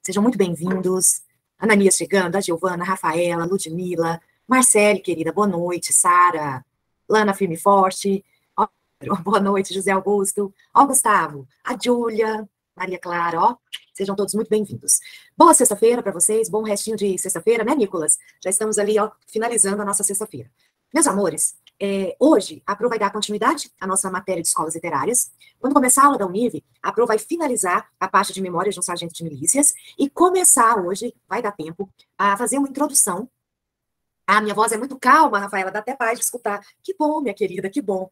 Sejam muito bem-vindos. Ananias chegando, a Giovana, a Rafaela, a Ludmila, Marcele, querida, boa noite. Sara, Lana Firme e Forte, ó, boa noite, José Augusto, ó, Gustavo, a Júlia, Maria Clara, ó, sejam todos muito bem-vindos. Boa sexta-feira para vocês, bom restinho de sexta-feira, né, Nicolas? Já estamos ali, ó, finalizando a nossa sexta-feira. Meus amores, hoje a Pro vai dar continuidade à nossa matéria de escolas literárias. Quando começar a aula da Univ, a Pro vai finalizar a parte de memórias de um sargento de milícias e começar hoje, vai dar tempo, a fazer uma introdução. Ah, minha voz é muito calma, Rafaela, dá até paz de escutar. Que bom, minha querida, que bom,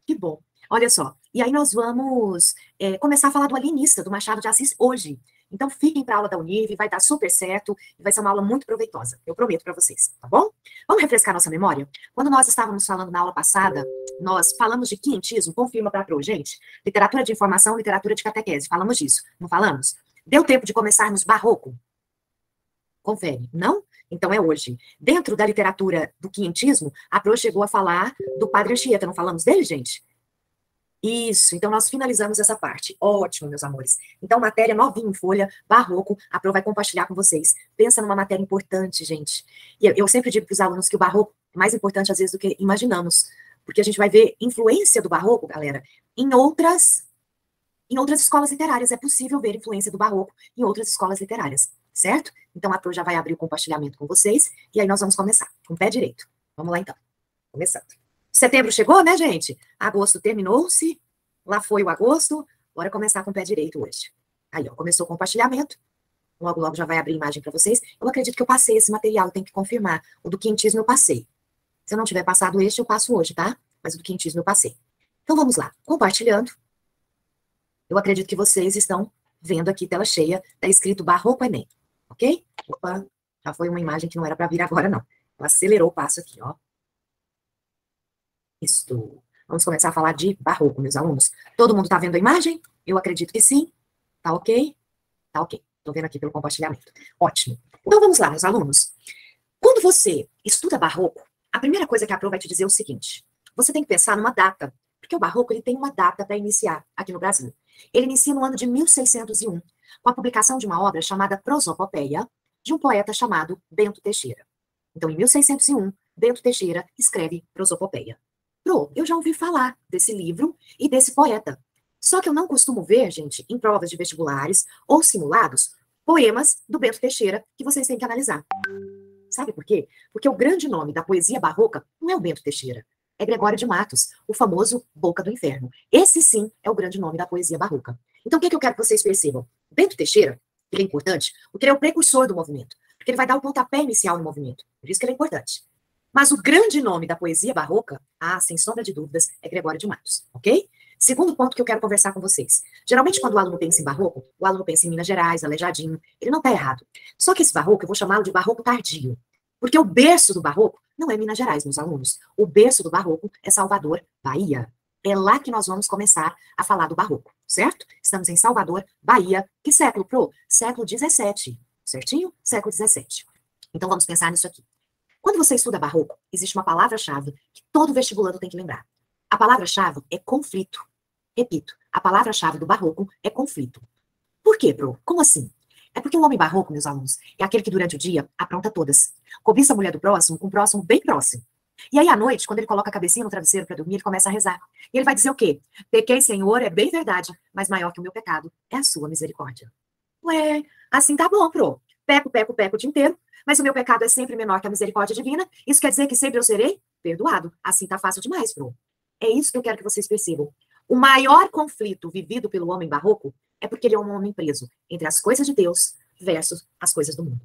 que bom. Olha só, e aí nós vamos começar a falar do alienista, do Machado de Assis, hoje. Então, fiquem para a aula da Univ, vai dar super certo, e vai ser uma aula muito proveitosa, eu prometo para vocês, tá bom? Vamos refrescar nossa memória? Quando nós estávamos falando na aula passada, nós falamos de quinhentismo, confirma para a Pro, gente, literatura de informação, literatura de catequese, falamos disso, não falamos? Deu tempo de começarmos barroco? Confere, não? Então é hoje. Dentro da literatura do quinhentismo, a Pro chegou a falar do Padre Anchieta, não falamos dele, gente? Isso, então nós finalizamos essa parte. Ótimo, meus amores. Então, matéria novinha em folha, barroco, a Pro vai compartilhar com vocês. Pensa numa matéria importante, gente. E eu sempre digo para os alunos que o barroco é mais importante, às vezes, do que imaginamos. Porque a gente vai ver influência do barroco, galera, em outras escolas literárias. É possível ver influência do barroco em outras escolas literárias, certo? Então, a Pro já vai abrir o compartilhamento com vocês, e aí nós vamos começar, com o pé direito. Vamos lá, então. Começando. Setembro chegou, né, gente? Agosto terminou-se, lá foi o agosto, bora começar com o pé direito hoje. Aí, ó, começou o compartilhamento, logo, logo já vai abrir imagem para vocês. Eu acredito que eu passei esse material, eu tenho que confirmar. O do quinhentismo eu passei. Se eu não tiver passado este, eu passo hoje, tá? Mas o do quinhentismo eu passei. Então, vamos lá. Compartilhando. Eu acredito que vocês estão vendo aqui, tela cheia, tá escrito Barroco Enem, ok? Opa, já foi uma imagem que não era para vir agora, não. Ela acelerou o passo aqui, ó. Isto. Vamos começar a falar de barroco, meus alunos. Todo mundo está vendo a imagem? Eu acredito que sim. Tá ok? Tá ok. Estou vendo aqui pelo compartilhamento. Ótimo. Então vamos lá, meus alunos. Quando você estuda barroco, a primeira coisa que a Pro vai te dizer é o seguinte: você tem que pensar numa data, porque o barroco ele tem uma data para iniciar aqui no Brasil. Ele inicia no ano de 1601, com a publicação de uma obra chamada Prosopopeia, de um poeta chamado Bento Teixeira. Então, em 1601, Bento Teixeira escreve Prosopopeia. Pro, eu já ouvi falar desse livro e desse poeta. Só que eu não costumo ver, gente, em provas de vestibulares ou simulados, poemas do Bento Teixeira que vocês têm que analisar. Sabe por quê? Porque o grande nome da poesia barroca não é o Bento Teixeira, é Gregório de Matos, o famoso Boca do Inferno. Esse sim é o grande nome da poesia barroca. Então o que eu quero que vocês percebam? Bento Teixeira, ele é importante porque ele é o precursor do movimento, porque ele vai dar o pontapé inicial no movimento, por isso que ele é importante. Mas o grande nome da poesia barroca, sem sombra de dúvidas, é Gregório de Matos, ok? Segundo ponto que eu quero conversar com vocês. Geralmente, quando o aluno pensa em barroco, o aluno pensa em Minas Gerais, Aleijadinho. Ele não está errado. Só que esse barroco, eu vou chamá-lo de barroco tardio. Porque o berço do barroco não é Minas Gerais, meus alunos. O berço do barroco é Salvador, Bahia. É lá que nós vamos começar a falar do barroco, certo? Estamos em Salvador, Bahia. Que século, Pro? Século XVII, certinho? Século XVII. Então, vamos pensar nisso aqui. Quando você estuda barroco, existe uma palavra-chave que todo vestibulando tem que lembrar. A palavra-chave é conflito. Repito, a palavra-chave do barroco é conflito. Por quê, Pro? Como assim? É porque o homem barroco, meus alunos, é aquele que durante o dia apronta todas. Cobiça a mulher do próximo com o próximo bem próximo. E aí, à noite, quando ele coloca a cabecinha no travesseiro para dormir, ele começa a rezar. E ele vai dizer o quê? Pequei, Senhor, é bem verdade, mas maior que o meu pecado é a sua misericórdia. Ué, assim tá bom, Pro. Peco, peco, peco o dia inteiro, mas o meu pecado é sempre menor que a misericórdia divina. Isso quer dizer que sempre eu serei perdoado. Assim tá fácil demais, Pro. É isso que eu quero que vocês percebam. O maior conflito vivido pelo homem barroco é porque ele é um homem preso entre as coisas de Deus versus as coisas do mundo.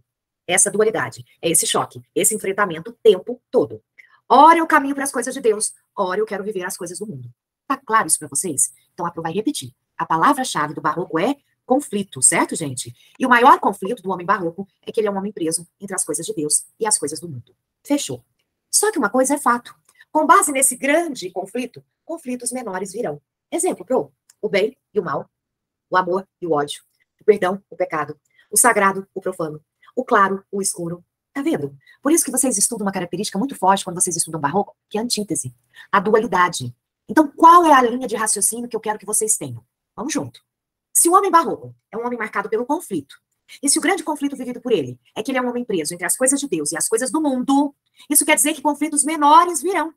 Essa dualidade, é esse choque, esse enfrentamento o tempo todo. Ora eu caminho para as coisas de Deus, ora eu quero viver as coisas do mundo. Tá claro isso para vocês? Então a Pro vai repetir. A palavra-chave do barroco é conflito, certo, gente? E o maior conflito do homem barroco é que ele é um homem preso entre as coisas de Deus e as coisas do mundo. Fechou. Só que uma coisa é fato. Com base nesse grande conflito, conflitos menores virão. Exemplo, Pro, o bem e o mal, o amor e o ódio, o perdão, o pecado, o sagrado, o profano, o claro, o escuro. Tá vendo? Por isso que vocês estudam uma característica muito forte quando vocês estudam barroco, que é a antítese, a dualidade. Então, qual é a linha de raciocínio que eu quero que vocês tenham? Vamos junto. Se o homem barroco é um homem marcado pelo conflito, E se o grande conflito vivido por ele é que ele é um homem preso entre as coisas de Deus e as coisas do mundo, isso quer dizer que conflitos menores virão.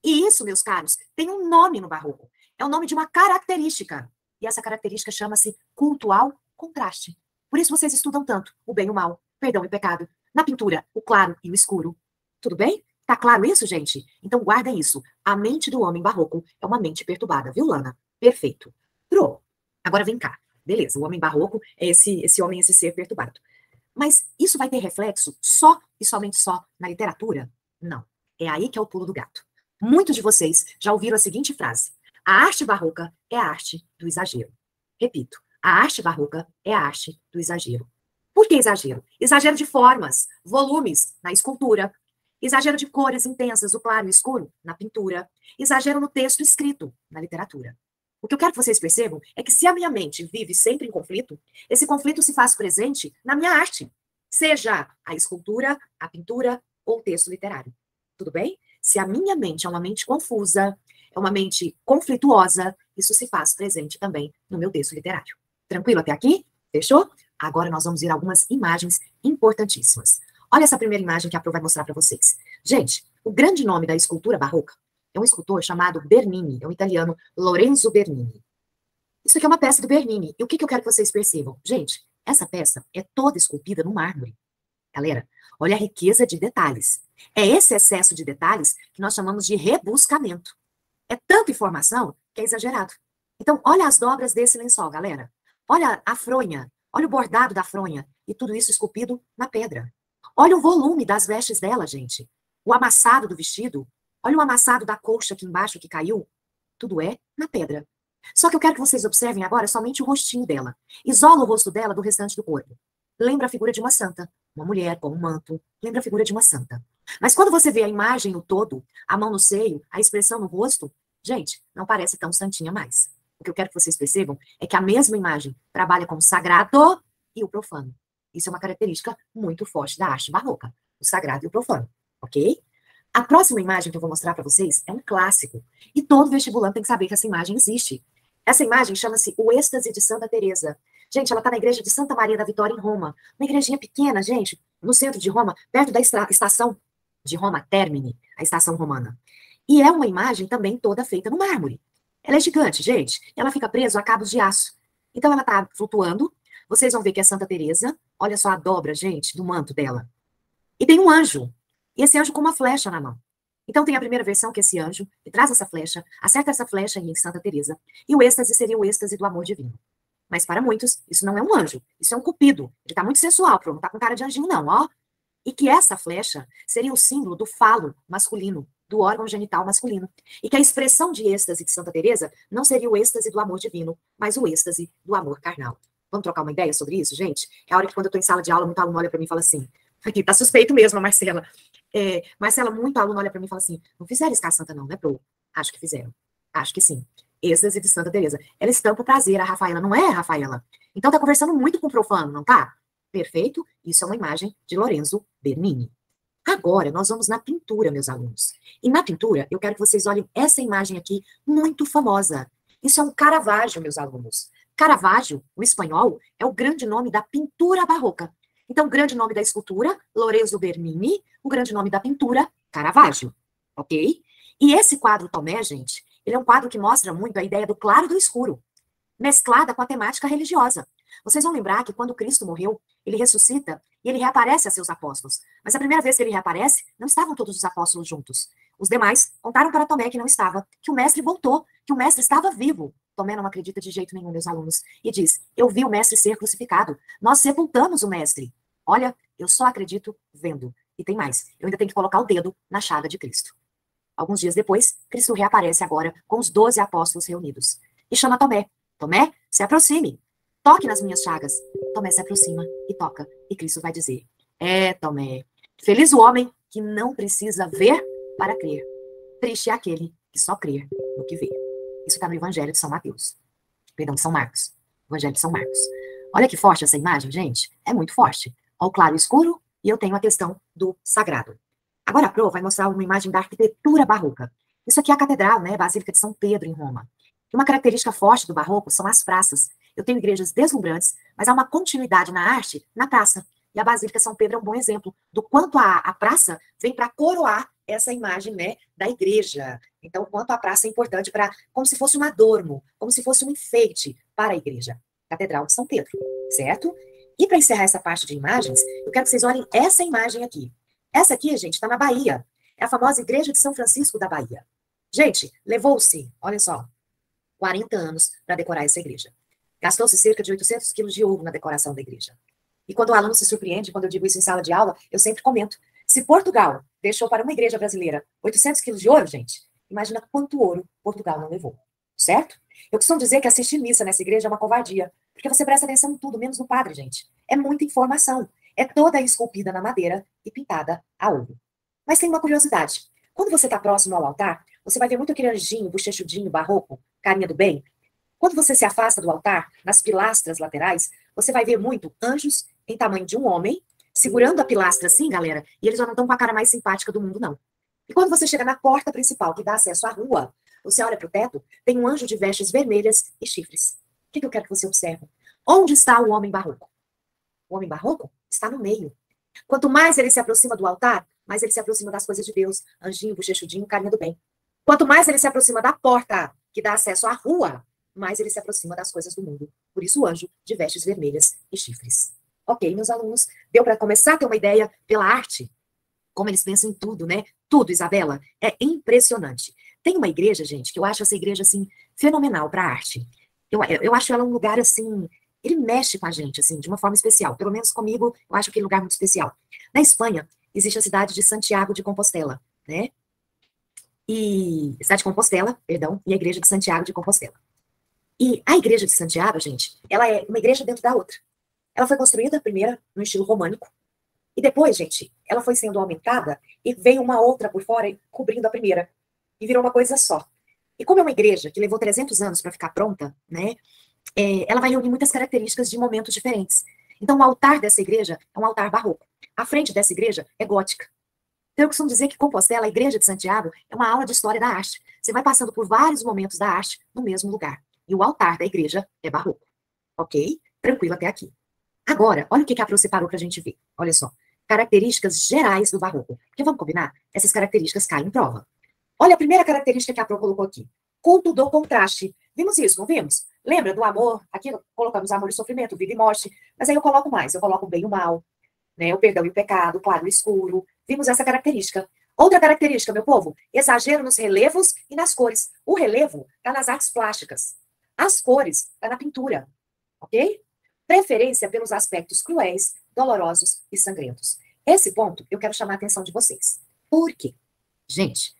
E isso, meus caros, tem um nome no barroco. É o nome de uma característica. E essa característica chama-se culto ao contraste. Por isso vocês estudam tanto o bem e o mal, perdão e pecado. Na pintura, o claro e o escuro. Tudo bem? Tá claro isso, gente? Então guardem isso. A mente do homem barroco é uma mente perturbada, viu, Lana? Perfeito. Pro. Agora vem cá. Beleza, o homem barroco é esse homem, esse ser perturbado. Mas isso vai ter reflexo só e somente só na literatura? Não. É aí que é o pulo do gato. Muitos de vocês já ouviram a seguinte frase: a arte barroca é a arte do exagero. Repito, a arte barroca é a arte do exagero. Por que exagero? Exagero de formas, volumes na escultura, exagero de cores intensas, o claro e o escuro na pintura, exagero no texto escrito na literatura. O que eu quero que vocês percebam é que se a minha mente vive sempre em conflito, esse conflito se faz presente na minha arte, seja a escultura, a pintura ou o texto literário. Tudo bem? Se a minha mente é uma mente confusa, é uma mente conflituosa, isso se faz presente também no meu texto literário. Tranquilo até aqui? Fechou? Agora nós vamos ver algumas imagens importantíssimas. Olha essa primeira imagem que a Pro vai mostrar para vocês. Gente, o grande nome da escultura barroca é um escultor chamado Bernini, é um italiano, Lorenzo Bernini. Isso aqui é uma peça do Bernini. E o que eu quero que vocês percebam? Gente, essa peça é toda esculpida no mármore. Galera, olha a riqueza de detalhes. É esse excesso de detalhes que nós chamamos de rebuscamento. É tanta informação que é exagerado. Então, olha as dobras desse lençol, galera. Olha a fronha, olha o bordado da fronha. E tudo isso esculpido na pedra. Olha o volume das vestes dela, gente. O amassado do vestido. Olha o amassado da colcha aqui embaixo que caiu. Tudo é na pedra. Só que eu quero que vocês observem agora somente o rostinho dela. Isola o rosto dela do restante do corpo. Lembra a figura de uma santa. Uma mulher com um manto. Lembra a figura de uma santa. Mas quando você vê a imagem no todo, a mão no seio, a expressão no rosto, gente, não parece tão santinha mais. O que eu quero que vocês percebam é que a mesma imagem trabalha com o sagrado e o profano. Isso é uma característica muito forte da arte barroca. O sagrado e o profano. Ok? A próxima imagem que eu vou mostrar para vocês é um clássico. E todo vestibulando tem que saber que essa imagem existe. Essa imagem chama-se O Êxtase de Santa Teresa. Gente, ela está na igreja de Santa Maria da Vitória, em Roma. Uma igrejinha pequena, gente, no centro de Roma, perto da estação de Roma, Termini, a estação romana. E é uma imagem também toda feita no mármore. Ela é gigante, gente. Ela fica presa a cabos de aço. Então ela está flutuando. Vocês vão ver que é Santa Teresa. Olha só a dobra, gente, do manto dela. E tem um anjo. E esse anjo com uma flecha na mão. Então tem a primeira versão, que é esse anjo, que traz essa flecha, acerta essa flecha em Santa Teresa. E o êxtase seria o êxtase do amor divino. Mas para muitos, isso não é um anjo. Isso é um cupido. Ele está muito sensual, não está com cara de anjinho, não, ó. E que essa flecha seria o símbolo do falo masculino, do órgão genital masculino. E que a expressão de êxtase de Santa Teresa não seria o êxtase do amor divino, mas o êxtase do amor carnal. Vamos trocar uma ideia sobre isso, gente? É a hora que quando eu estou em sala de aula, muito aluno olha para mim e fala assim, aqui, tá suspeito mesmo, a Marcela. Marcela, muito aluno olha para mim e fala assim, não fizeram isso com a Santa não, né, Pro? Acho que fizeram. Acho que sim. Êxtase de Santa Teresa. Ela estampa o prazer, a Rafaela, não é, Rafaela? Então tá conversando muito com o profano, não tá? Perfeito? Isso é uma imagem de Lorenzo Bernini. Agora, nós vamos na pintura, meus alunos. E na pintura, eu quero que vocês olhem essa imagem aqui, muito famosa. Isso é um Caravaggio, meus alunos. Caravaggio, o espanhol, é o grande nome da pintura barroca. Então, o grande nome da escultura, Lorenzo Bernini, o grande nome da pintura, Caravaggio. Ok? E esse quadro Tomé, gente, ele é um quadro que mostra muito a ideia do claro e do escuro, mesclada com a temática religiosa. Vocês vão lembrar que quando Cristo morreu, ele ressuscita e ele reaparece a seus apóstolos. Mas a primeira vez que ele reaparece, não estavam todos os apóstolos juntos. Os demais contaram para Tomé que não estava, que o mestre voltou, que o mestre estava vivo. Tomé não acredita de jeito nenhum, meus alunos, e diz, eu vi o mestre ser crucificado, nós sepultamos o mestre. Olha, eu só acredito vendo. E tem mais, eu ainda tenho que colocar o dedo na chaga de Cristo. Alguns dias depois, Cristo reaparece agora com os 12 apóstolos reunidos. E chama Tomé. Tomé, se aproxime. Toque nas minhas chagas. Tomé se aproxima e toca. E Cristo vai dizer, Tomé, feliz o homem que não precisa ver para crer. Triste é aquele que só crê no que vê. Isso está no Evangelho de São Mateus. Perdão, de São Marcos. Evangelho de São Marcos. Olha que forte essa imagem, gente. É muito forte. Ao claro e escuro, e eu tenho a questão do sagrado. Agora a Pro vai mostrar uma imagem da arquitetura barroca. Isso aqui é a catedral, né? Basílica de São Pedro, em Roma. E uma característica forte do barroco são as praças. Eu tenho igrejas deslumbrantes, mas há uma continuidade na arte na praça. E a Basílica São Pedro é um bom exemplo do quanto a praça vem para coroar essa imagem, né, da igreja. Então, o quanto a praça é importante para, como se fosse um adorno, como se fosse um enfeite para a igreja. Catedral de São Pedro, certo? E para encerrar essa parte de imagens, eu quero que vocês olhem essa imagem aqui. Essa aqui, gente, está na Bahia. É a famosa Igreja de São Francisco da Bahia. Gente, levou-se, olha só, 40 anos para decorar essa igreja. Gastou-se cerca de 800 quilos de ouro na decoração da igreja. E quando o aluno se surpreende, quando eu digo isso em sala de aula, eu sempre comento. Se Portugal deixou para uma igreja brasileira 800 quilos de ouro, gente, imagina quanto ouro Portugal não levou, certo? Eu costumo dizer que assistir missa nessa igreja é uma covardia, porque você presta atenção em tudo, menos no padre, gente. É muita informação. É toda esculpida na madeira e pintada a ouro. Mas tem uma curiosidade. Quando você está próximo ao altar, você vai ver muito aquele anjinho, bochechudinho, barroco, carinha do bem. Quando você se afasta do altar, nas pilastras laterais, você vai ver muito anjos em tamanho de um homem, segurando a pilastra assim, galera, e eles já não estão com a cara mais simpática do mundo, não. E quando você chega na porta principal, que dá acesso à rua, você olha para o teto, tem um anjo de vestes vermelhas e chifres. O que eu quero que você observe? Onde está o homem barroco? O homem barroco está no meio. Quanto mais ele se aproxima do altar, mais ele se aproxima das coisas de Deus. Anjinho, bochechudinho, carinha do bem. Quanto mais ele se aproxima da porta, que dá acesso à rua, mais ele se aproxima das coisas do mundo. Por isso o anjo de vestes vermelhas e chifres. Ok, meus alunos, deu para começar a ter uma ideia pela arte? Como eles pensam em tudo, né? Tudo, Isabela, é impressionante. Tem uma igreja, gente, que eu acho essa igreja, assim, fenomenal para a arte. Eu acho ela um lugar, assim, ele mexe com a gente, assim, de uma forma especial. Pelo menos comigo, eu acho aquele lugar muito especial. Na Espanha, existe a cidade de Santiago de Compostela, né? E cidade de Compostela, perdão, e a igreja de Santiago de Compostela. E a igreja de Santiago, gente, ela é uma igreja dentro da outra. Ela foi construída primeiro no estilo românico, e depois, gente, ela foi sendo aumentada e veio uma outra por fora cobrindo a primeira. E virou uma coisa só. E como é uma igreja que levou 300 anos para ficar pronta, né, ela vai reunir muitas características de momentos diferentes. Então, o altar dessa igreja é um altar barroco. A frente dessa igreja é gótica. Então, eu costumo dizer que Compostela, a igreja de Santiago, é uma aula de história da arte. Você vai passando por vários momentos da arte no mesmo lugar. E o altar da igreja é barroco. Ok? Tranquilo até aqui. Agora, olha o que a Pro separou para a gente ver. Olha só. Características gerais do barroco. Porque vamos combinar? Essas características caem em prova. Olha a primeira característica que a Pro colocou aqui. Culto do contraste. Vimos isso, não vimos? Lembra do amor? Aqui colocamos amor e sofrimento, vida e morte. Mas aí eu coloco mais. Eu coloco o bem e o mal, né? O perdão e o pecado, o claro e o escuro. Vimos essa característica. Outra característica, meu povo, exagero nos relevos e nas cores. O relevo está nas artes plásticas. As cores está na pintura, ok? Preferência pelos aspectos cruéis, dolorosos e sangrentos. Esse ponto eu quero chamar a atenção de vocês. Por quê? Gente,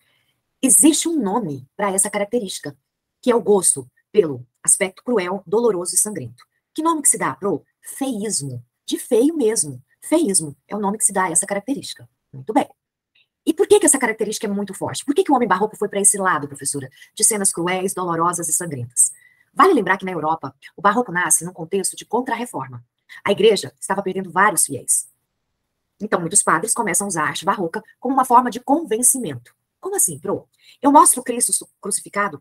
existe um nome para essa característica, que é o gosto pelo aspecto cruel, doloroso e sangrento. Que nome que se dá, Pro? Feísmo. De feio mesmo. Feísmo é o nome que se dá a essa característica. Muito bem. E por que essa característica é muito forte? Por que o homem barroco foi para esse lado, professora? De cenas cruéis, dolorosas e sangrentas. Vale lembrar que na Europa, o barroco nasce num contexto de contra-reforma. A igreja estava perdendo vários fiéis. Então, muitos padres começam a usar a arte barroca como uma forma de convencimento. Como assim, Pro? Eu mostro Cristo crucificado,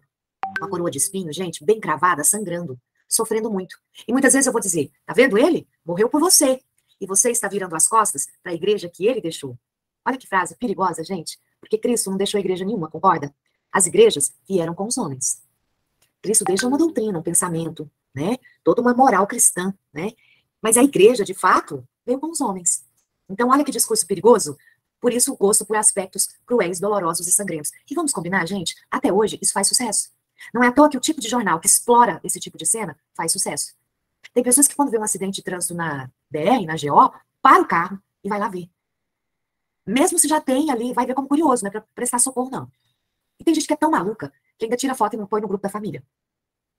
uma coroa de espinho, gente, bem cravada, sangrando, sofrendo muito. E muitas vezes eu vou dizer, tá vendo ele? Morreu por você. E você está virando as costas para a igreja que ele deixou. Olha que frase perigosa, gente. Porque Cristo não deixou igreja nenhuma, concorda? As igrejas vieram com os homens. Cristo deixa uma doutrina, um pensamento, né? Toda uma moral cristã, né? Mas a igreja, de fato, veio com os homens. Então, olha que discurso perigoso. Por isso, o gosto por aspectos cruéis, dolorosos e sangrentos. E vamos combinar, gente? Até hoje, isso faz sucesso. Não é à toa que o tipo de jornal que explora esse tipo de cena faz sucesso. Tem pessoas que, quando vê um acidente de trânsito na BR, na GO, para o carro e vai lá ver. Mesmo se já tem ali, vai ver como curioso, não é para prestar socorro, não. E tem gente que é tão maluca que ainda tira foto e não põe no grupo da família.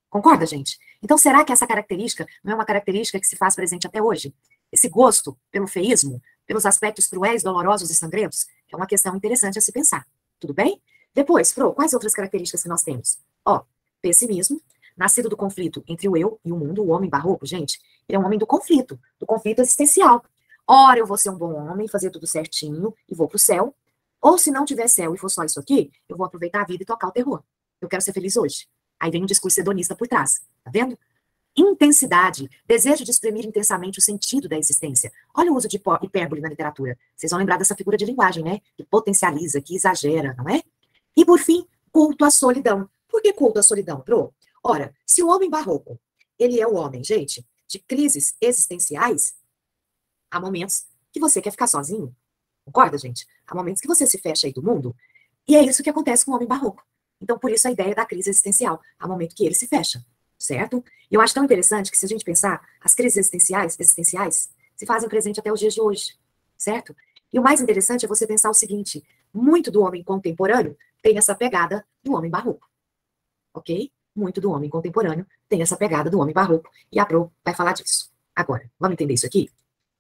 Concorda, gente? Então, será que essa característica não é uma característica que se faz presente até hoje? Esse gosto pelo feísmo, pelos aspectos cruéis, dolorosos e sangrentos, é uma questão interessante a se pensar. Tudo bem? Depois, Pro, quais outras características que nós temos? Ó, pessimismo, nascido do conflito entre o eu e o mundo, o homem barroco, gente, ele é um homem do conflito existencial. Ora, eu vou ser um bom homem, fazer tudo certinho e vou pro céu. Ou se não tiver céu e for só isso aqui, eu vou aproveitar a vida e tocar o terror. Eu quero ser feliz hoje. Aí vem um discurso hedonista por trás, tá vendo? Intensidade, desejo de exprimir intensamente o sentido da existência. Olha o uso de hipérbole na literatura. Vocês vão lembrar dessa figura de linguagem, né? Que potencializa, que exagera, não é? E, por fim, culto à solidão. Por que culto à solidão, Pro? Ora, se o homem barroco, ele é o homem, gente, de crises existenciais, há momentos que você quer ficar sozinho. Concorda, gente? Há momentos que você se fecha aí do mundo. E é isso que acontece com o homem barroco. Então, por isso a ideia da crise existencial. Há momento que ele se fecha, certo? E eu acho tão interessante que, se a gente pensar, as crises existenciais se fazem presente até os dias de hoje, certo? E o mais interessante é você pensar o seguinte: muito do homem contemporâneo tem essa pegada do homem barroco, ok? Muito do homem contemporâneo tem essa pegada do homem barroco. E a Pro vai falar disso. Agora, vamos entender isso aqui?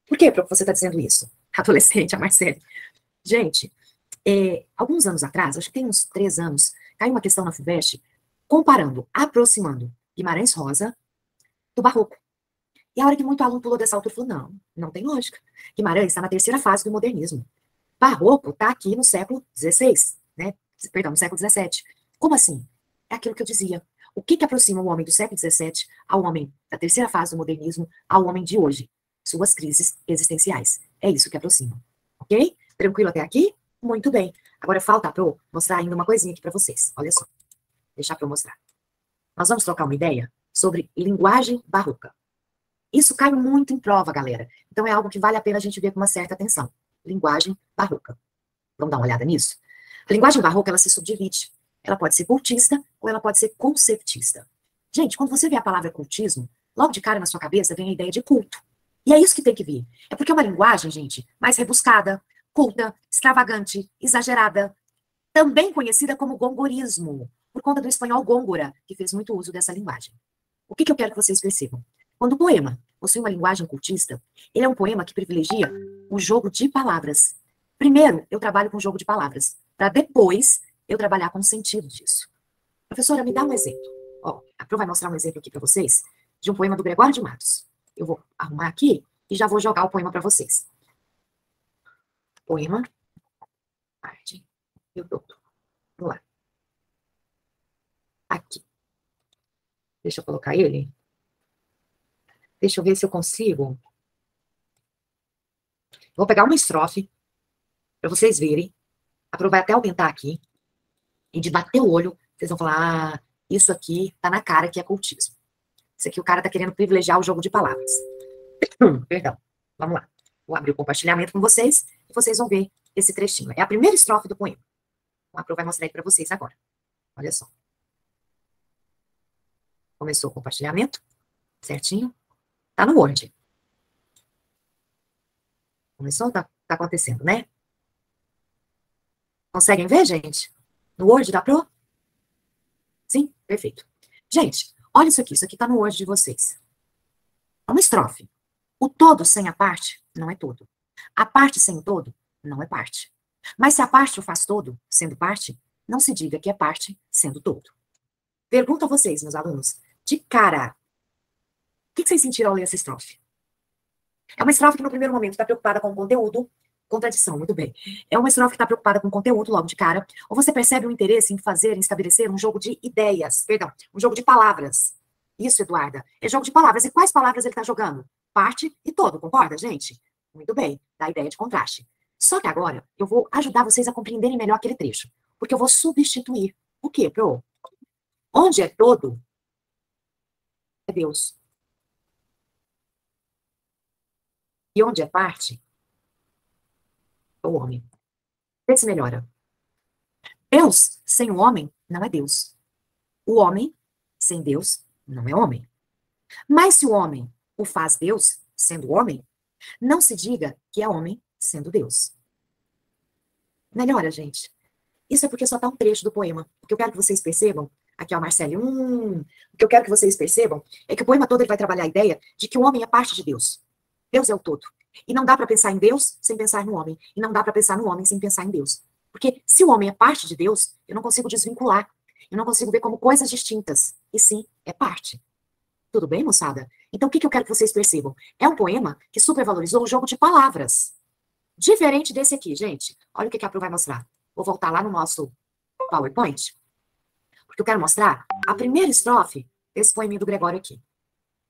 Por que, Pro, você está dizendo isso? Adolescente, a Marcele. Gente, alguns anos atrás, acho que tem uns 3 anos, caiu uma questão na FUVEST comparando, aproximando Guimarães Rosa do Barroco. E a hora que muito aluno pulou dessa altura, falou, não, não tem lógica. Guimarães está na terceira fase do modernismo. Barroco está aqui no século XVI, né? Perdão, no século XVII. Como assim? É aquilo que eu dizia. O que aproxima o homem do século XVII ao homem da terceira fase do modernismo, ao homem de hoje? Suas crises existenciais. É isso que aproxima. Ok? Tranquilo até aqui? Muito bem. Agora falta para eu mostrar ainda uma coisinha aqui para vocês. Olha só. Deixar para eu mostrar. Nós vamos trocar uma ideia sobre linguagem barroca. Isso cai muito em prova, galera. Então é algo que vale a pena a gente ver com uma certa atenção. Linguagem barroca. Vamos dar uma olhada nisso? A linguagem barroca, ela se subdivide. Ela pode ser cultista ou ela pode ser conceptista. Gente, quando você vê a palavra cultismo, logo de cara na sua cabeça vem a ideia de culto. E é isso que tem que vir. É porque é uma linguagem, gente, mais rebuscada, culta, extravagante, exagerada, também conhecida como gongorismo, por conta do espanhol Góngora, que fez muito uso dessa linguagem. O que eu quero que vocês percebam? Quando o poema possui uma linguagem cultista, ele é um poema que privilegia o jogo de palavras. Primeiro, eu trabalho com o jogo de palavras, para depois eu trabalhar com o sentido disso. Professora, me dá um exemplo. Ó, a Pro vai mostrar um exemplo aqui para vocês de um poema do Gregório de Matos. Eu vou arrumar aqui e já vou jogar o poema para vocês. Poema, arte e o todo. Vamos lá. Aqui. Deixa eu colocar ele. Deixa eu ver se eu consigo. Vou pegar uma estrofe para vocês verem. A Pro vai até aumentar aqui. E de bater o olho, vocês vão falar, ah, isso aqui tá na cara que é cultismo. Isso aqui o cara tá querendo privilegiar o jogo de palavras. Perdão. Vamos lá. Vou abrir o compartilhamento com vocês e vocês vão ver esse trechinho. É a primeira estrofe do poema. A Pro vai mostrar aí para vocês agora. Olha só. Começou o compartilhamento. Certinho. Tá no Word. Começou? Tá acontecendo, né? Conseguem ver, gente? No Word da Pro? Sim? Perfeito. Gente, olha isso aqui. Isso aqui tá no Word de vocês. É uma estrofe. O todo sem a parte não é todo. A parte sem o todo não é parte. Mas se a parte o faz todo, sendo parte, não se diga que é parte sendo todo. Pergunto a vocês, meus alunos, de cara, o que vocês sentiram ao ler essa estrofe? É uma estrofe que no primeiro momento está preocupada com o conteúdo, contradição, muito bem. É uma estrofe que está preocupada com o conteúdo logo de cara, ou você percebe um interesse em fazer, em estabelecer um jogo de ideias, perdão, um jogo de palavras. Isso, Eduarda, é jogo de palavras. E quais palavras ele está jogando? Parte e todo, concorda, gente? Muito bem, dá ideia de contraste. Só que agora eu vou ajudar vocês a compreenderem melhor aquele trecho, porque eu vou substituir o quê, Pro? Onde é todo, é Deus. E onde é parte, é o homem. Vê se melhora. Deus sem o homem não é Deus. O homem sem Deus não é homem. Mas se o homem o faz Deus, sendo homem, não se diga que é homem sendo Deus. Melhora, gente. Isso é porque só está um trecho do poema. O que eu quero que vocês percebam, aqui ó, Marcele, o que eu quero que vocês percebam é que o poema todo ele vai trabalhar a ideia de que o homem é parte de Deus. Deus é o todo. E não dá para pensar em Deus sem pensar no homem. E não dá para pensar no homem sem pensar em Deus. Porque se o homem é parte de Deus, eu não consigo desvincular. Eu não consigo ver como coisas distintas. E sim, é parte. Tudo bem, moçada? Então, o que eu quero que vocês percebam? É um poema que supervalorizou o jogo de palavras. Diferente desse aqui, gente. Olha o que a Pro vai mostrar. Vou voltar lá no nosso PowerPoint. Porque eu quero mostrar a primeira estrofe desse poeminho do Gregório aqui.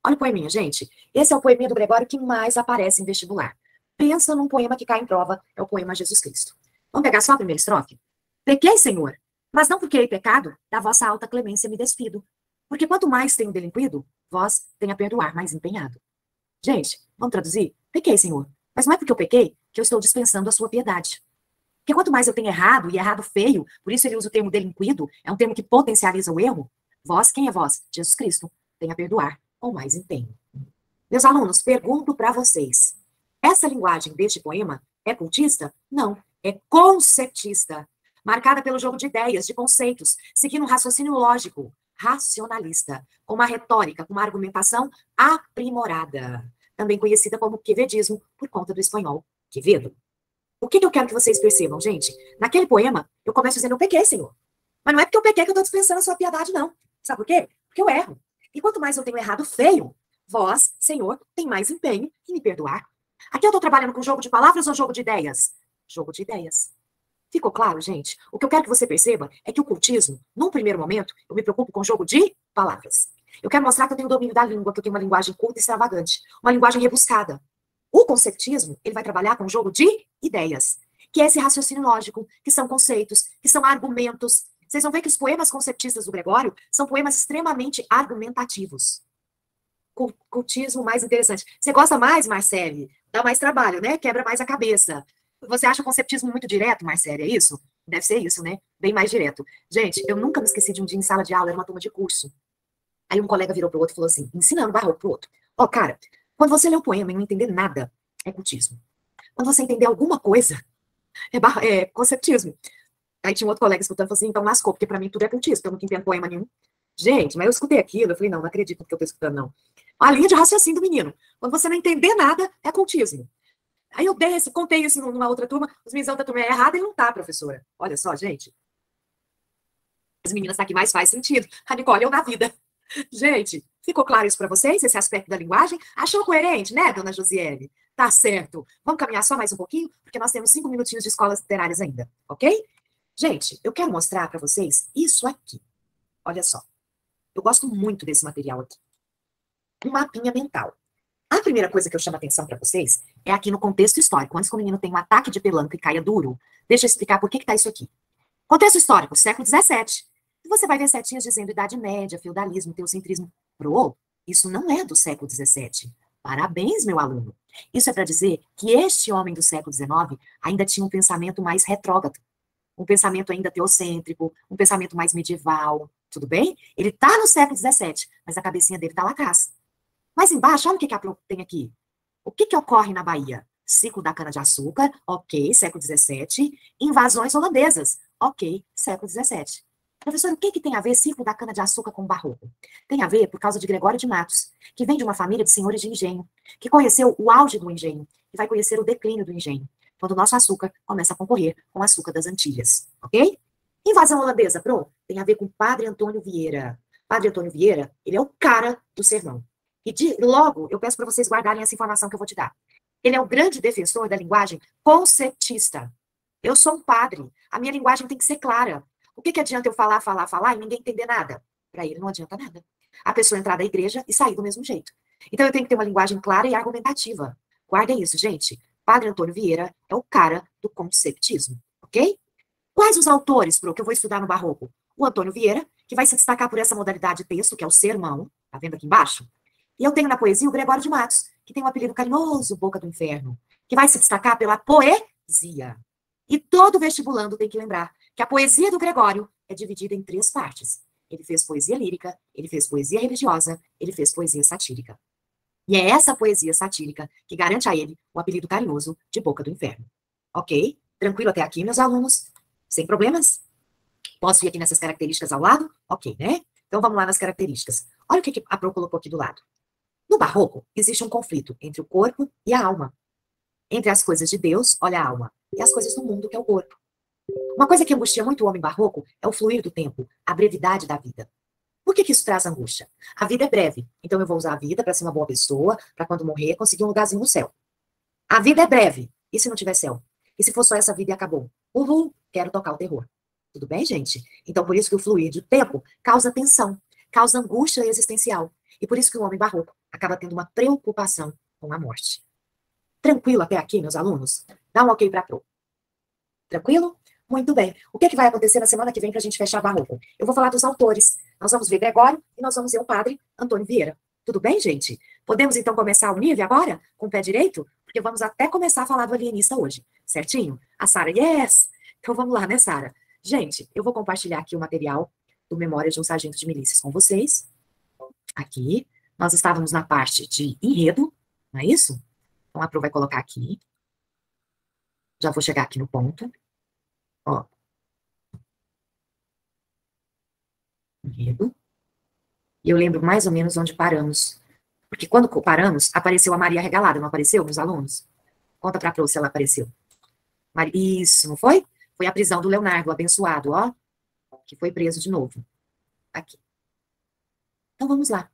Olha o poeminha, gente. Esse é o poeminha do Gregório que mais aparece em vestibular. Pensa num poema que cai em prova, é o poema Jesus Cristo. Vamos pegar só a primeira estrofe? Pequei, Senhor, mas não porque hei pecado, da vossa alta clemência me despido. Porque quanto mais tenho delinquido, vós tenha a perdoar mais empenhado. Gente, vamos traduzir? Pequei, Senhor, mas não é porque eu pequei que eu estou dispensando a sua piedade. Porque quanto mais eu tenho errado, e errado feio, por isso ele usa o termo delinquido, é um termo que potencializa o erro. Vós, quem é vós? Jesus Cristo, tenha a perdoar com mais empenho. Meus alunos, pergunto para vocês, essa linguagem deste poema é cultista? Não, é conceptista, marcada pelo jogo de ideias, de conceitos, seguindo um raciocínio lógico, racionalista, com uma retórica, com uma argumentação aprimorada, também conhecida como quevedismo, por conta do espanhol Quevedo. O que eu quero que vocês percebam, gente? Naquele poema, eu começo dizendo, eu pequei, Senhor. Mas não é porque eu pequei que eu estou dispensando a sua piedade, não. Sabe por quê? Porque eu erro. E quanto mais eu tenho errado feio, vós, Senhor, tem mais empenho em me perdoar. Aqui eu estou trabalhando com jogo de palavras ou jogo de ideias? Jogo de ideias. Ficou claro, gente? O que eu quero que você perceba é que o cultismo, num primeiro momento, eu me preocupo com jogo de palavras. Eu quero mostrar que eu tenho domínio da língua, que eu tenho uma linguagem culta e extravagante, uma linguagem rebuscada. O conceptismo, ele vai trabalhar com um jogo de ideias, que é esse raciocínio lógico, que são conceitos, que são argumentos. Vocês vão ver que os poemas conceptistas do Gregório são poemas extremamente argumentativos. Cultismo mais interessante. Você gosta mais, Marcele? Dá mais trabalho, né? Quebra mais a cabeça. Você acha o conceptismo muito direto, Marcele? É isso? Deve ser isso, né? Bem mais direto. Gente, eu nunca me esqueci de um dia em sala de aula, era uma turma de curso. Aí um colega virou pro outro e falou assim, ensinando barroco pro outro. Ó, cara, quando você lê um poema e não entender nada, é cultismo. Quando você entender alguma coisa, é conceptismo. Aí tinha um outro colega escutando e falou assim, então lascou, porque pra mim tudo é cultismo, porque eu nunca entendo poema nenhum. Gente, mas eu escutei aquilo, eu falei, não acredito no que eu tô escutando, não. A linha de raciocínio do menino. Quando você não entender nada, é cultismo. Aí eu contei isso numa outra turma, os meninos da outra turma é errado e não tá, professora. Olha só, gente. As meninas tá aqui mais faz sentido. A Nicole, eu na vida. Gente, ficou claro isso para vocês, esse aspecto da linguagem? Achou coerente, né, dona Josiele? Tá certo. Vamos caminhar só mais um pouquinho, porque nós temos 5 minutinhos de escolas literárias ainda, ok? Gente, eu quero mostrar para vocês isso aqui. Olha só. Eu gosto muito desse material aqui. Um mapinha mental. A primeira coisa que eu chamo a atenção para vocês é aqui no contexto histórico. Antes que o menino tenha um ataque de pelanca e caia duro, deixa eu explicar por que está isso aqui. Contexto histórico, século XVII. E você vai ver setinhas dizendo Idade Média, feudalismo, teocentrismo. Pro, isso não é do século XVII. Parabéns, meu aluno. Isso é para dizer que este homem do século XIX ainda tinha um pensamento mais retrógrado, um pensamento ainda teocêntrico, um pensamento mais medieval, tudo bem? Ele está no século XVII, mas a cabecinha dele está lá atrás. Mas embaixo, olha o que a Pro tem aqui. O que ocorre na Bahia? Ciclo da cana-de-açúcar, ok, século XVII. Invasões holandesas, ok, século XVII. Professor, o que tem a ver ciclo da cana-de-açúcar com o barroco? Tem a ver por causa de Gregório de Matos, que vem de uma família de senhores de engenho, que conheceu o auge do engenho e vai conhecer o declínio do engenho, quando o nosso açúcar começa a concorrer com o açúcar das Antilhas, ok? Invasão holandesa, Pro, tem a ver com Padre Antônio Vieira. Padre Antônio Vieira, ele é o cara do sermão. E logo, eu peço para vocês guardarem essa informação que eu vou te dar. Ele é o grande defensor da linguagem conceptista. Eu sou um padre, a minha linguagem tem que ser clara. O que adianta eu falar e ninguém entender nada? Para ele não adianta nada. A pessoa entrar da igreja e sair do mesmo jeito. Então eu tenho que ter uma linguagem clara e argumentativa. Guardem isso, gente. Padre Antônio Vieira é o cara do conceptismo, ok? Quais os autores, Pro, que eu vou estudar no Barroco? O Antônio Vieira, que vai se destacar por essa modalidade de texto, que é o sermão, tá vendo aqui embaixo? E eu tenho na poesia o Gregório de Matos, que tem um apelido carinhoso, Boca do Inferno, que vai se destacar pela poesia. E todo vestibulando tem que lembrar que a poesia do Gregório é dividida em 3 partes. Ele fez poesia lírica, ele fez poesia religiosa, ele fez poesia satírica. E é essa poesia satírica que garante a ele o apelido carinhoso de Boca do Inferno. Ok? Tranquilo até aqui, meus alunos? Sem problemas? Posso ir aqui nessas características ao lado? Ok, né? Então vamos lá nas características. Olha o que a Pro colocou aqui do lado. No Barroco, existe um conflito entre o corpo e a alma. Entre as coisas de Deus, olha a alma, e as coisas do mundo, que é o corpo. Uma coisa que angustia muito o homem barroco é o fluir do tempo, a brevidade da vida. Por que isso traz angústia? A vida é breve, então eu vou usar a vida para ser uma boa pessoa, para quando morrer conseguir um lugarzinho no céu. A vida é breve, e se não tiver céu? E se for só essa vida e acabou? Uhul, quero tocar o terror. Tudo bem, gente? Então por isso que o fluir do tempo causa tensão, causa angústia existencial. E por isso que o homem barroco acaba tendo uma preocupação com a morte. Tranquilo até aqui, meus alunos? Dá um ok para a Pro. Tranquilo? Muito bem. O que é que vai acontecer na semana que vem para a gente fechar barroco? Eu vou falar dos autores. Nós vamos ver Gregório e nós vamos ver o padre Antônio Vieira. Tudo bem, gente? Podemos então começar o nível agora? Com o pé direito? Porque vamos até começar a falar do alienista hoje. Certinho? A Sara, yes! Então vamos lá, né, Sara? Gente, eu vou compartilhar aqui o material do Memórias de um Sargento de Milícias com vocês. Aqui. Nós estávamos na parte de enredo, não é isso? Então a Pro vai colocar aqui. Já vou chegar aqui no ponto. Ó. Enredo. E eu lembro mais ou menos onde paramos. Porque quando paramos, apareceu a Maria Regalada, não apareceu, meus alunos? Conta pra Pro se ela apareceu. Isso, não foi? Foi a prisão do Leonardo, o abençoado, ó. Que foi preso de novo. Aqui. Então vamos lá.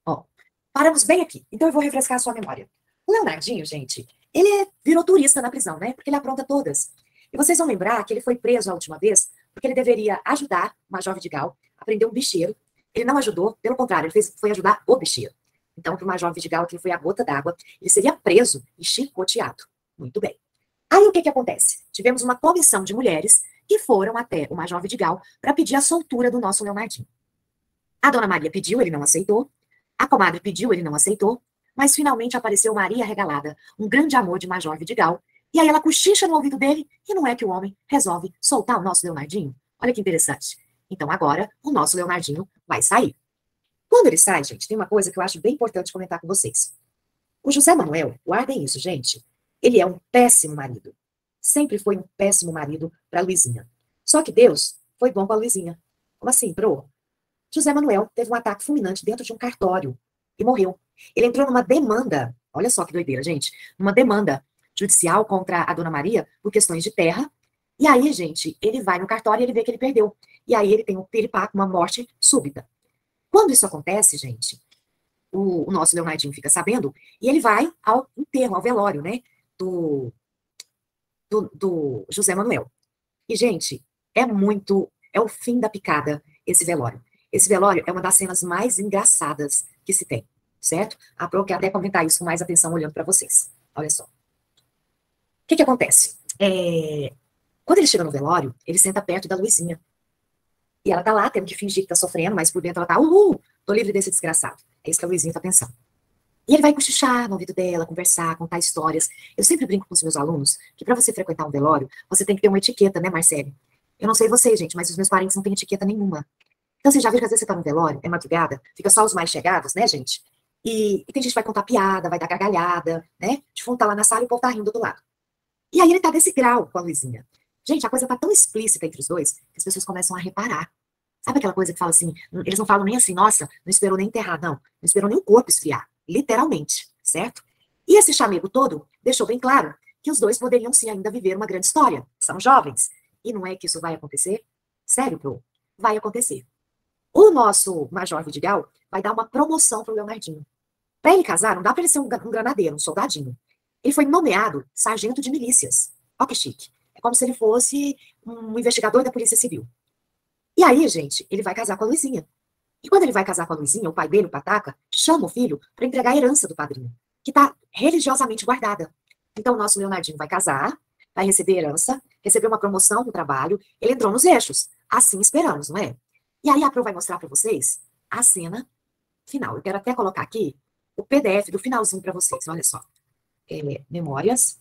Ó. Paramos bem aqui. Então eu vou refrescar a sua memória. O Leonardinho, gente, ele virou turista na prisão, né? Porque ele apronta todas. E vocês vão lembrar que ele foi preso a última vez porque ele deveria ajudar o Major Vidigal a prender um bicheiro. Ele não ajudou, pelo contrário, ele foi ajudar o bicheiro. Então, para o Major Vidigal, aquilo foi a gota d'água, ele seria preso e chicoteado. Muito bem. Aí o que acontece? Tivemos uma comissão de mulheres que foram até o Major Vidigal para pedir a soltura do nosso Leonardinho. A Dona Maria pediu, ele não aceitou. A comadre pediu, ele não aceitou. Mas finalmente apareceu Maria Regalada, um grande amor de Major Vidigal. E aí ela cochicha no ouvido dele, e não é que o homem resolve soltar o nosso Leonardinho? Olha que interessante. Então agora, o nosso Leonardinho vai sair. Quando ele sai, gente, tem uma coisa que eu acho bem importante comentar com vocês. O José Manuel, guardem isso, gente, ele é um péssimo marido. Sempre foi um péssimo marido para Luizinha. Só que Deus foi bom com a Luizinha. Como assim, Pro? José Manuel teve um ataque fulminante dentro de um cartório e morreu. Ele entrou numa demanda, olha só que doideira, gente, uma demanda judicial contra a Dona Maria por questões de terra. E aí, gente, ele vai no cartório e ele vê que ele perdeu. E aí ele tem um piripaque, uma morte súbita. Quando isso acontece, gente, o nosso Leonardinho fica sabendo e ele vai ao enterro, ao velório, né, do José Manuel. E, gente, é o fim da picada esse velório. Esse velório é uma das cenas mais engraçadas que se tem, certo? A Pro quer até comentar isso com mais atenção olhando para vocês. Olha só. O que acontece? Quando ele chega no velório, ele senta perto da Luizinha. E ela tá lá, tendo que fingir que tá sofrendo, mas por dentro ela tá, tô livre desse desgraçado. É isso que a Luizinha tá pensando. E ele vai cochichar no ouvido dela, conversar, contar histórias. Eu sempre brinco com os meus alunos que para você frequentar um velório, você tem que ter uma etiqueta, né, Marcele? Eu não sei vocês, gente, mas os meus parentes não têm etiqueta nenhuma. Então, você já viu que às vezes você tá num velório, é madrugada, fica só os mais chegados, né, gente? E tem gente que vai contar piada, vai dar gargalhada, né? Tipo, tá lá na sala e o povo tá rindo do lado. E aí ele tá desse grau com a Luizinha. Gente, a coisa tá tão explícita entre os dois que as pessoas começam a reparar. Sabe aquela coisa que fala assim, eles não falam nem assim, nossa, não esperou nem enterrar, não. Não esperou nem o corpo esfriar, literalmente, certo? E esse chamego todo deixou bem claro que os dois poderiam sim ainda viver uma grande história. São jovens. E não é que isso vai acontecer? Sério, Pro? Vai acontecer. O nosso Major Vidigal vai dar uma promoção pro Leonardinho. Para ele casar, não dá para ele ser um granadeiro, um soldadinho. Ele foi nomeado sargento de milícias. Ó que chique. É como se ele fosse um investigador da Polícia Civil. E aí, gente, ele vai casar com a Luizinha. E quando ele vai casar com a Luizinha, o pai dele, o Pataca, chama o filho para entregar a herança do padrinho, que está religiosamente guardada. Então, o nosso Leonardinho vai casar, vai receber herança, receber uma promoção no trabalho, ele entrou nos eixos. Assim esperamos, não é? E aí a Pro vai mostrar para vocês a cena final. Eu quero até colocar aqui o PDF do finalzinho para vocês, olha só. Memórias.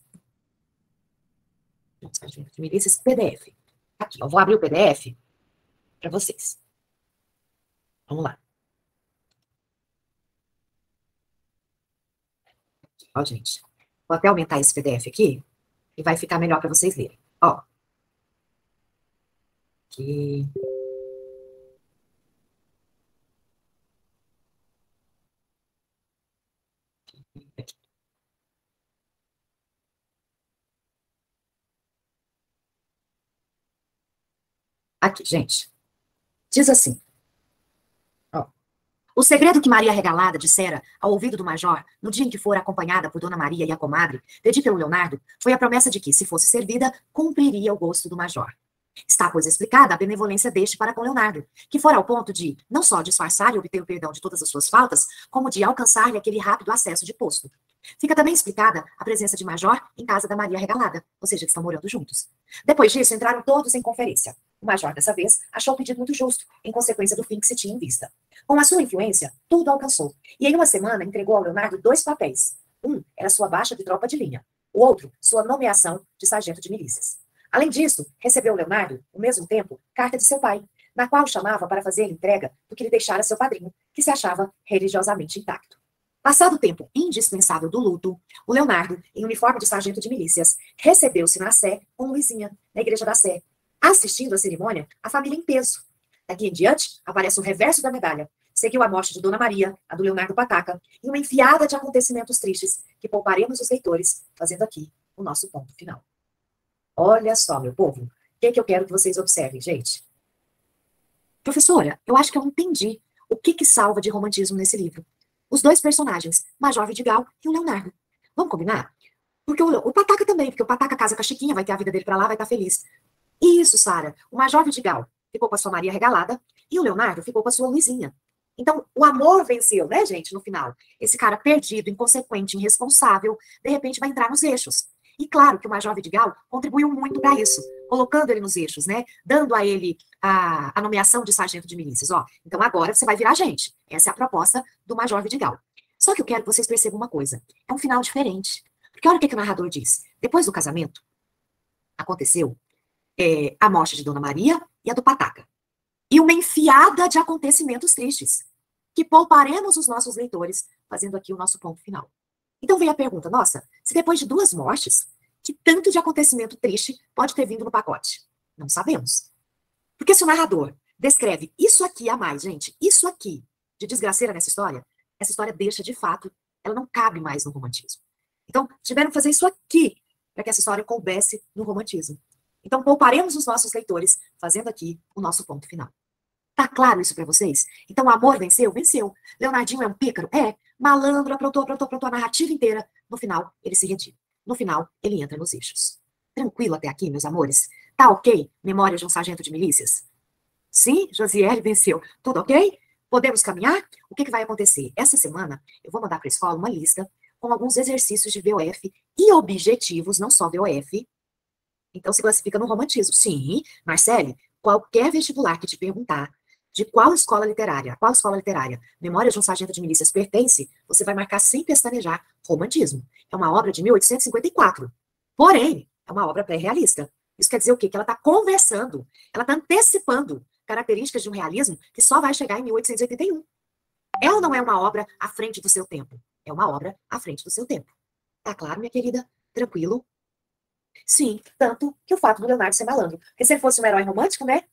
Milícias, PDF. Aqui, eu vou abrir o PDF para vocês. Vamos lá. Ó, gente. Vou até aumentar esse PDF aqui e vai ficar melhor para vocês lerem. Ó. Aqui. Aqui. Aqui, gente. Diz assim. Ó. O segredo que Maria Regalada dissera ao ouvido do major, no dia em que fora acompanhada por Dona Maria e a comadre, pedir pelo Leonardo, foi a promessa de que, se fosse servida, cumpriria o gosto do major. Está, pois, explicada a benevolência deste para com Leonardo, que fora ao ponto de, não só disfarçar e obter o perdão de todas as suas faltas, como de alcançar-lhe aquele rápido acesso de posto. Fica também explicada a presença de Major em casa da Maria Regalada, ou seja, que estão morando juntos. Depois disso, entraram todos em conferência. O Major, dessa vez, achou o pedido muito justo, em consequência do fim que se tinha em vista. Com a sua influência, tudo alcançou, e em uma semana entregou ao Leonardo 2 papéis. Um era sua baixa de tropa de linha, o outro, sua nomeação de sargento de milícias. Além disso, recebeu Leonardo, ao mesmo tempo, carta de seu pai, na qual chamava para fazer a entrega do que lhe deixara seu padrinho, que se achava religiosamente intacto. Passado o tempo indispensável do luto, o Leonardo, em uniforme de sargento de milícias, recebeu-se na Sé com Luizinha, na igreja da Sé, assistindo à cerimônia a família em peso. Daqui em diante, aparece o reverso da medalha. Seguiu a morte de Dona Maria, a do Leonardo Pataca, e uma enfiada de acontecimentos tristes que pouparemos os leitores, fazendo aqui o nosso ponto final. Olha só, meu povo, o que é que eu quero que vocês observem, gente? Professora, eu acho que eu entendi o que salva de romantismo nesse livro. Os 2 personagens, Major Vidigal e o Leonardo. Vamos combinar? Porque o Pataca também, porque o Pataca casa com a Chiquinha, vai ter a vida dele pra lá, vai estar feliz. Isso, Sara. O Major Vidigal ficou com a sua Maria Regalada e o Leonardo ficou com a sua Luizinha. Então, o amor venceu, né, gente, no final. Esse cara perdido, inconsequente, irresponsável, de repente vai entrar nos eixos. E claro que o Major Vidigal contribuiu muito para isso, colocando ele nos eixos, né? Dando a ele a nomeação de sargento de milícias. Ó, então agora você vai virar gente. Essa é a proposta do Major Vidigal. Só que eu quero que vocês percebam uma coisa. É um final diferente. Porque olha o que o narrador diz. Depois do casamento, aconteceu a morte de Dona Maria e a do Pataca. E uma enfiada de acontecimentos tristes, que pouparemos os nossos leitores, fazendo aqui o nosso ponto final. Então vem a pergunta, nossa, se depois de 2 mortes, que tanto de acontecimento triste pode ter vindo no pacote? Não sabemos. Porque se o narrador descreve isso aqui a mais, gente, isso aqui de desgraceira nessa história, essa história deixa de fato, ela não cabe mais no romantismo. Então, tiveram que fazer isso aqui para que essa história coubesse no romantismo. Então, pouparemos os nossos leitores, fazendo aqui o nosso ponto final. Tá claro isso para vocês? Então, o amor venceu? Venceu. Leonardinho é um pícaro? É. Malandro, aprontou a narrativa inteira. No final, ele se redime. No final, ele entra nos eixos. Tranquilo até aqui, meus amores? Tá ok? Memória de um sargento de milícias? Sim, Josiele venceu. Tudo ok? Podemos caminhar? O que vai acontecer? Essa semana, eu vou mandar para a escola uma lista com alguns exercícios de VOF e objetivos, não só VOF. Então, se classifica no romantismo. Sim, Marcele, qualquer vestibular que te perguntar de qual escola literária, Memórias de um Sargento de Milícias pertence, você vai marcar sem pestanejar romantismo. É uma obra de 1854. Porém, é uma obra pré-realista. Isso quer dizer o quê? Que ela está conversando, ela está antecipando características de um realismo que só vai chegar em 1881. É ou não é uma obra à frente do seu tempo? É uma obra à frente do seu tempo. Tá claro, minha querida? Tranquilo? Sim, tanto que o fato do Leonardo ser malandro. Porque se ele fosse um herói romântico, né?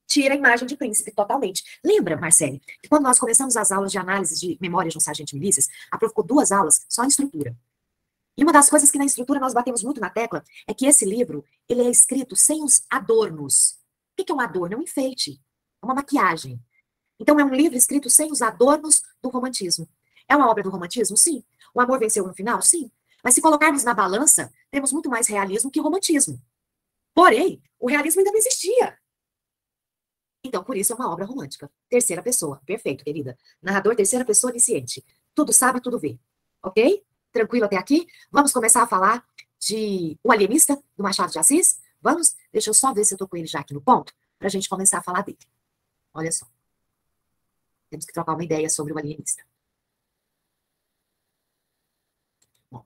Tira a imagem de príncipe totalmente. Lembra, Marcele, que quando nós começamos as aulas de análise de memórias de um sargento de milícias, a prof ficou 2 aulas só em estrutura. E uma das coisas que na estrutura nós batemos muito na tecla é que esse livro, ele é escrito sem os adornos. O que é um adorno? É um enfeite. É uma maquiagem. Então é um livro escrito sem os adornos do romantismo. É uma obra do romantismo? Sim. O amor venceu no final? Sim. Mas se colocarmos na balança, temos muito mais realismo que romantismo. Porém, o realismo ainda não existia. Então, por isso é uma obra romântica. Terceira pessoa. Perfeito, querida. Narrador, terceira pessoa, onisciente. Tudo sabe, tudo vê. Ok? Tranquilo até aqui? Vamos começar a falar de O Alienista, do Machado de Assis? Vamos? Deixa eu só ver se eu tô com ele já aqui no ponto, para a gente começar a falar dele. Olha só. Temos que trocar uma ideia sobre O Alienista. Bom.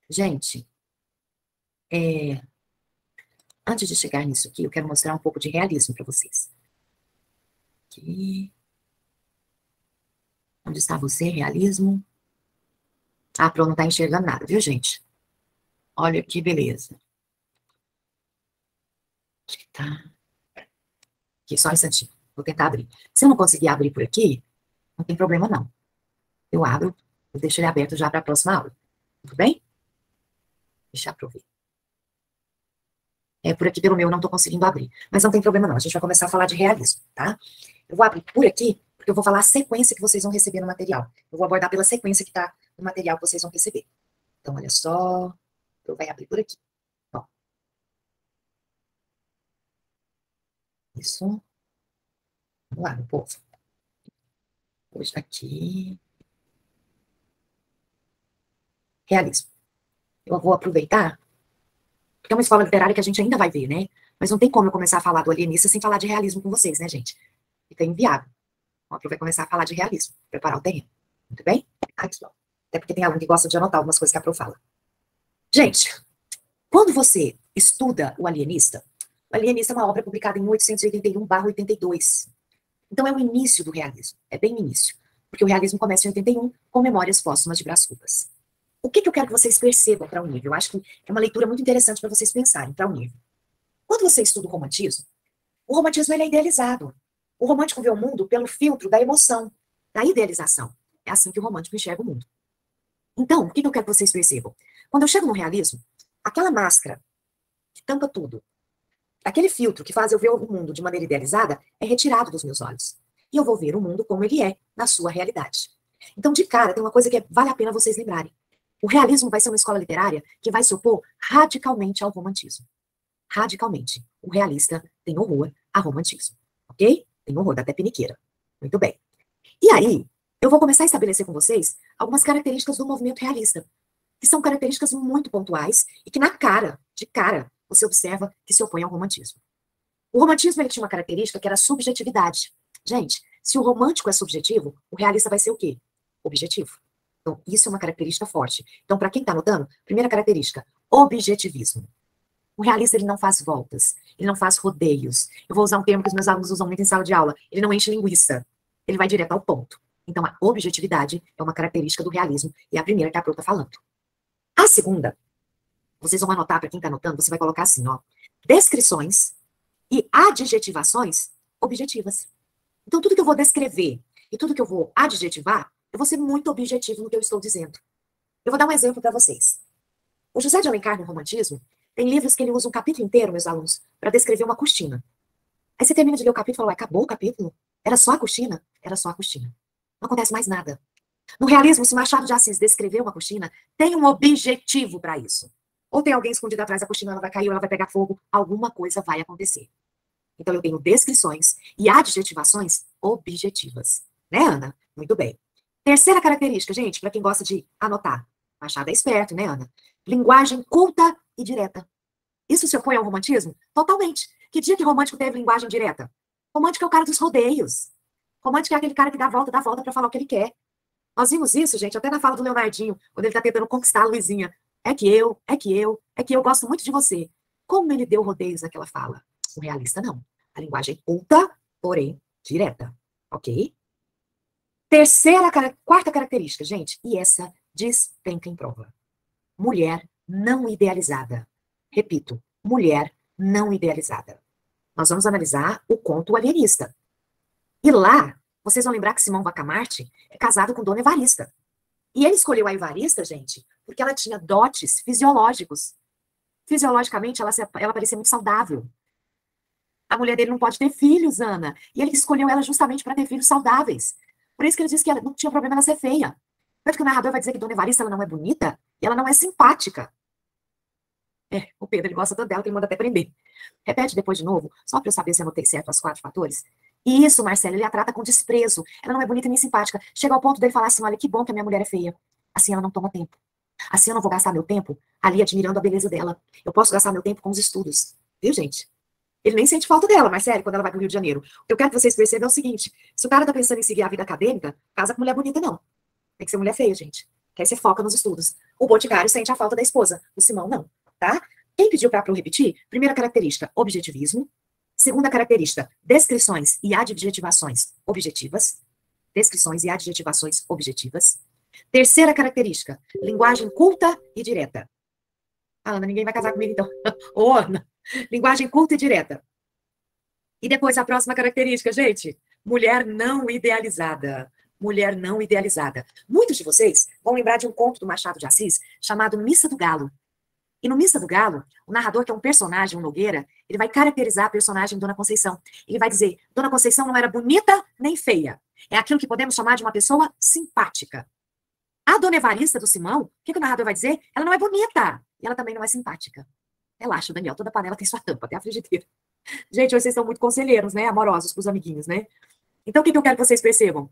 Gente, antes de chegar nisso aqui, eu quero mostrar um pouco de realismo para vocês. Aqui. Onde está você, realismo? Ah, pronto, não está enxergando nada, viu, gente? Olha que beleza. Acho que tá. Aqui, só um instantinho. Vou tentar abrir. Se eu não conseguir abrir por aqui, não tem problema, não. Eu abro, eu deixo ele aberto já para a próxima aula. Tudo bem? Deixa eu ver. Por aqui, pelo meu, eu não estou conseguindo abrir. Mas não tem problema, não. A gente vai começar a falar de realismo, tá? Eu vou abrir por aqui, porque eu vou falar a sequência que vocês vão receber no material. Eu vou abordar pela sequência que está no material que vocês vão receber. Então, olha só, eu vou abrir por aqui. Ó, isso. Vamos lá, meu povo. Hoje tá aqui. Realismo. Eu vou aproveitar, porque é uma escola literária que a gente ainda vai ver, né? Mas não tem como eu começar a falar do alienista sem falar de realismo com vocês, né, gente? Fica inviável. Então, eu vou começar a falar de realismo, preparar o terreno. Muito bem? Aqui, ó. Até porque tem aluno que gosta de anotar algumas coisas que a Pro fala. Gente, quando você estuda o Alienista é uma obra publicada em 1881/82. Então é o início do realismo, é bem o início. Porque o realismo começa em 81, com Memórias Póstumas de Brás Cubas. O que eu quero que vocês percebam para o nível? Eu acho que é uma leitura muito interessante para vocês pensarem para o nível. Quando você estuda o romantismo ele é idealizado. O romântico vê o mundo pelo filtro da emoção, da idealização. É assim que o romântico enxerga o mundo. Então, o que eu quero que vocês percebam? Quando eu chego no realismo, aquela máscara que tampa tudo, aquele filtro que faz eu ver o mundo de maneira idealizada, é retirado dos meus olhos. E eu vou ver o mundo como ele é, na sua realidade. Então, de cara, tem uma coisa que vale a pena vocês lembrarem. O realismo vai ser uma escola literária que vai se opor radicalmente ao romantismo. Radicalmente. O realista tem horror a romantismo. Ok? Tem horror da até piniqueira. Muito bem. E aí, eu vou começar a estabelecer com vocês algumas características do movimento realista, que são características muito pontuais e que na cara, de cara, você observa que se opõe ao romantismo. O romantismo ele tinha uma característica que era a subjetividade. Gente, se o romântico é subjetivo, o realista vai ser o quê? Objetivo. Então, isso é uma característica forte. Então, para quem está anotando, primeira característica, objetivismo. O realista, ele não faz voltas, ele não faz rodeios. Eu vou usar um termo que os meus alunos usam muito em sala de aula. Ele não enche linguiça, ele vai direto ao ponto. Então, a objetividade é uma característica do realismo, e é a primeira que a Pro está falando. A segunda, vocês vão anotar, para quem está anotando, você vai colocar assim, ó, descrições e adjetivações objetivas. Então, tudo que eu vou descrever e tudo que eu vou adjetivar, eu vou ser muito objetivo no que eu estou dizendo. Eu vou dar um exemplo para vocês. O José de Alencar, no romantismo, tem livros que ele usa um capítulo inteiro, meus alunos, para descrever uma cortina. Aí você termina de ler o capítulo e fala, acabou o capítulo? Era só a cortina? Era só a cortina. Não acontece mais nada. No realismo, se Machado de Assis descrever uma cortina, tem um objetivo para isso. Ou tem alguém escondido atrás da cortina, ela vai cair, ou ela vai pegar fogo, alguma coisa vai acontecer. Então, eu tenho descrições e adjetivações objetivas. Né, Ana? Muito bem. Terceira característica, gente, para quem gosta de anotar. Machado é esperto, né, Ana? Linguagem culta e direta. Isso se opõe ao romantismo? Totalmente. Que dia que romântico teve linguagem direta? Romântico é o cara dos rodeios. Romântico é aquele cara que dá a volta para falar o que ele quer. Nós vimos isso, gente, até na fala do Leonardinho, quando ele tá tentando conquistar a Luizinha. É que eu gosto muito de você. Como ele deu rodeios naquela fala? O realista não. A linguagem culta, porém direta. Ok? Quarta característica, gente, e essa despenca em prova. Mulher não idealizada. Repito, mulher não idealizada. Nós vamos analisar o conto alienista. E lá, vocês vão lembrar que Simão Bacamarte é casado com Dona Evarista. E ele escolheu a Evarista, gente, porque ela tinha dotes fisiológicos. Fisiologicamente, ela parecia muito saudável. A mulher dele não pode ter filhos, Ana. E ele escolheu ela justamente para ter filhos saudáveis. Por isso que ele disse que ela não tinha problema ela ser feia. Tanto que o narrador vai dizer que Dona Evarista ela não é bonita e ela não é simpática. O Pedro, ele gosta tanto dela que ele manda até prender. Repete depois de novo, só para eu saber se eu anotei certo as 4 fatores. E isso, Marcelo, ele a trata com desprezo. Ela não é bonita nem simpática. Chega ao ponto dele falar assim, olha, que bom que a minha mulher é feia. Assim ela não toma tempo. Assim eu não vou gastar meu tempo ali admirando a beleza dela. Eu posso gastar meu tempo com os estudos. Viu, gente? Ele nem sente falta dela, Marcelo, quando ela vai pro Rio de Janeiro. O que eu quero que vocês percebam é o seguinte, se o cara tá pensando em seguir a vida acadêmica, casa com mulher bonita, não. Tem que ser mulher feia, gente. Que aí você foca nos estudos. O Boticário sente a falta da esposa. O Simão, não. Tá? Quem pediu para repetir? Primeira característica, objetivismo. Segunda característica, descrições e adjetivações objetivas. Descrições e adjetivações objetivas. Terceira característica, linguagem culta e direta. Ah, Ana, ninguém vai casar comigo, então. Ô, Ana, linguagem culta e direta. E depois a próxima característica, gente, mulher não idealizada. Mulher não idealizada. Muitos de vocês vão lembrar de um conto do Machado de Assis chamado Missa do Galo. E no Missa do Galo, o narrador, que é um personagem, um Nogueira, ele vai caracterizar a personagem Dona Conceição. Ele vai dizer, Dona Conceição não era bonita nem feia. É aquilo que podemos chamar de uma pessoa simpática. A dona Evarista do Simão, o que o narrador vai dizer? Ela não é bonita. E ela também não é simpática. Relaxa, Daniel, toda panela tem sua tampa, até a frigideira. Gente, vocês são muito conselheiros, né? Amorosos com os amiguinhos, né? Então, o que eu quero que vocês percebam?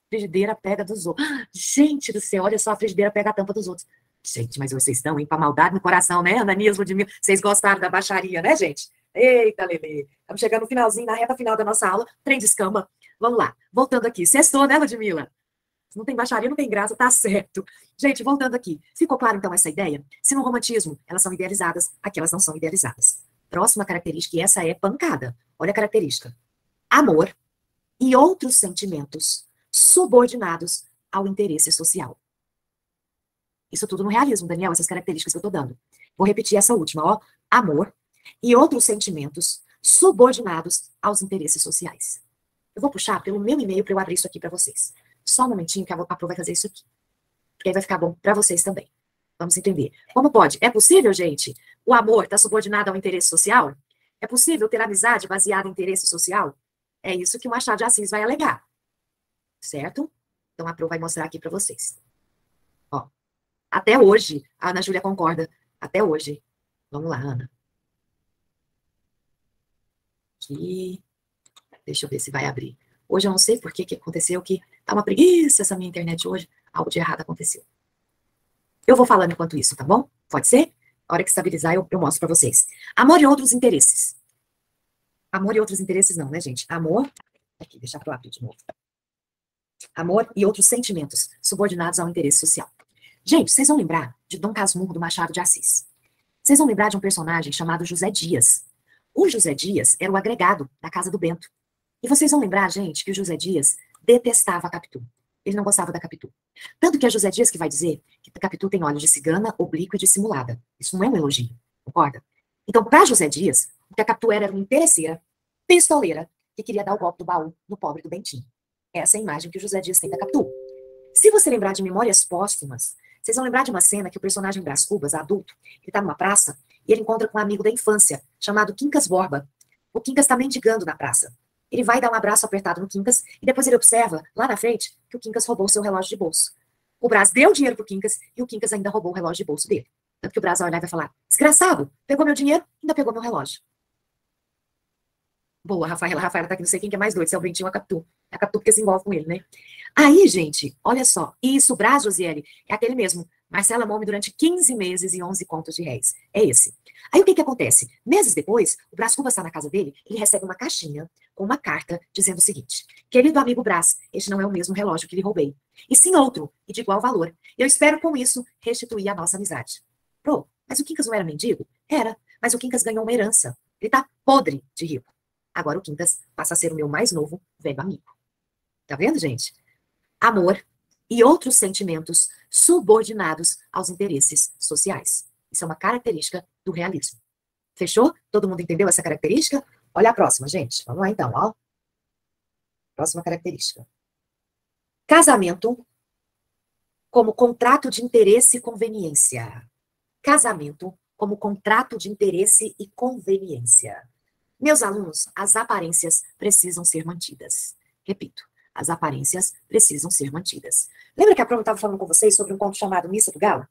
Frigideira pega dos outros. Gente do céu, olha só, a frigideira pega a tampa dos outros. Gente, mas vocês estão, hein, pra maldade no coração, né, Ananias, Ludmila? Vocês gostaram da baixaria, né, gente? Eita, Lelê. Estamos chegando no finalzinho, na reta final da nossa aula. Trem de escamba. Vamos lá. Voltando aqui. Sextou, né, Ludmila? Se não tem baixaria, não tem graça, tá certo. Gente, voltando aqui. Ficou claro, então, essa ideia? Se no romantismo elas são idealizadas, aqui elas não são idealizadas. Próxima característica, e essa é pancada. Olha a característica. Amor e outros sentimentos subordinados ao interesse social. Isso tudo no realismo, Daniel, essas características que eu estou dando. Vou repetir essa última, ó. Amor e outros sentimentos subordinados aos interesses sociais. Eu vou puxar pelo meu e-mail para eu abrir isso aqui para vocês. Só um momentinho que a Pro vai fazer isso aqui. Porque aí vai ficar bom para vocês também. Vamos entender. Como pode? É possível, gente? O amor está subordinado ao interesse social? É possível ter amizade baseada em interesse social? É isso que o Machado de Assis vai alegar. Certo? Então a Pro vai mostrar aqui para vocês. Ó, até hoje, a Ana Júlia concorda. Até hoje. Vamos lá, Ana. Aqui. Deixa eu ver se vai abrir. Hoje eu não sei por que aconteceu, que tá uma preguiça essa minha internet hoje. Algo de errado aconteceu. Eu vou falando enquanto isso, tá bom? Pode ser? A hora que estabilizar, eu mostro pra vocês. Amor e outros interesses. Amor e outros interesses não, né, gente? Amor... Aqui, deixa eu abrir de novo. Amor e outros sentimentos subordinados ao interesse social. Gente, vocês vão lembrar de Dom Casmurro do Machado de Assis. Vocês vão lembrar de um personagem chamado José Dias. O José Dias era o agregado da casa do Bento. E vocês vão lembrar, gente, que o José Dias detestava a Capitu. Ele não gostava da Capitu. Tanto que é José Dias que vai dizer que a Capitu tem olhos de cigana, oblíqua e dissimulada. Isso não é um elogio, concorda? Então, para José Dias, o que a Capitu era uma interesseira, pistoleira, que queria dar o golpe do baú no pobre do Bentinho. Essa é a imagem que o José Dias tem da Capitu. Se você lembrar de Memórias Póstumas, vocês vão lembrar de uma cena que o personagem Brás Cubas, adulto, ele tá numa praça e ele encontra com um amigo da infância, chamado Quincas Borba. O Quincas tá mendigando na praça. Ele vai dar um abraço apertado no Quincas e depois ele observa, lá na frente, que o Quincas roubou seu relógio de bolso. O Brás deu dinheiro pro Quincas e o Quincas ainda roubou o relógio de bolso dele. Tanto que o Brás vai olhar e vai falar, desgraçado, pegou meu dinheiro e ainda pegou meu relógio. Boa, Rafaela. Rafaela tá aqui, não sei quem que é mais doido, se é o Bentinho ou a Capitu. É a Capitu porque se envolve com ele, né? Aí, gente, olha só. Isso, o Brás, Josiele, é aquele mesmo. Marcela Mome durante 15 meses e 11 contos de réis. É esse. Aí, o que que acontece? Meses depois, o Brás Cubas está na casa dele, ele recebe uma caixinha com uma carta dizendo o seguinte. Querido amigo Brás, este não é o mesmo relógio que lhe roubei. E sim outro, e de igual valor. Eu espero, com isso, restituir a nossa amizade. Pô, mas o Quincas não era mendigo? Era, mas o Quincas ganhou uma herança. Ele tá podre de rico. Agora o Quincas passa a ser o meu mais novo velho amigo. Tá vendo, gente? Amor e outros sentimentos subordinados aos interesses sociais. Isso é uma característica do realismo. Fechou? Todo mundo entendeu essa característica? Olha a próxima, gente. Vamos lá, então, ó. Próxima característica. Casamento como contrato de interesse e conveniência. Casamento como contrato de interesse e conveniência. Meus alunos, as aparências precisam ser mantidas. Repito, as aparências precisam ser mantidas. Lembra que a Proma estava falando com vocês sobre um conto chamado Missa do Galo?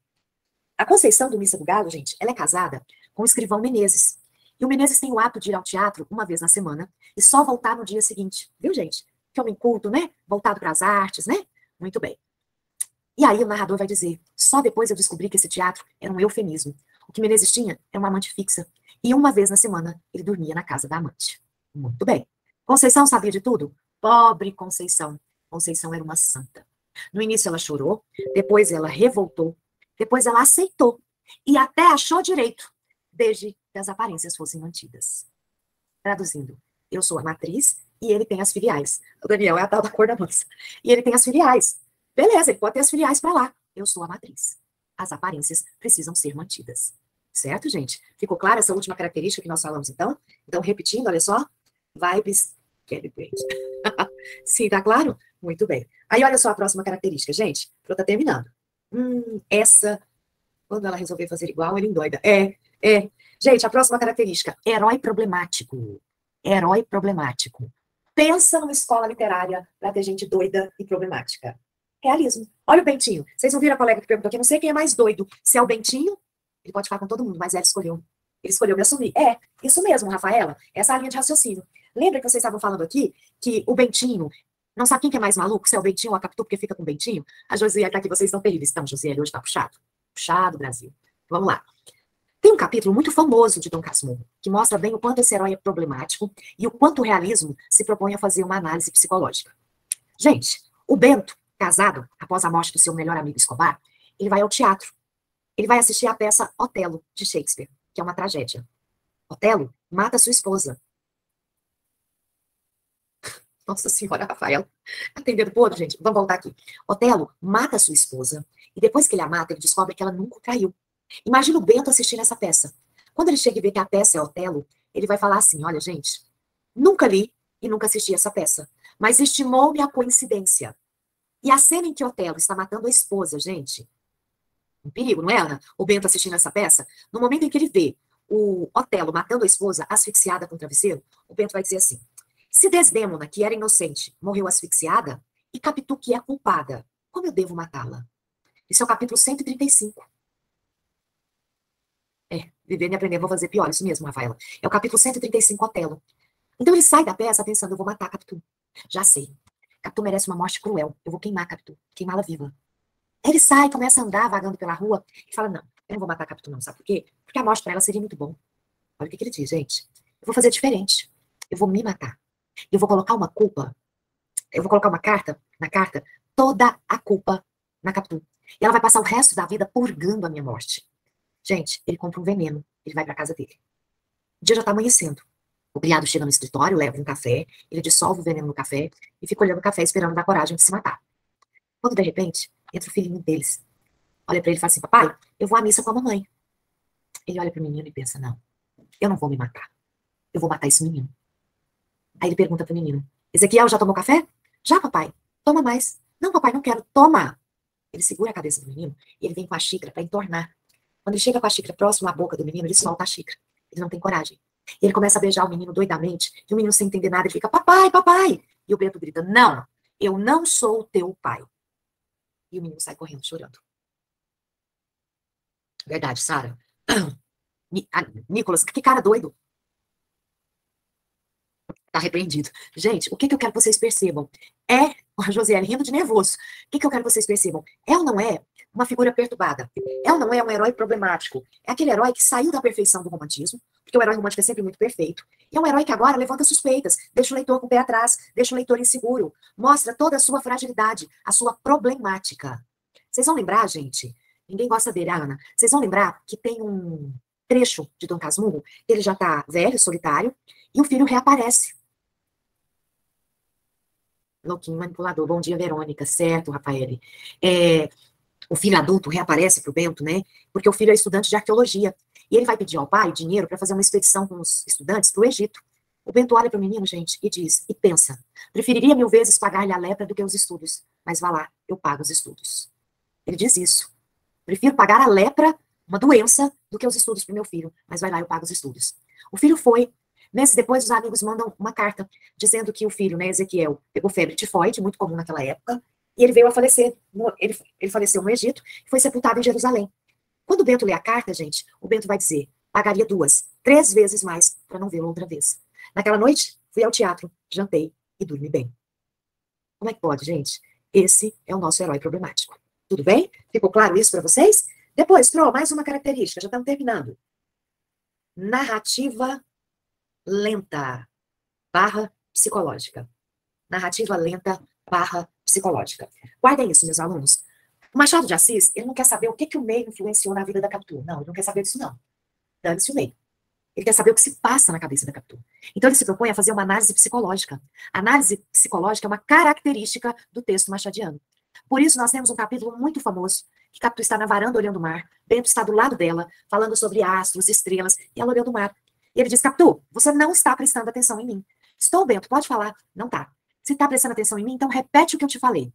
A Conceição do Missa do Galo, gente, ela é casada com o escrivão Menezes. E o Menezes tem o hábito de ir ao teatro uma vez na semana e só voltar no dia seguinte. Viu, gente? Que homem culto, né? Voltado para as artes, né? Muito bem. E aí o narrador vai dizer, só depois eu descobri que esse teatro era um eufemismo. O que Menezes tinha era uma amante fixa. E uma vez na semana, ele dormia na casa da amante. Muito bem. Conceição sabia de tudo? Pobre Conceição. Conceição era uma santa. No início ela chorou, depois ela revoltou, depois ela aceitou e até achou direito, desde que as aparências fossem mantidas. Traduzindo, eu sou a matriz e ele tem as filiais. O Daniel é a tal da cor da mansa. E ele tem as filiais. Beleza, ele pode ter as filiais para lá. Eu sou a matriz. As aparências precisam ser mantidas. Certo, gente? Ficou clara essa última característica que nós falamos, então? Então, repetindo, olha só. Vibes calibrate. Sim, tá claro? Muito bem. Aí, olha só a próxima característica, gente. Pro tá terminando. Essa, quando ela resolver fazer igual, ele endoida. Gente, a próxima característica. Herói problemático. Herói problemático. Pensa numa escola literária para ter gente doida e problemática. Realismo. Olha o Bentinho. Vocês não viram a colega que perguntou aqui? Não sei quem é mais doido. Se é o Bentinho, ele pode falar com todo mundo, mas ela escolheu. Ele escolheu me assumir. É, isso mesmo, Rafaela. Essa é a linha de raciocínio. Lembra que vocês estavam falando aqui que o Bentinho, não sabe quem que é mais maluco? Se é o Bentinho ou a Capitu, porque fica com o Bentinho? A Josiane tá aqui, vocês estão terríveis. Então, Josiane, hoje tá puxado. Puxado, Brasil. Vamos lá. Tem um capítulo muito famoso de Dom Casmurro, que mostra bem o quanto esse herói é problemático e o quanto o realismo se propõe a fazer uma análise psicológica. Gente, o Bento, casado, após a morte do seu melhor amigo Escobar, ele vai ao teatro. Ele vai assistir a peça Otelo, de Shakespeare, que é uma tragédia. Otelo mata sua esposa. Nossa Senhora, Rafael. Atendendo podre, gente. Vamos voltar aqui. Otelo mata sua esposa, e depois que ele a mata, ele descobre que ela nunca o traiu. Imagina o Bento assistindo essa peça. Quando ele chega e vê que a peça é Otelo, ele vai falar assim, olha, gente, nunca li e nunca assisti essa peça, mas estimou-me a coincidência. E a cena em que Otelo está matando a esposa, gente, um perigo, não é, Ana? O Bento assistindo essa peça, no momento em que ele vê o Otelo matando a esposa asfixiada com o travesseiro, o Bento vai dizer assim, se Desdémona, que era inocente, morreu asfixiada, e Capitu, que é culpada, como eu devo matá-la? Isso é o capítulo 135. Vivendo e aprender, vou fazer pior, isso mesmo, Rafaela. É o capítulo 135, Otelo. Então ele sai da peça pensando, eu vou matar a Capitu. Já sei. Capitu merece uma morte cruel. Eu vou queimar a Capitu, queimá-la viva. Ele sai, começa a andar vagando pela rua e fala, não, eu não vou matar a Capitu não, sabe por quê? Porque a morte para ela seria muito bom. Olha o que ele diz, gente. Eu vou fazer diferente. Eu vou me matar. Eu vou colocar uma culpa, eu vou colocar uma carta, na carta, toda a culpa na Capitu. E ela vai passar o resto da vida purgando a minha morte. Gente, ele compra um veneno, ele vai para casa dele. O dia já tá amanhecendo. O criado chega no escritório, leva um café, ele dissolve o veneno no café e fica olhando o café esperando dar coragem de se matar. Quando, de repente, entra o filhinho deles. Olha pra ele e fala assim, papai, eu vou à missa com a mamãe. Ele olha pro menino e pensa, não, eu não vou me matar. Eu vou matar esse menino. Aí ele pergunta pro menino, Ezequiel, já tomou café? Já, papai. Toma mais. Não, papai, não quero. Toma. Ele segura a cabeça do menino e ele vem com a xícara para entornar. Quando ele chega com a xícara próximo à boca do menino, ele solta a xícara. Ele não tem coragem. E ele começa a beijar o menino doidamente, e o menino sem entender nada, ele fica, papai, papai. E o Bento grita, não, eu não sou o teu pai. E o menino sai correndo, chorando. Verdade, Sara. Nicolas, que cara doido. Tá repreendido. Gente, o que eu quero que vocês percebam? É, a Josiane rindo de nervoso. O que eu quero que vocês percebam? É ou não é uma figura perturbada? É ou não é um herói problemático? É aquele herói que saiu da perfeição do romantismo, porque o herói romântico é sempre muito perfeito. E é um herói que agora levanta suspeitas, deixa o leitor com o pé atrás, deixa o leitor inseguro, mostra toda a sua fragilidade, a sua problemática. Vocês vão lembrar, gente? Ninguém gosta dele, Ana. Vocês vão lembrar que tem um trecho de Dom Casmurro, ele já tá velho, solitário, e o filho reaparece. Louquinho, manipulador. Bom dia, Verônica. Certo, Rafael. O filho adulto reaparece para o Bento, né? Porque o filho é estudante de arqueologia. E ele vai pedir ao pai dinheiro para fazer uma expedição com os estudantes para o Egito. O Bento olha para o menino, gente, e diz, e pensa, preferiria 1000 vezes pagar-lhe a lepra do que os estudos. Mas vá lá, eu pago os estudos. Ele diz isso. Prefiro pagar a lepra, uma doença, do que os estudos para o meu filho. Mas vai lá, eu pago os estudos. O filho foi. Meses depois, os amigos mandam uma carta dizendo que o filho, né, Ezequiel, pegou febre tifoide, muito comum naquela época, e ele veio a falecer. Ele faleceu no Egito e foi sepultado em Jerusalém. Quando o Bento lê a carta, gente, o Bento vai dizer, pagaria 2, 3 vezes mais para não vê-lo outra vez. Naquela noite, fui ao teatro, jantei e dormi bem. Como é que pode, gente? Esse é o nosso herói problemático. Tudo bem? Ficou claro isso para vocês? Depois, mais uma característica, já estamos terminando. Narrativa lenta barra psicológica. Narrativa lenta barra psicológica. Guardem isso, meus alunos. O Machado de Assis, ele não quer saber o que o meio influenciou na vida da Capitu. Não, ele não quer saber disso, não. Dane-se o meio. Ele quer saber o que se passa na cabeça da Capitu. Então, ele se propõe a fazer uma análise psicológica. A análise psicológica é uma característica do texto machadiano. Por isso, nós temos um capítulo muito famoso, que Capitu está na varanda olhando o mar, Bento está do lado dela, falando sobre astros, estrelas, e ela olhando o mar. E ele diz, Capitu, você não está prestando atenção em mim. Estou, Bento, pode falar. Não tá. Se está prestando atenção em mim, então repete o que eu te falei.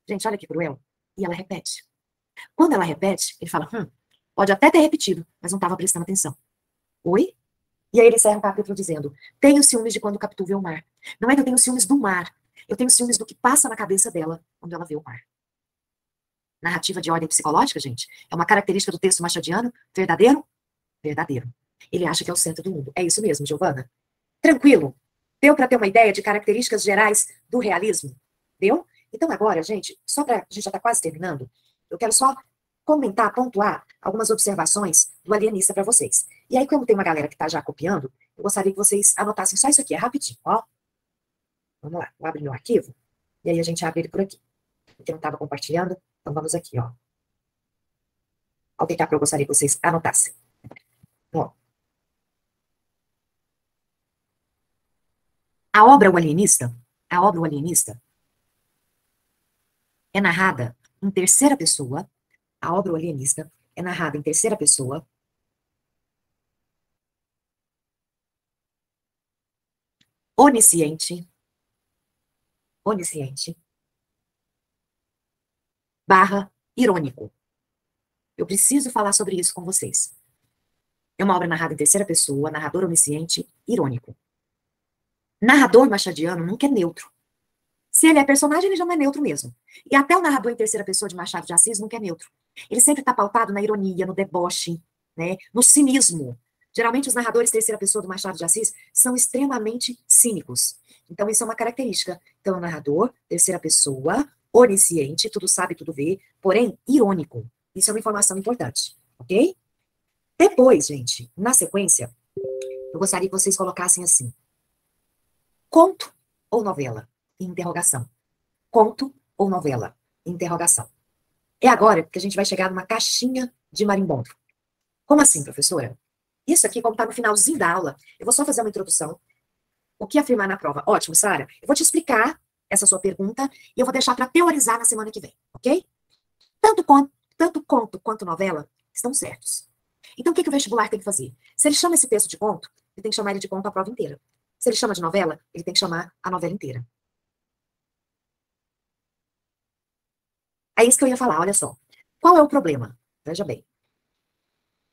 Gente, olha que cruel. E ela repete. Quando ela repete, ele fala, pode até ter repetido, mas não estava prestando atenção. Oi? E aí ele encerra o capítulo dizendo, tenho ciúmes de quando Capitu vê o mar. Não é que eu tenho ciúmes do mar, eu tenho ciúmes do que passa na cabeça dela quando ela vê o mar. Narrativa de ordem psicológica, gente, é uma característica do texto machadiano. Verdadeiro? Verdadeiro. Ele acha que é o centro do mundo. É isso mesmo, Giovana? Tranquilo? Deu para ter uma ideia de características gerais do realismo? Deu? Então agora, gente, só para a gente já está quase terminando, eu quero só comentar, pontuar algumas observações do alienista para vocês. E aí, como tem uma galera que está já copiando, eu gostaria que vocês anotassem só isso aqui, é rapidinho, ó. Vamos lá, vou abrir meu arquivo, e aí a gente abre ele por aqui. Porque não estava compartilhando, então vamos aqui, ó. Olha o que eu gostaria que vocês anotassem. Ó. A obra O Alienista, é narrada em terceira pessoa. A obra O Alienista é narrada em terceira pessoa, onisciente, barra irônico. Eu preciso falar sobre isso com vocês. É uma obra narrada em terceira pessoa, narrador onisciente, irônico. Narrador machadiano nunca é neutro. Se ele é personagem, ele já não é neutro mesmo. E até o narrador em terceira pessoa de Machado de Assis nunca é neutro. Ele sempre está pautado na ironia, no deboche, né, no cinismo. Geralmente, os narradores terceira pessoa do Machado de Assis são extremamente cínicos. Então, isso é uma característica. Então, o narrador, terceira pessoa, onisciente, tudo sabe, tudo vê, porém, irônico. Isso é uma informação importante, ok? Depois, gente, na sequência, eu gostaria que vocês colocassem assim: conto ou novela? Interrogação. Conto ou novela? Interrogação. É agora que a gente vai chegar numa caixinha de marimbondo. Como assim, professora? Isso aqui, como está no finalzinho da aula, eu vou só fazer uma introdução. O que afirmar na prova? Ótimo, Sara. Eu vou te explicar essa sua pergunta e eu vou deixar para teorizar na semana que vem, ok? Tanto conto quanto novela estão certos. Então, o que o vestibular tem que fazer? Se ele chama esse texto de conto, ele tem que chamar ele de conto a prova inteira. Se ele chama de novela, ele tem que chamar a novela inteira. É isso que eu ia falar, olha só. Qual é o problema? Veja bem.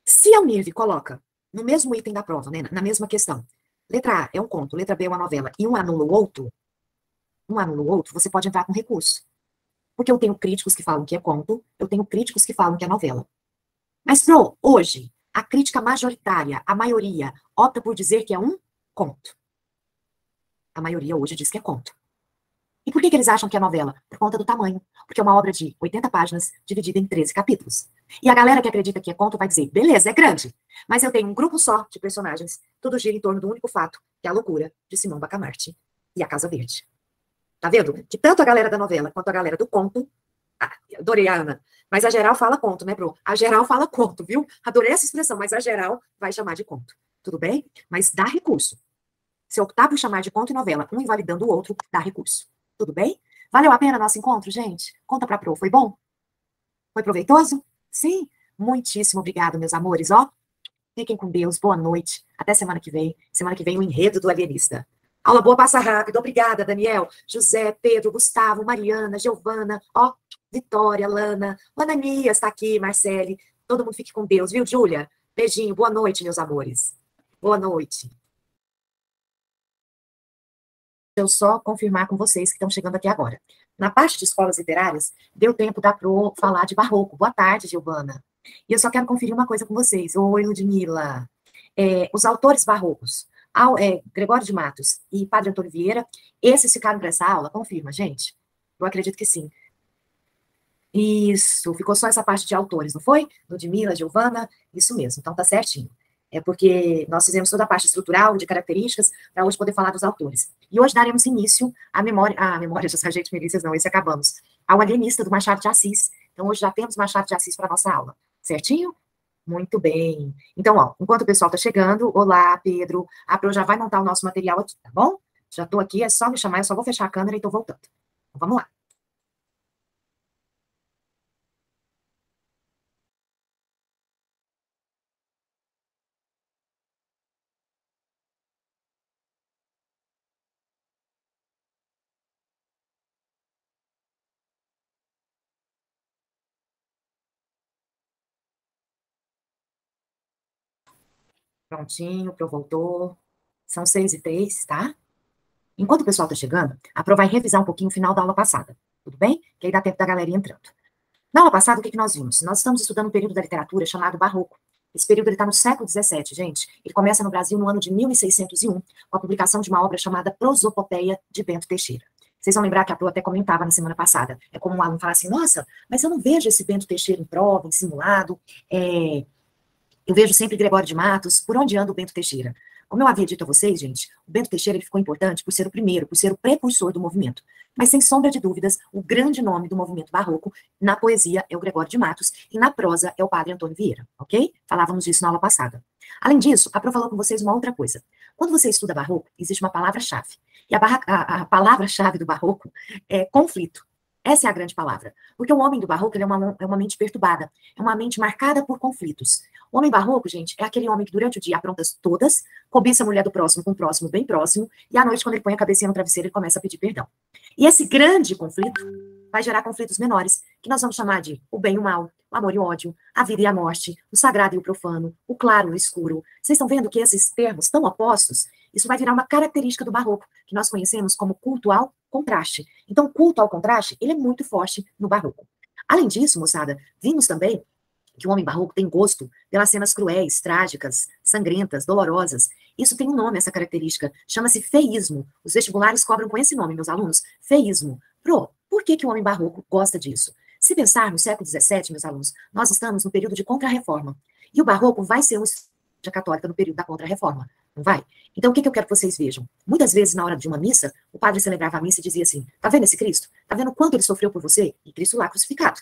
Se a Unirv coloca no mesmo item da prova, né, na mesma questão, letra A é um conto, letra B é uma novela, e um anula o outro, você pode entrar com recurso. Porque eu tenho críticos que falam que é conto, eu tenho críticos que falam que é novela. Mas, Pro, hoje, a crítica majoritária, a maioria, opta por dizer que é um conto. A maioria hoje diz que é conto. E por que eles acham que é novela? Por conta do tamanho. Porque é uma obra de 80 páginas, dividida em 13 capítulos. E a galera que acredita que é conto vai dizer, beleza, é grande, mas eu tenho um grupo só de personagens, tudo gira em torno do único fato, que é a loucura de Simão Bacamarte e a Casa Verde. Tá vendo? Que tanto a galera da novela quanto a galera do conto, adorei a Ana, mas a geral fala conto, né, Bro? A geral fala conto, viu? Adorei essa expressão, mas a geral vai chamar de conto. Tudo bem? Mas dá recurso. Se optar por chamar de conto e novela, um invalidando o outro, dá recurso. Tudo bem? Valeu a pena nosso encontro, gente? Conta pra Pro, foi bom? Foi proveitoso? Sim? Muitíssimo obrigado, meus amores, ó. Fiquem com Deus, boa noite. Até semana que vem. Semana que vem, o enredo do alienista. Aula boa, passa rápido. Obrigada, Daniel, José, Pedro, Gustavo, Mariana, Giovana, ó, Vitória, Lana, Ananias está aqui, Marcele. Todo mundo fique com Deus, viu, Júlia? Beijinho, boa noite, meus amores. Boa noite. Eu só confirmar com vocês que estão chegando aqui agora. Na parte de escolas literárias, deu tempo da Pro falar de barroco. Boa tarde, Giovana. E eu só quero conferir uma coisa com vocês. Oi, Ludmila. Os autores barrocos, Gregório de Matos e Padre Antônio Vieira, esses ficaram para essa aula? Confirma, gente? Eu acredito que sim. Isso, ficou só essa parte de autores, não foi? Ludmila, Giovana, isso mesmo, então tá certinho. É porque nós fizemos toda a parte estrutural, de características, para hoje poder falar dos autores. E hoje daremos início à memória dos Sargento Milícias, não, esse acabamos, ao alienista do Machado de Assis. Então, hoje já temos Machado de Assis para nossa aula, certinho? Muito bem. Então, ó, enquanto o pessoal está chegando, olá, Pedro, a Pro já vai montar o nosso material aqui, tá bom? Já estou aqui, é só me chamar, eu só vou fechar a câmera e estou voltando. Então, vamos lá. Prontinho, Pro voltou. São 6h03, tá? Enquanto o pessoal está chegando, a Pro vai revisar um pouquinho o final da aula passada, tudo bem? Que aí dá tempo da galera ir entrando. Na aula passada, o que nós vimos? Nós estamos estudando um período da literatura chamado Barroco. Esse período está no século XVII, gente. Ele começa no Brasil no ano de 1601, com a publicação de uma obra chamada Prosopopeia, de Bento Teixeira. Vocês vão lembrar que a Pro até comentava na semana passada. É como um aluno falar assim, nossa, mas eu não vejo esse Bento Teixeira em prova, em simulado. Eu vejo sempre Gregório de Matos. Por onde anda o Bento Teixeira? Como eu havia dito a vocês, gente, o Bento Teixeira ele ficou importante por ser o primeiro, por ser o precursor do movimento. Mas, sem sombra de dúvidas, o grande nome do movimento barroco na poesia é o Gregório de Matos e na prosa é o padre Antônio Vieira, ok? Falávamos disso na aula passada. Além disso, a Pro falou com vocês uma outra coisa. Quando você estuda barroco, existe uma palavra-chave. E a palavra-chave do barroco é conflito. Essa é a grande palavra. Porque o homem do barroco ele é uma mente perturbada, é uma mente marcada por conflitos. O homem barroco, gente, é aquele homem que durante o dia apronta todas, cobiça a mulher do próximo com o próximo bem próximo, e à noite, quando ele põe a cabecinha no travesseiro, ele começa a pedir perdão. E esse grande conflito vai gerar conflitos menores, que nós vamos chamar de o bem e o mal, o amor e o ódio, a vida e a morte, o sagrado e o profano, o claro e o escuro. Vocês estão vendo que esses termos tão opostos, isso vai virar uma característica do barroco, que nós conhecemos como culto ao contraste. Então, o culto ao contraste, ele é muito forte no barroco. Além disso, moçada, vimos também que o homem barroco tem gosto pelas cenas cruéis, trágicas, sangrentas, dolorosas. Isso tem um nome, essa característica. Chama-se feísmo. Os vestibulares cobram com esse nome, meus alunos. Feísmo. Por que o homem barroco gosta disso? Se pensar no século XVII, meus alunos, nós estamos no período de Contra-Reforma. E o barroco vai ser uma igreja católica no período da Contra-Reforma. Não vai? Então, o que eu quero que vocês vejam? Muitas vezes, na hora de uma missa, o padre celebrava a missa e dizia assim, tá vendo esse Cristo? Tá vendo o quanto ele sofreu por você? E Cristo lá crucificado.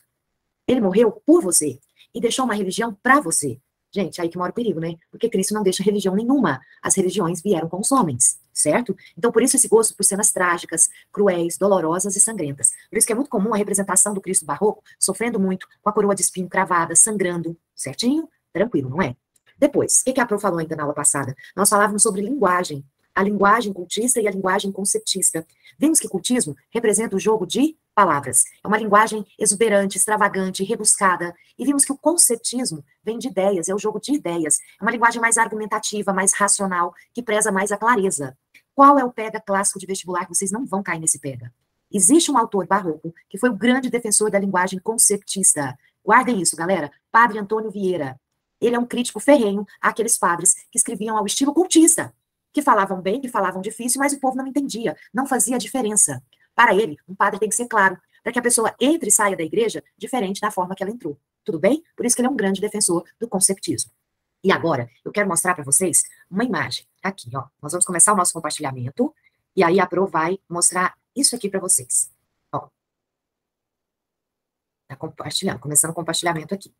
Ele morreu por você e deixou uma religião para você. Gente, aí que mora o perigo, né? Porque Cristo não deixa religião nenhuma. As religiões vieram com os homens, certo? Então, por isso esse gosto por cenas trágicas, cruéis, dolorosas e sangrentas. Por isso que é muito comum a representação do Cristo barroco sofrendo muito, com a coroa de espinho cravada, sangrando, certinho? Tranquilo, não é? Depois, o que a Pro falou ainda na aula passada? Nós falávamos sobre linguagem. A linguagem cultista e a linguagem conceptista. Vimos que cultismo representa o jogo de palavras. É uma linguagem exuberante, extravagante, rebuscada. E vimos que o conceptismo vem de ideias, é o jogo de ideias. É uma linguagem mais argumentativa, mais racional, que preza mais a clareza. Qual é o pega clássico de vestibular? Vocês não vão cair nesse pega. Existe um autor barroco que foi o grande defensor da linguagem conceptista. Guardem isso, galera. Padre Antônio Vieira. Ele é um crítico ferrenho àqueles padres que escreviam ao estilo cultista, que falavam bem, que falavam difícil, mas o povo não entendia, não fazia diferença. Para ele, um padre tem que ser claro, para que a pessoa entre e saia da igreja diferente da forma que ela entrou. Tudo bem? Por isso que ele é um grande defensor do conceptismo. E agora, eu quero mostrar para vocês uma imagem. Aqui, ó. Nós vamos começar o nosso compartilhamento, e aí a Pro vai mostrar isso aqui para vocês. Ó. Tá compartilhando, começando o compartilhamento aqui.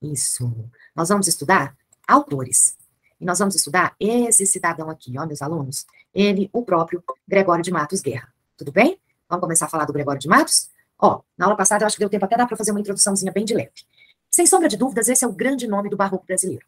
Isso. Nós vamos estudar autores. E nós vamos estudar esse cidadão aqui, ó, meus alunos. Ele, o próprio Gregório de Matos Guerra. Tudo bem? Vamos começar a falar do Gregório de Matos? Ó, na aula passada eu acho que deu tempo até dar para fazer uma introduçãozinha bem de leve. Sem sombra de dúvidas, esse é o grande nome do barroco brasileiro.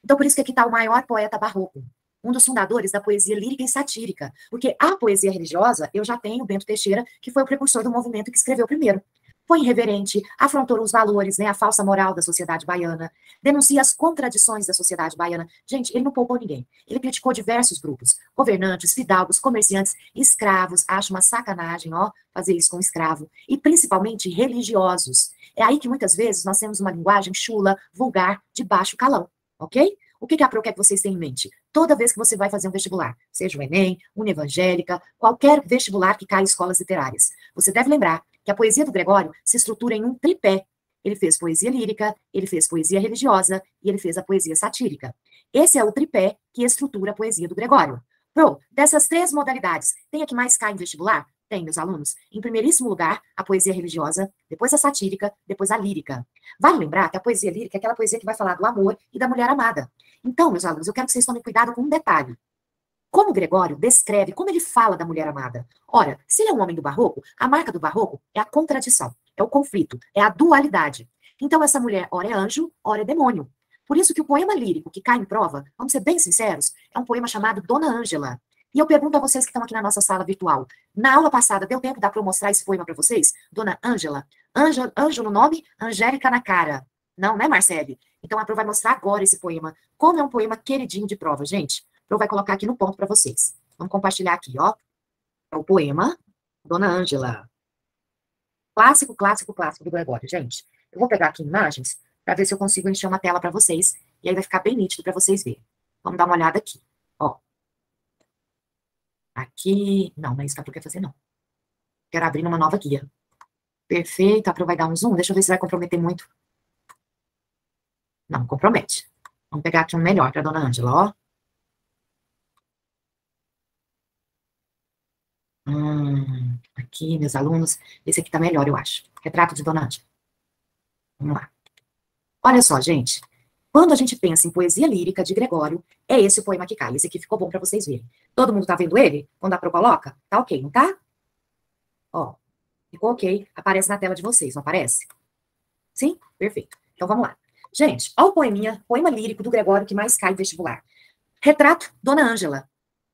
Então, por isso que aqui está o maior poeta barroco, um dos fundadores da poesia lírica e satírica, porque a poesia religiosa, eu já tenho o Bento Teixeira, que foi o precursor do movimento que escreveu primeiro. Foi irreverente, afrontou os valores, né, a falsa moral da sociedade baiana, denuncia as contradições da sociedade baiana. Gente, ele não poupou ninguém. Ele criticou diversos grupos, governantes, fidalgos, comerciantes, escravos, acho uma sacanagem, ó, fazer isso com escravo, e principalmente religiosos. É aí que muitas vezes nós temos uma linguagem chula, vulgar, de baixo calão, ok? O que a Pro quer que vocês tenham em mente? Toda vez que você vai fazer um vestibular, seja o Enem, Evangélica, qualquer vestibular que cai em escolas literárias, você deve lembrar que a poesia do Gregório se estrutura em um tripé. Ele fez poesia lírica, ele fez poesia religiosa e ele fez a poesia satírica. Esse é o tripé que estrutura a poesia do Gregório. Pro, dessas três modalidades, tem a que mais cai em vestibular? Tem, meus alunos. Em primeiríssimo lugar, a poesia religiosa, depois a satírica, depois a lírica. Vale lembrar que a poesia lírica é aquela poesia que vai falar do amor e da mulher amada. Então, meus alunos, eu quero que vocês tomem cuidado com um detalhe. Como Gregório descreve, como ele fala da mulher amada. Ora, se ele é um homem do barroco, a marca do barroco é a contradição, é o conflito, é a dualidade. Então, essa mulher, ora é anjo, ora é demônio. Por isso que o poema lírico que cai em prova, vamos ser bem sinceros, é um poema chamado Dona Ângela. E eu pergunto a vocês que estão aqui na nossa sala virtual, na aula passada, deu tempo para eu mostrar esse poema para vocês? Dona Ângela, anjo no nome, Angélica na cara. Não, né, Marcele? Então, a Pro vai mostrar agora esse poema, como é um poema queridinho de prova, gente. Pro vai colocar aqui no ponto para vocês. Vamos compartilhar aqui, ó. É o poema Dona Ângela. Clássico, clássico, clássico do Gregório, gente. Eu vou pegar aqui imagens para ver se eu consigo encher uma tela para vocês, e aí vai ficar bem nítido para vocês verem. Vamos dar uma olhada aqui, ó. Aqui, não é isso que eu quero fazer, não. Quero abrir numa nova guia. Perfeito, a Pro vai dar um zoom, deixa eu ver se vai comprometer muito. Não, compromete. Vamos pegar aqui um melhor para dona Ângela, ó. Aqui, meus alunos, esse aqui tá melhor, eu acho. Retrato de dona Ângela. Vamos lá. Olha só, gente. Quando a gente pensa em poesia lírica de Gregório, é esse o poema que cai. Esse aqui ficou bom para vocês verem. Todo mundo tá vendo ele? Quando a Pro coloca? Tá ok, não tá? Ó, ficou ok. Aparece na tela de vocês, não aparece? Sim? Perfeito. Então vamos lá. Gente, olha o poeminha, poema lírico do Gregório que mais cai em vestibular. Retrato, dona Ângela.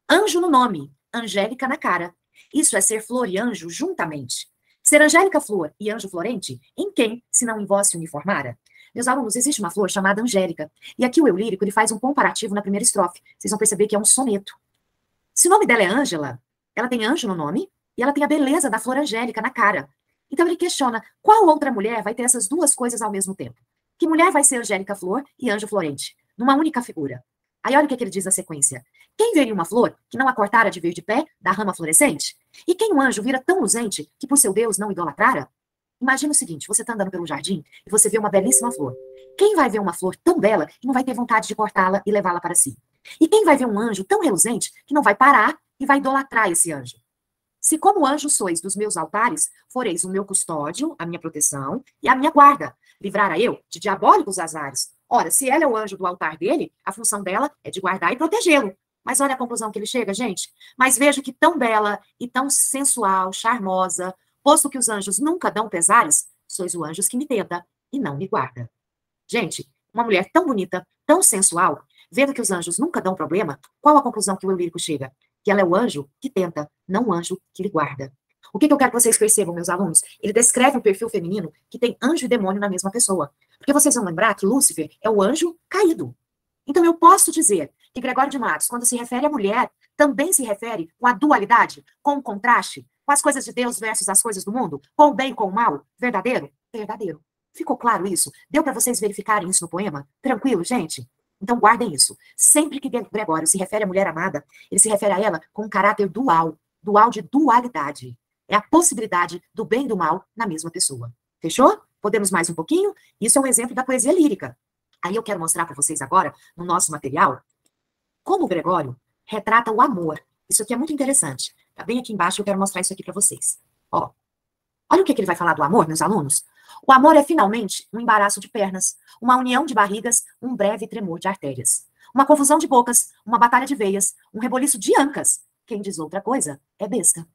Anjo no nome, Angélica na cara. Isso é ser flor e anjo juntamente. Ser Angélica flor e anjo florente, em quem, se não em vós se uniformara? Meus alunos, existe uma flor chamada Angélica. E aqui o eu lírico, ele faz um comparativo na primeira estrofe. Vocês vão perceber que é um soneto. Se o nome dela é Ângela, ela tem anjo no nome e ela tem a beleza da flor angélica na cara. Então ele questiona, qual outra mulher vai ter essas duas coisas ao mesmo tempo? Que mulher vai ser Angélica flor e anjo florente? Numa única figura. Aí olha o que ele diz na sequência. Quem veria uma flor que não a cortara de vir de pé da rama florescente? E quem um anjo vira tão luzente que por seu Deus não idolatrara? Imagina o seguinte, você está andando pelo jardim e você vê uma belíssima flor. Quem vai ver uma flor tão bela que não vai ter vontade de cortá-la e levá-la para si? E quem vai ver um anjo tão reluzente que não vai parar e vai idolatrar esse anjo? Se como anjo sois dos meus altares, foreis o meu custódio, a minha proteção e a minha guarda. Livrara eu de diabólicos azares. Ora, se ela é o anjo do altar dele, a função dela é de guardar e protegê-lo. Mas olha a conclusão que ele chega, gente. Mas vejo que tão bela e tão sensual, charmosa, posto que os anjos nunca dão pesares, sois o anjo que me tenta e não me guarda. Gente, uma mulher tão bonita, tão sensual, vendo que os anjos nunca dão problema, qual a conclusão que o eu lírico chega? Que ela é o anjo que tenta, não o anjo que lhe guarda. O que eu quero que vocês percebam, meus alunos? Ele descreve um perfil feminino que tem anjo e demônio na mesma pessoa. Porque vocês vão lembrar que Lúcifer é o anjo caído. Então eu posso dizer que Gregório de Matos, quando se refere à mulher, também se refere com a dualidade, com o contraste, com as coisas de Deus versus as coisas do mundo, com o bem e com o mal. Verdadeiro? Verdadeiro. Ficou claro isso? Deu para vocês verificarem isso no poema? Tranquilo, gente? Então guardem isso. Sempre que Gregório se refere à mulher amada, ele se refere a ela com um caráter dual, dual de dualidade. É a possibilidade do bem e do mal na mesma pessoa. Fechou? Podemos mais um pouquinho? Isso é um exemplo da poesia lírica. Aí eu quero mostrar para vocês agora, no nosso material, como o Gregório retrata o amor. Isso aqui é muito interessante. Tá bem aqui embaixo, eu quero mostrar isso aqui para vocês. Ó, olha o que ele vai falar do amor, meus alunos. O amor é finalmente um embaraço de pernas, uma união de barrigas, um breve tremor de artérias. Uma confusão de bocas, uma batalha de veias, um reboliço de ancas. Quem diz outra coisa é besta.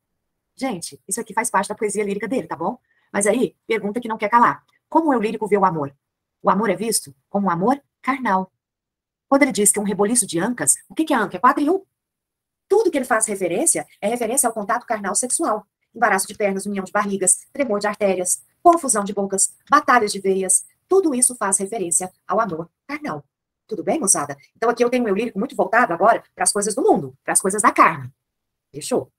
Gente, isso aqui faz parte da poesia lírica dele, tá bom? Mas aí, pergunta que não quer calar. Como o eu lírico vê o amor? O amor é visto como um amor carnal. Quando ele diz que é um reboliço de ancas, o que é anca? É quadril. Tudo que ele faz referência é referência ao contato carnal sexual. Embaraço de pernas, união de barrigas, tremor de artérias, confusão de bocas, batalhas de veias. Tudo isso faz referência ao amor carnal. Tudo bem, moçada? Então aqui eu tenho o meu lírico muito voltado agora para as coisas do mundo, para as coisas da carne. Fechou?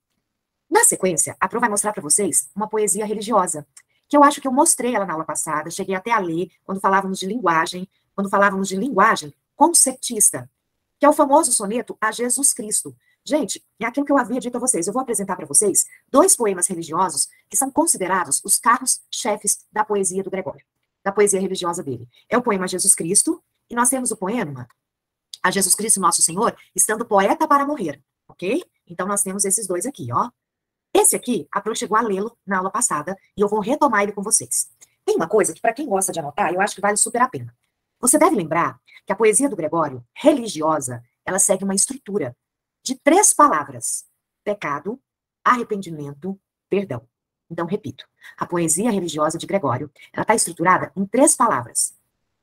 Na sequência, a Pro vai mostrar para vocês uma poesia religiosa, que eu acho que eu mostrei ela na aula passada, cheguei até a ler, quando falávamos de linguagem conceptista, que é o famoso soneto a Jesus Cristo. Gente, é aquilo que eu havia dito a vocês. Eu vou apresentar para vocês 2 poemas religiosos que são considerados os carros-chefes da poesia do Gregório, da poesia religiosa dele. É o poema Jesus Cristo, e nós temos o poema a Jesus Cristo Nosso Senhor, estando poeta para morrer, ok? Então nós temos esses 2 aqui, ó. Esse aqui, a Pro chegou a lê-lo na aula passada, e eu vou retomar ele com vocês. Tem uma coisa que, para quem gosta de anotar, eu acho que vale super a pena. Você deve lembrar que a poesia do Gregório, religiosa, ela segue uma estrutura de 3 palavras: pecado, arrependimento, perdão. Então, repito, a poesia religiosa de Gregório, ela está estruturada em 3 palavras: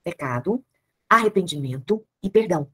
pecado, arrependimento e perdão.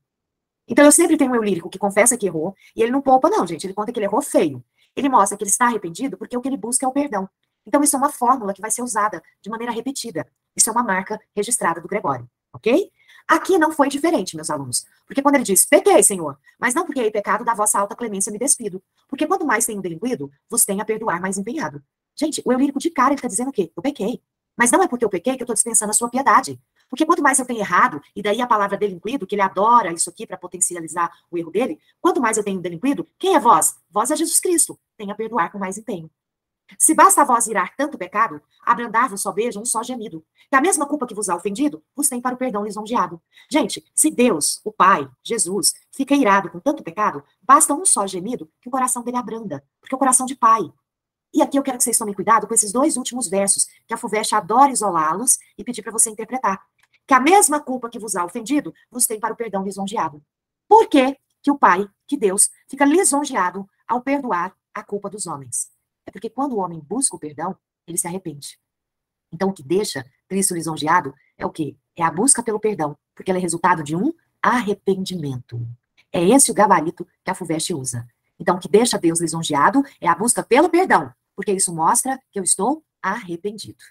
Então, eu sempre tenho um eu lírico que confessa que errou, e ele não poupa, não, gente, ele conta que ele errou feio. Ele mostra que ele está arrependido porque o que ele busca é o perdão. Então, isso é uma fórmula que vai ser usada de maneira repetida. Isso é uma marca registrada do Gregório, ok? Aqui não foi diferente, meus alunos. Porque quando ele diz, pequei, Senhor, mas não porque é pecado da vossa alta clemência me despido. Porque quanto mais tenho delinquido, vos tenho a perdoar mais empenhado. Gente, o eu lírico de cara, ele está dizendo o quê? Eu pequei. Mas não é porque eu pequei que eu estou dispensando a sua piedade. Porque quanto mais eu tenho errado, e daí a palavra delinquido, que ele adora isso aqui para potencializar o erro dele, quanto mais eu tenho delinquido, quem é vós? Vós é Jesus Cristo. Tenha a perdoar com mais empenho. Se basta a vós irar tanto pecado, abrandar-vos só beijo, um só gemido. Que a mesma culpa que vos há ofendido, vos tem para o perdão lisonjeado. Gente, se Deus, o Pai, Jesus, fica irado com tanto pecado, basta um só gemido que o coração dele abranda. Porque é o coração de pai. E aqui eu quero que vocês tomem cuidado com esses dois últimos versos, que a FUVEST adora isolá-los e pedir para você interpretar. Que a mesma culpa que vos há ofendido, vos tem para o perdão lisonjeado. Por que que o Pai, que Deus, fica lisonjeado ao perdoar a culpa dos homens? É porque quando o homem busca o perdão, ele se arrepende. Então, o que deixa Cristo lisonjeado é o quê? É a busca pelo perdão, porque ela é resultado de um arrependimento. É esse o gabarito que a FUVEST usa. Então, o que deixa Deus lisonjeado é a busca pelo perdão, porque isso mostra que eu estou arrependido.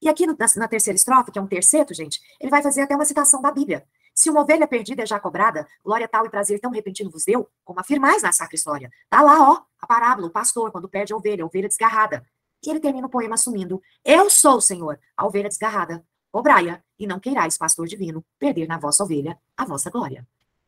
E aqui na terceira estrofe, que é um terceto, gente, ele vai fazer até uma citação da Bíblia. Se uma ovelha perdida é já cobrada, glória tal e prazer tão repentino vos deu, como afirmais na sacra história. Tá lá, ó, a parábola, o pastor, quando perde a ovelha desgarrada. E ele termina o poema assumindo, eu sou, Senhor, a ovelha desgarrada. Cobrai-a, e não queirais, pastor divino, perder na vossa ovelha a vossa glória.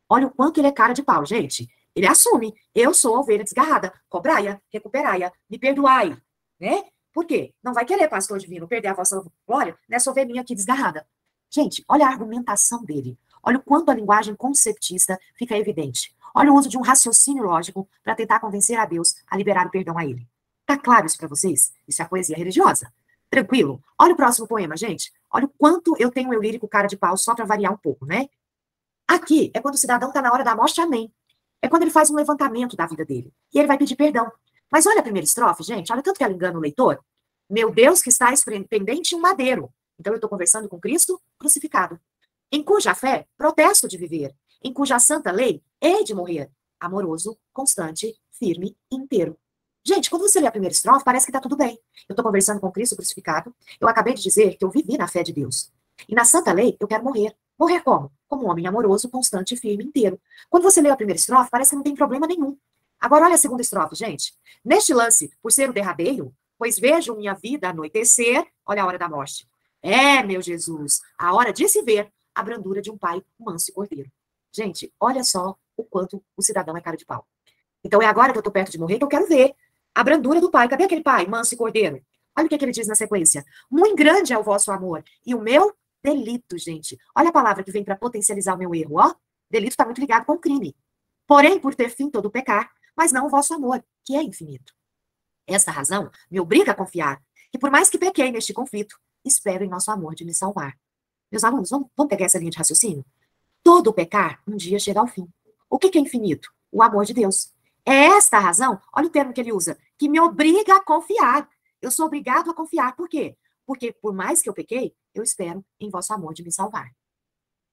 Olha o quanto ele é cara de pau, gente. Ele assume, eu sou a ovelha desgarrada. Cobrai-a, recuperai-a, me perdoai, né? Por quê? Não vai querer, pastor divino, perder a vossa glória nessa ovelhinha aqui desgarrada. Gente, olha a argumentação dele. Olha o quanto a linguagem conceptista fica evidente. Olha o uso de um raciocínio lógico para tentar convencer a Deus a liberar o perdão a ele. Tá claro isso para vocês? Isso é a poesia religiosa. Tranquilo? Olha o próximo poema, gente. Olha o quanto eu tenho eu lírico cara de pau, só para variar um pouco, né? Aqui é quando o cidadão está na hora da morte, amém. É quando ele faz um levantamento da vida dele. E ele vai pedir perdão. Mas olha a primeira estrofe, gente. Olha tanto que ela engana o leitor. Meu Deus, que estás pendente em um madeiro. Então eu estou conversando com Cristo crucificado. Em cuja fé protesto de viver. Em cuja santa lei hei de morrer. Amoroso, constante, firme, inteiro. Gente, quando você lê a primeira estrofe, parece que está tudo bem. Eu estou conversando com Cristo crucificado. Eu acabei de dizer que eu vivi na fé de Deus. E na santa lei, eu quero morrer. Morrer como? Como um homem amoroso, constante, firme, inteiro. Quando você lê a primeira estrofe, parece que não tem problema nenhum. Agora, olha a segunda estrofe, gente. Neste lance, por ser o derradeiro, pois vejo minha vida anoitecer, olha a hora da morte. É, meu Jesus, a hora de se ver a brandura de um pai manso e cordeiro. Gente, olha só o quanto o cidadão é cara de pau. Então, é agora que eu estou perto de morrer que eu quero ver a brandura do pai. Cadê aquele pai manso e cordeiro? Olha o que ele diz na sequência. Muito grande é o vosso amor e o meu delito, gente. Olha a palavra que vem para potencializar o meu erro, ó. Delito está muito ligado com crime. Porém, por ter fim todo pecar, mas não o vosso amor, que é infinito. Esta razão me obriga a confiar que, por mais que pequei neste conflito, espero em nosso amor de me salvar. Meus alunos, vamos pegar essa linha de raciocínio? Todo pecar um dia chega ao fim. O que é infinito? O amor de Deus. É esta a razão, olha o termo que ele usa, que me obriga a confiar. Eu sou obrigado a confiar. Por quê? Porque, por mais que eu pequei, eu espero em vosso amor de me salvar.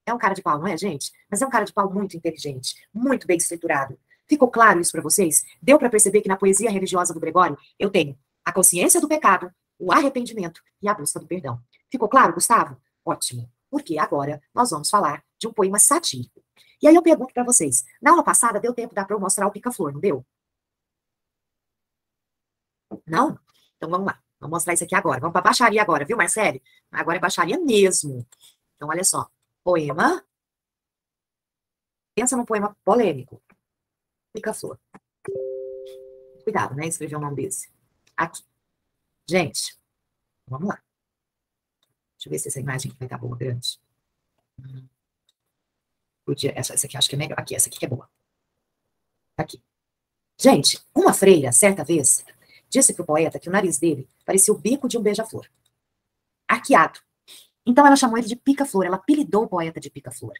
É um cara de pau, não é, gente? Mas é um cara de pau muito inteligente, muito bem estruturado. Ficou claro isso para vocês? Deu para perceber que na poesia religiosa do Gregório, eu tenho a consciência do pecado, o arrependimento e a busca do perdão. Ficou claro, Gustavo? Ótimo. Porque agora nós vamos falar de um poema satírico. E aí eu pergunto para vocês, na aula passada deu tempo para eu mostrar o pica-flor, não deu? Não? Então vamos lá. Vamos mostrar isso aqui agora. Vamos para baixaria agora, viu, Marcele? Agora é baixaria mesmo. Então, olha só. Poema. Pensa num poema polêmico. Pica-flor. Cuidado, né? Escrever um nome desse. Aqui. Gente, vamos lá. Deixa eu ver se essa imagem vai estar boa, grande. Essa aqui acho que é melhor. Aqui, essa aqui que é boa. Aqui. Gente, uma freira, certa vez, disse para o poeta que o nariz dele parecia o bico de um beija-flor. Arqueado. Então ela chamou ele de pica-flor, ela apelidou o poeta de pica-flor.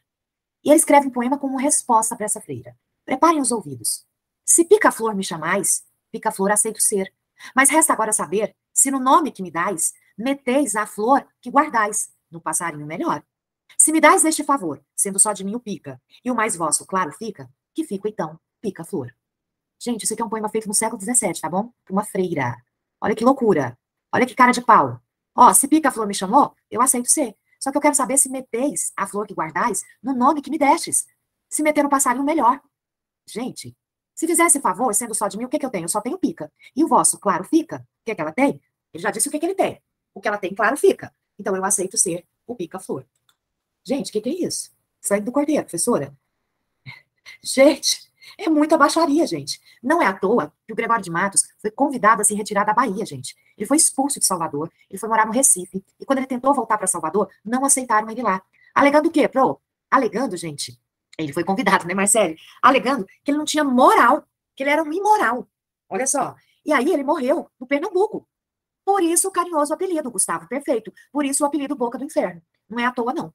E ele escreve um poema como resposta para essa freira. Preparem os ouvidos. Se pica-flor me chamais, pica-flor aceito ser. Mas resta agora saber se no nome que me dais, meteis a flor que guardais, no passarinho melhor. Se me dais este favor, sendo só de mim o pica, e o mais vosso, claro, fica, que fico então, pica-flor. Gente, isso aqui é um poema feito no século XVII, tá bom? Por uma freira. Olha que loucura. Olha que cara de pau. Ó, se pica-flor me chamou, eu aceito ser. Só que eu quero saber se meteis a flor que guardais no nome que me destes. Se meter no passarinho, melhor. Gente, se fizesse favor, sendo só de mim, o que eu tenho? Eu só tenho pica. E o vosso, claro, fica. O que ela tem? Ele já disse o que ele tem. O que ela tem, claro, fica. Então, eu aceito ser o pica-flor. Gente, o que é isso? Sangue do cordeiro, professora. Gente, é muita baixaria, gente. Não é à toa que o Gregório de Matos foi convidado a se retirar da Bahia, gente. Ele foi expulso de Salvador, ele foi morar no Recife, e quando ele tentou voltar para Salvador, não aceitaram ele lá. Alegando o quê, pro? Alegando, gente, ele foi convidado, né, Marcele? Alegando que ele não tinha moral, que ele era um imoral. Olha só. E aí ele morreu no Pernambuco. Por isso o carinhoso apelido, Gustavo Perfeito. Por isso o apelido Boca do Inferno. Não é à toa, não.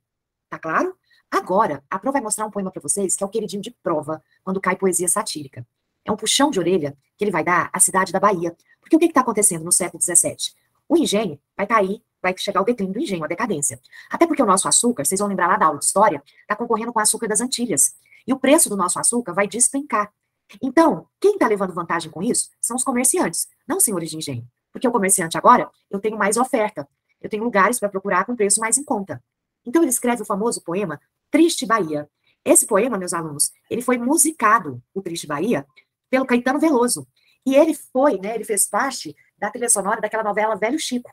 Tá claro? Agora, a Pro vai mostrar um poema para vocês, que é o queridinho de prova, quando cai poesia satírica. É um puxão de orelha que ele vai dar à cidade da Bahia. Porque o que está acontecendo no século XVII? O engenho vai cair, vai chegar ao declínio do engenho, a decadência. Até porque o nosso açúcar, vocês vão lembrar lá da aula de história, está concorrendo com o açúcar das Antilhas. E o preço do nosso açúcar vai despencar. Então, quem está levando vantagem com isso são os comerciantes, não os senhores de engenho. Porque o comerciante agora, eu tenho mais oferta. Eu tenho lugares para procurar com preço mais em conta. Então ele escreve o famoso poema Triste Bahia. Esse poema, meus alunos, ele foi musicado, o Triste Bahia, pelo Caetano Veloso. E ele foi, né, ele fez parte da trilha sonora daquela novela Velho Chico.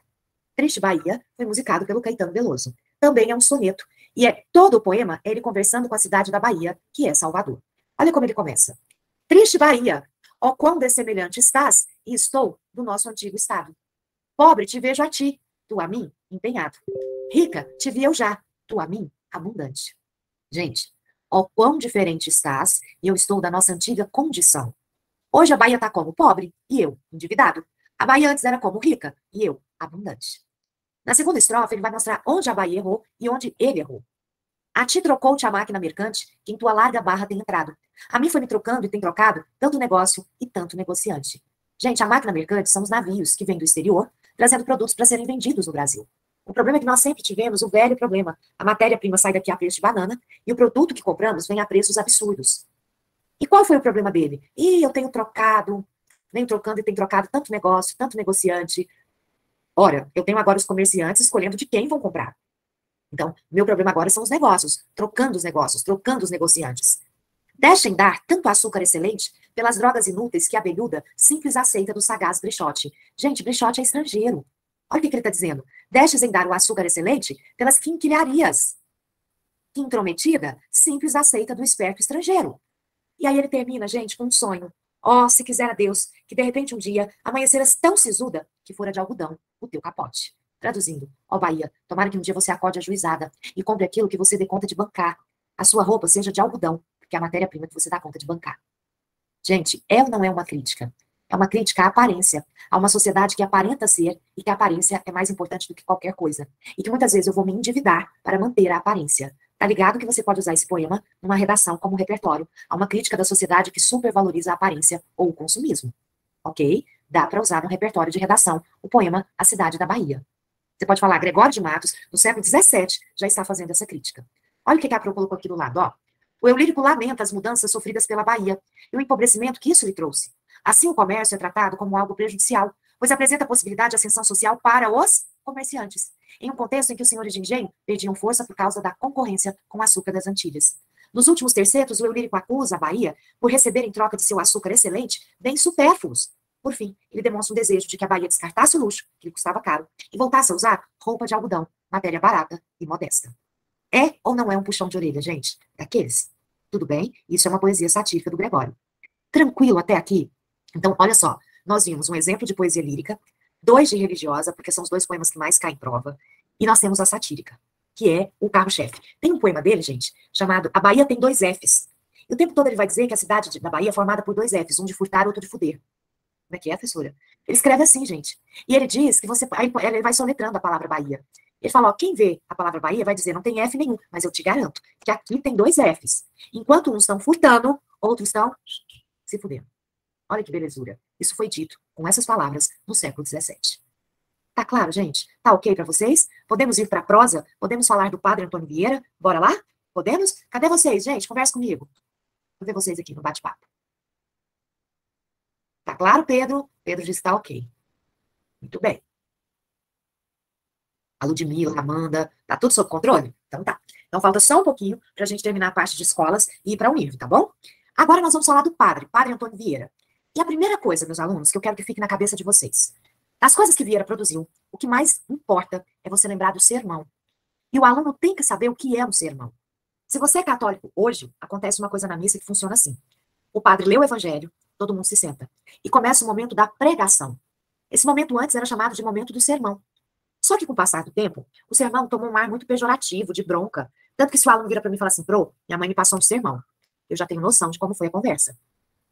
Triste Bahia foi musicado pelo Caetano Veloso. Também é um soneto. E é todo o poema é ele conversando com a cidade da Bahia, que é Salvador. Olha como ele começa. Triste Bahia, ó quão dessemelhante estás, e estou do nosso antigo estado. Pobre te vejo a ti, tu a mim, empenhado. Rica te vi eu já, tu a mim, abundante. Gente, ó quão diferente estás, e eu estou da nossa antiga condição. Hoje a Bahia está como pobre, e eu, endividado. A Bahia antes era como rica, e eu, abundante. Na segunda estrofe, ele vai mostrar onde a Bahia errou e onde ele errou. A ti trocou-te a máquina mercante, que em tua larga barra tem entrado. A mim foi me trocando e tem trocado tanto negócio e tanto negociante. Gente, a máquina mercante são os navios que vêm do exterior, trazendo produtos para serem vendidos no Brasil. O problema é que nós sempre tivemos o velho problema. A matéria-prima sai daqui a preço de banana e o produto que compramos vem a preços absurdos. E qual foi o problema dele? Eu tenho trocado, venho trocando e tem trocado tanto negócio, tanto negociante. Ora, eu tenho agora os comerciantes escolhendo de quem vão comprar. Então, meu problema agora são os negócios, trocando os negociantes. Deixem dar tanto açúcar excelente pelas drogas inúteis que a abelhuda simples aceita do sagaz Brichote. Gente, Brichote é estrangeiro. Olha o que ele está dizendo. Deixem dar o açúcar excelente pelas quinquilharias. Que intrometida, simples aceita do esperto estrangeiro. E aí ele termina, gente, com um sonho. Oh, se quiser a Deus, que de repente um dia amanheceras tão sisuda que fora de algodão o teu capote. Traduzindo, ó Bahia, tomara que um dia você acorde ajuizada e compre aquilo que você dê conta de bancar. A sua roupa seja de algodão, porque é a matéria-prima que você dá conta de bancar. Gente, é ou não é uma crítica? É uma crítica à aparência, a uma sociedade que aparenta ser e que a aparência é mais importante do que qualquer coisa. E que muitas vezes eu vou me endividar para manter a aparência. Tá ligado que você pode usar esse poema numa redação como repertório, a uma crítica da sociedade que supervaloriza a aparência ou o consumismo. Ok? Dá para usar no repertório de redação o poema A Cidade da Bahia. Você pode falar, Gregório de Matos, no século XVII, já está fazendo essa crítica. Olha o que a Pro colocou aqui do lado, ó. O eu lírico lamenta as mudanças sofridas pela Bahia e o empobrecimento que isso lhe trouxe. Assim, o comércio é tratado como algo prejudicial, pois apresenta a possibilidade de ascensão social para os comerciantes, em um contexto em que os senhores de engenho perdiam força por causa da concorrência com o açúcar das Antilhas. Nos últimos tercetos, o eu lírico acusa a Bahia por receber em troca de seu açúcar excelente bens supérfluos. Por fim, ele demonstra um desejo de que a Bahia descartasse o luxo, que lhe custava caro, e voltasse a usar roupa de algodão, matéria barata e modesta. É ou não é um puxão de orelha, gente? Daqueles? Tudo bem? Isso é uma poesia satírica do Gregório. Tranquilo até aqui? Então, olha só. Nós vimos um exemplo de poesia lírica, 2 de religiosa, porque são os 2 poemas que mais caem em prova, e nós temos a satírica, que é o carro-chefe. Tem um poema dele, gente, chamado A Bahia Tem 2 Fs. E o tempo todo ele vai dizer que a cidade da Bahia é formada por 2 Fs, um de furtar, outro de fuder. Como é que é, professora? Ele escreve assim, gente. E ele diz que você... Aí ele vai soletrando a palavra Bahia. Ele fala, ó, quem vê a palavra Bahia vai dizer, não tem F nenhum, mas eu te garanto que aqui tem 2 Fs. Enquanto uns estão furtando, outros estão se fudendo. Olha que belezura. Isso foi dito com essas palavras no século XVII. Tá claro, gente? Tá ok para vocês? Podemos ir para a prosa? Podemos falar do padre Antônio Vieira? Bora lá? Podemos? Cadê vocês, gente? Conversa comigo. Vou ver vocês aqui no bate-papo. Tá claro, Pedro? Pedro disse que tá ok. Muito bem. A Ludmila, a Amanda, tá tudo sob controle? Então tá. Então falta só um pouquinho pra gente terminar a parte de escolas e ir para o Univ, tá bom? Agora nós vamos falar do padre Antônio Vieira. E a primeira coisa, meus alunos, que eu quero que fique na cabeça de vocês. Das coisas que Vieira produziu, o que mais importa é você lembrar do sermão. E o aluno tem que saber o que é um sermão. Se você é católico hoje, acontece uma coisa na missa que funciona assim. O padre lê o evangelho, todo mundo se senta. E começa o momento da pregação. Esse momento antes era chamado de momento do sermão. Só que com o passar do tempo, o sermão tomou um ar muito pejorativo, de bronca. Tanto que se o aluno vira para mim e fala assim, minha mãe me passou um sermão. Eu já tenho noção de como foi a conversa.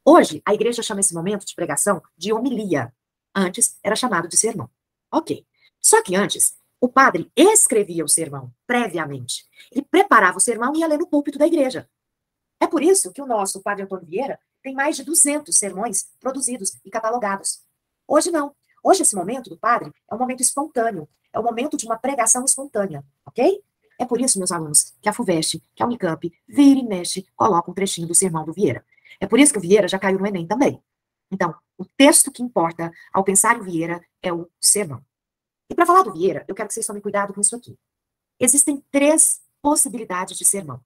Hoje, a igreja chama esse momento de pregação de homilia. Antes, era chamado de sermão. Ok. Só que antes, o padre escrevia o sermão previamente. Ele preparava o sermão e ia ler no púlpito da igreja. É por isso que o nosso padre Antônio Vieira tem mais de 200 sermões produzidos e catalogados. Hoje não. Hoje esse momento do padre é um momento espontâneo. É o momento de uma pregação espontânea, ok? É por isso, meus alunos, que a FUVEST, que a Unicamp, vira e mexe, coloca um trechinho do sermão do Vieira. É por isso que o Vieira já caiu no Enem também. Então, o texto que importa ao pensar em Vieira é o sermão. E para falar do Vieira, eu quero que vocês tomem cuidado com isso aqui. Existem 3 possibilidades de sermão.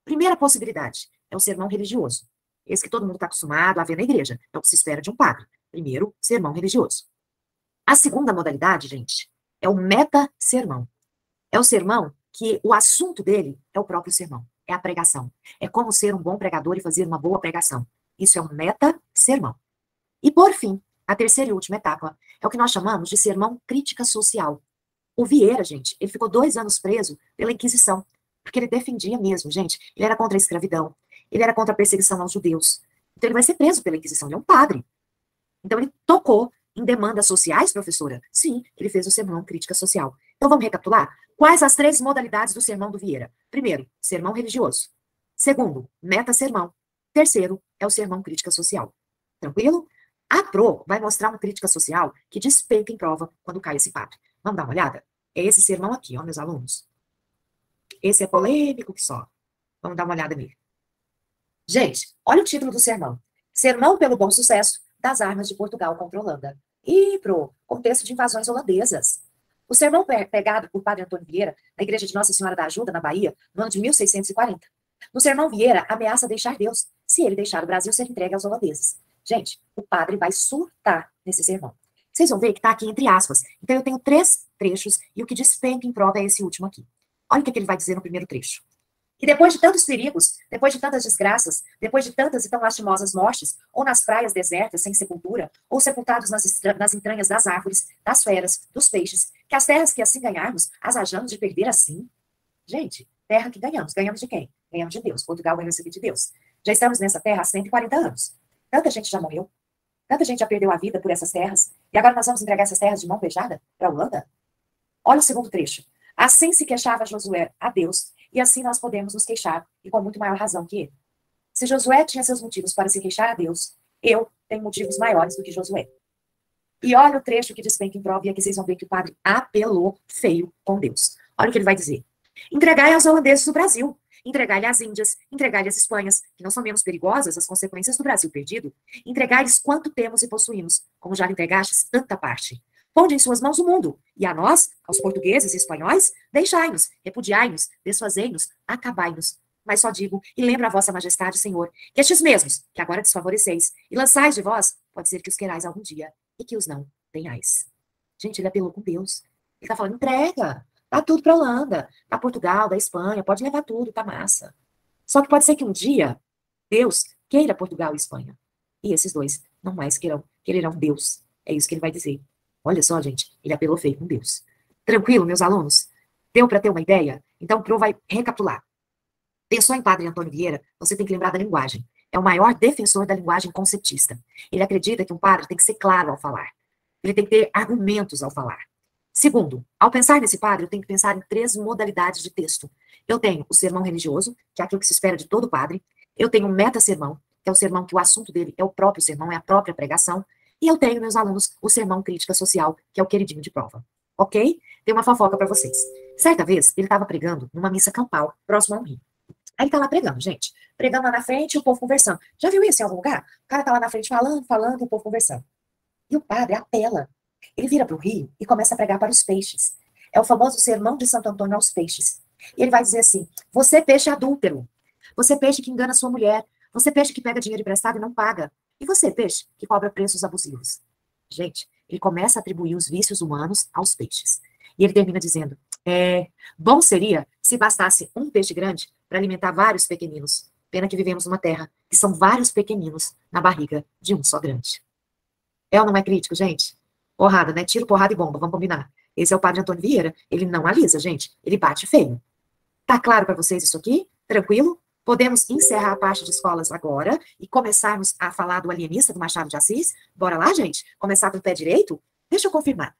Primeira possibilidade é o sermão religioso. Esse que todo mundo está acostumado a ver na igreja. É o que se espera de um padre. Primeiro, sermão religioso. A segunda modalidade, gente, é o meta-sermão. É o sermão que o assunto dele é o próprio sermão. É a pregação. É como ser um bom pregador e fazer uma boa pregação. Isso é um meta-sermão. E, por fim, a terceira e última etapa é o que nós chamamos de sermão crítica social. O Vieira, gente, ele ficou 2 anos preso pela Inquisição, porque ele defendia mesmo, gente. Ele era contra a escravidão, ele era contra a perseguição aos judeus. Então ele vai ser preso pela Inquisição, ele é um padre. Então ele tocou em demandas sociais, professora? Sim, ele fez o sermão crítica social. Então vamos recapitular? Quais as 3 modalidades do sermão do Vieira? Primeiro, sermão religioso. Segundo, meta-sermão. Terceiro, é o sermão crítica social. Tranquilo? A PRO vai mostrar uma crítica social que despenca em prova quando cai esse padre. Vamos dar uma olhada? É esse sermão aqui, ó, meus alunos. Esse é polêmico que só. Vamos dar uma olhada nele. Gente, olha o título do sermão. Sermão pelo bom sucesso das armas de Portugal contra a Holanda. E pro contexto de invasões holandesas. O sermão pregado por Padre Antônio Vieira na Igreja de Nossa Senhora da Ajuda, na Bahia, no ano de 1640. No sermão, Vieira ameaça deixar Deus, se ele deixar o Brasil ser entregue aos holandeses. Gente, o padre vai surtar nesse sermão. Vocês vão ver que está aqui entre aspas. Então, eu tenho 3 trechos e o que despenca em prova é esse último aqui. Olha o que ele vai dizer no primeiro trecho. E depois de tantos perigos, depois de tantas desgraças, depois de tantas e tão lastimosas mortes, ou nas praias desertas sem sepultura, ou sepultados nas entranhas das árvores, das feras, dos peixes, que as terras que assim ganharmos, as hajamos de perder assim. Gente, terra que ganhamos. Ganhamos de quem? Ganhamos de Deus. Portugal ganhou isso aqui de Deus. Já estamos nessa terra há 140 anos. Tanta gente já morreu. Tanta gente já perdeu a vida por essas terras. E agora nós vamos entregar essas terras de mão beijada para a Holanda? Olha o segundo trecho. Assim se queixava Josué a Deus, e assim nós podemos nos queixar, e com muito maior razão que ele. Se Josué tinha seus motivos para se queixar a Deus, eu tenho motivos maiores do que Josué. E olha o trecho que despenca em prova, e aqui vocês vão ver que o padre apelou feio com Deus. Olha o que ele vai dizer. Entregai aos holandeses do Brasil, entregai-lhe às Índias, entregai-lhe às Espanhas, que não são menos perigosas as consequências do Brasil perdido. Entregai-lhes quanto temos e possuímos, como já lhe entregastes tanta parte. Ponde em suas mãos o mundo, e a nós, aos portugueses e espanhóis, deixai-nos, repudiai-nos, desfazei-nos, acabai-nos. Mas só digo, e lembro a vossa majestade, Senhor, que estes mesmos, que agora desfavoreceis, e lançais de vós, pode ser que os querais algum dia, e que os não tenhais. Gente, ele apelou com Deus. Ele tá falando, entrega, dá tudo pra Holanda, pra Portugal, da Espanha, pode levar tudo, tá massa. Só que pode ser que um dia, Deus queira Portugal e Espanha. E esses dois não mais quererão Deus. É isso que ele vai dizer. Olha só, gente, ele apelou feio com Deus. Tranquilo, meus alunos? Deu para ter uma ideia? Então, o Pro vai recapitular. Pensou em Padre Antônio Vieira, você tem que lembrar da linguagem. É o maior defensor da linguagem conceptista. Ele acredita que um padre tem que ser claro ao falar. Ele tem que ter argumentos ao falar. Segundo, ao pensar nesse padre, eu tenho que pensar em 3 modalidades de texto. Eu tenho o sermão religioso, que é aquilo que se espera de todo padre. Eu tenho o meta-sermão, que é o sermão que o assunto dele é o próprio sermão, é a própria pregação. E eu tenho, meus alunos, o sermão crítica social, que é o queridinho de prova. Ok? Tem uma fofoca para vocês. Certa vez, ele estava pregando numa missa campal, próximo a um rio. Aí ele tá lá pregando, gente. Pregando lá na frente e o povo conversando. Já viu isso em algum lugar? O cara tá lá na frente falando e o povo conversando. E o padre apela. Ele vira para o rio e começa a pregar para os peixes. É o famoso sermão de Santo Antônio aos peixes. E ele vai dizer assim, você peixe adúltero. Você peixe que engana sua mulher. Você peixe que pega dinheiro emprestado e não paga. E você, peixe, que cobra preços abusivos. Gente, ele começa a atribuir os vícios humanos aos peixes. E ele termina dizendo, bom seria se bastasse um peixe grande para alimentar vários pequeninos. Pena que vivemos numa terra que são vários pequeninos na barriga de um só grande. É ou não é crítico, gente? Porrada, né? Tiro, porrada e bomba, vamos combinar. Esse é o padre Antônio Vieira. Ele não alisa, gente. Ele bate feio. Tá claro para vocês isso aqui? Tranquilo? Podemos encerrar a parte de escolas agora e começarmos a falar do alienista do Machado de Assis? Bora lá, gente? Começar com o pé direito? Deixa eu confirmar.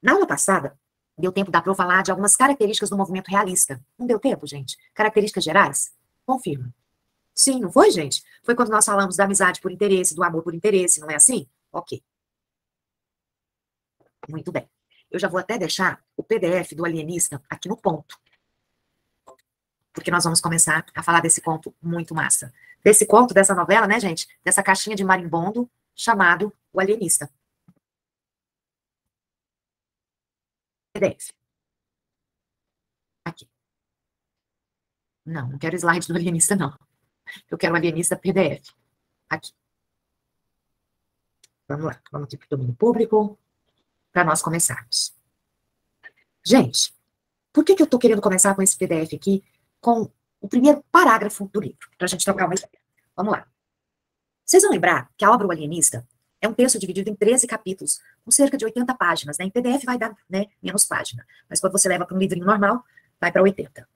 Na aula passada, deu tempo da Pro falar de algumas características do movimento realista. Não deu tempo, gente? Características gerais? Confirma. Sim, não foi, gente? Foi quando nós falamos da amizade por interesse, do amor por interesse, não é assim? Ok. Muito bem. Eu já vou até deixar o PDF do alienista aqui no ponto. Porque nós vamos começar a falar desse conto muito massa. Desse conto, dessa novela, né, gente? Dessa caixinha de marimbondo chamado O Alienista. PDF. Aqui. Não quero slide do alienista, não. Eu quero o alienista PDF. Aqui. Vamos lá. Vamos aqui para o domínio público, para nós começarmos. Gente, por que eu estou querendo começar com esse PDF aqui, com o primeiro parágrafo do livro, para a gente trocar uma ideia? Vamos lá. Vocês vão lembrar que a obra O Alienista é um texto dividido em 13 capítulos, com cerca de 80 páginas, né? Em PDF vai dar, né, menos página, mas quando você leva para um livrinho normal, vai para 80.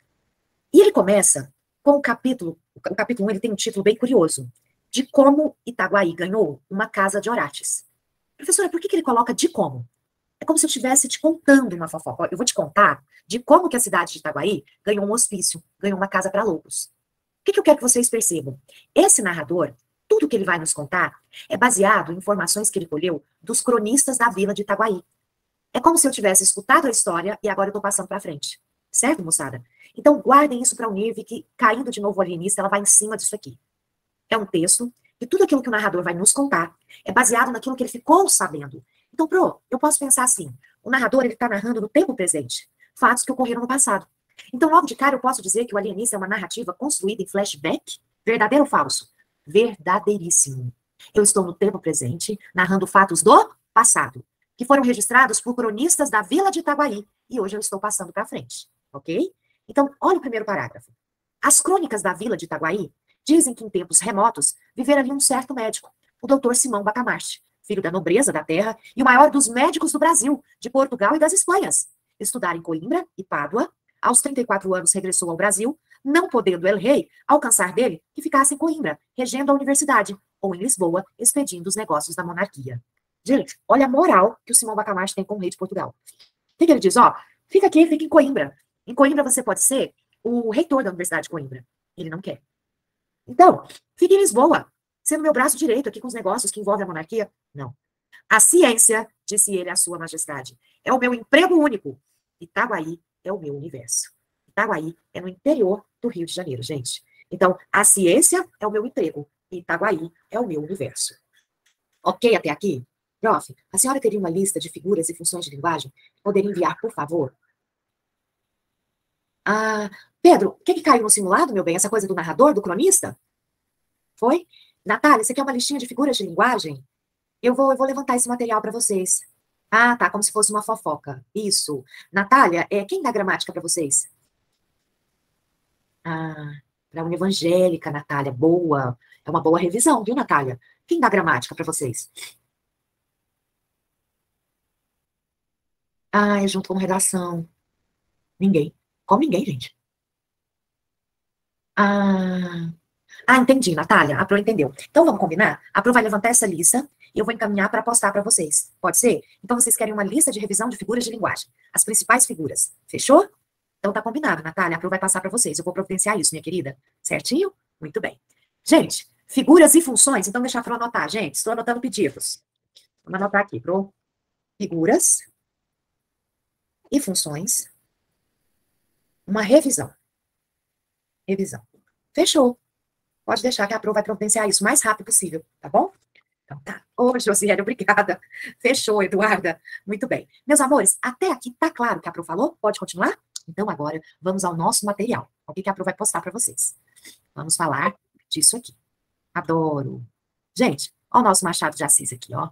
E ele começa com o capítulo 1, ele tem um título bem curioso, de como Itaguaí ganhou uma casa de Orates. Professora, por que ele coloca de como? É como se eu estivesse te contando uma fofoca. Eu vou te contar de como que a cidade de Itaguaí ganhou um hospício, ganhou uma casa para loucos. O que eu quero que vocês percebam? Esse narrador, tudo que ele vai nos contar, é baseado em informações que ele colheu dos cronistas da vila de Itaguaí. É como se eu tivesse escutado a história e agora eu estou passando para frente. Certo, moçada? Então, guardem isso para unir, que caindo de novo o alienista, ela vai em cima disso aqui. É um texto e tudo aquilo que o narrador vai nos contar é baseado naquilo que ele ficou sabendo. Então, eu posso pensar assim, o narrador, ele está narrando no tempo presente, fatos que ocorreram no passado. Então, logo de cara, eu posso dizer que o alienista é uma narrativa construída em flashback? Verdadeiro ou falso? Verdadeiríssimo. Eu estou no tempo presente, narrando fatos do passado, que foram registrados por cronistas da vila de Itaguaí, e hoje eu estou passando para frente, ok? Então, olha o primeiro parágrafo. As crônicas da vila de Itaguaí dizem que em tempos remotos vivera ali um certo médico, o doutor Simão Bacamarte, filho da nobreza da terra e o maior dos médicos do Brasil, de Portugal e das Espanhas. Estudara em Coimbra e Pádua, aos 34 anos regressou ao Brasil, não podendo el rei alcançar dele que ficasse em Coimbra, regendo a universidade, ou em Lisboa, expedindo os negócios da monarquia. Gente, olha a moral que o Simão Bacamarte tem com o rei de Portugal. O que ele diz? Fica aqui, fica em Coimbra. Em Coimbra você pode ser o reitor da Universidade de Coimbra. Ele não quer. Então, fique em Lisboa, sendo meu braço direito aqui com os negócios que envolvem a monarquia. Não. A ciência, disse ele à sua majestade, é o meu emprego único. Itaguaí é o meu universo. Itaguaí é no interior do Rio de Janeiro, gente. Então, a ciência é o meu emprego. Itaguaí é o meu universo. Ok até aqui? Prof, a senhora teria uma lista de figuras e funções de linguagem? Poderia enviar, por favor? Ah, Pedro, o que caiu no simulado, meu bem? Essa coisa do narrador, do cronista? Foi? Natália, você quer uma listinha de figuras de linguagem? Eu vou levantar esse material para vocês. Ah, tá, como se fosse uma fofoca. Isso. Natália, quem dá gramática para vocês? Ah, para a Evangélica, Natália. Boa. É uma boa revisão, viu, Natália? Quem dá gramática para vocês? Ah, é junto com redação. Ninguém. Como ninguém, gente? Entendi, Natália. A Pro entendeu. Então, vamos combinar? A Pro vai levantar essa lista e eu vou encaminhar para postar para vocês. Pode ser? Então, vocês querem uma lista de revisão de figuras de linguagem. As principais figuras. Fechou? Então, tá combinado, Natália. A Pro vai passar para vocês. Eu vou providenciar isso, minha querida. Certinho? Muito bem. Gente, figuras e funções. Então, deixa a Pro anotar, gente. Estou anotando pedidos. Vamos anotar aqui, Pro. Figuras e funções. Uma revisão. Revisão. Fechou. Pode deixar que a Pro vai providenciar isso o mais rápido possível, tá bom? Então tá. Ô, Josiane, obrigada. Fechou, Eduarda. Muito bem. Meus amores, até aqui tá claro o que a Pro falou? Pode continuar? Então agora vamos ao nosso material. O que a Pro vai postar para vocês? Vamos falar disso aqui. Adoro. Gente, ó o nosso Machado de Assis aqui, ó.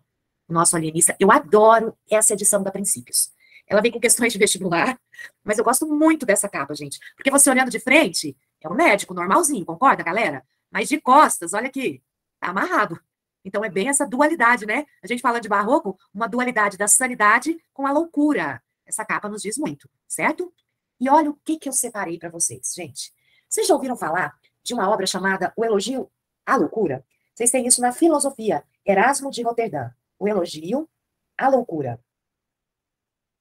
Nosso alienista. Eu adoro essa edição da Princípios. Ela vem com questões de vestibular, mas eu gosto muito dessa capa, gente. Porque você olhando de frente, é um médico normalzinho, concorda, galera? Mas de costas, olha aqui, tá amarrado. Então é bem essa dualidade, né? A gente fala de barroco, uma dualidade da sanidade com a loucura. Essa capa nos diz muito, certo? E olha o que eu separei para vocês, gente. Vocês já ouviram falar de uma obra chamada O Elogio à Loucura? Vocês têm isso na filosofia, Erasmo de Roterdã. O Elogio à Loucura.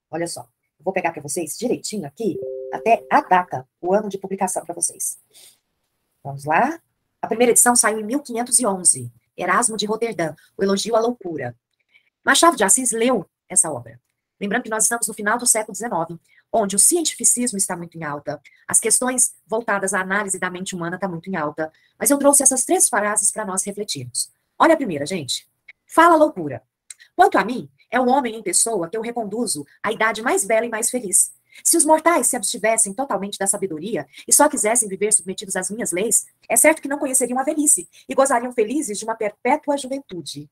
Olha só, eu vou pegar para vocês direitinho aqui, até a data, o ano de publicação para vocês. Vamos lá. A primeira edição saiu em 1511. Erasmo de Roterdã, O Elogio à Loucura. Machado de Assis leu essa obra. Lembrando que nós estamos no final do século XIX, onde o cientificismo está muito em alta, as questões voltadas à análise da mente humana estão muito em alta. Mas eu trouxe essas 3 frases para nós refletirmos. Olha a primeira, gente. Fala loucura. Quanto a mim, é o homem em pessoa que eu reconduzo à idade mais bela e mais feliz. Se os mortais se abstivessem totalmente da sabedoria e só quisessem viver submetidos às minhas leis, é certo que não conheceriam a velhice e gozariam felizes de uma perpétua juventude.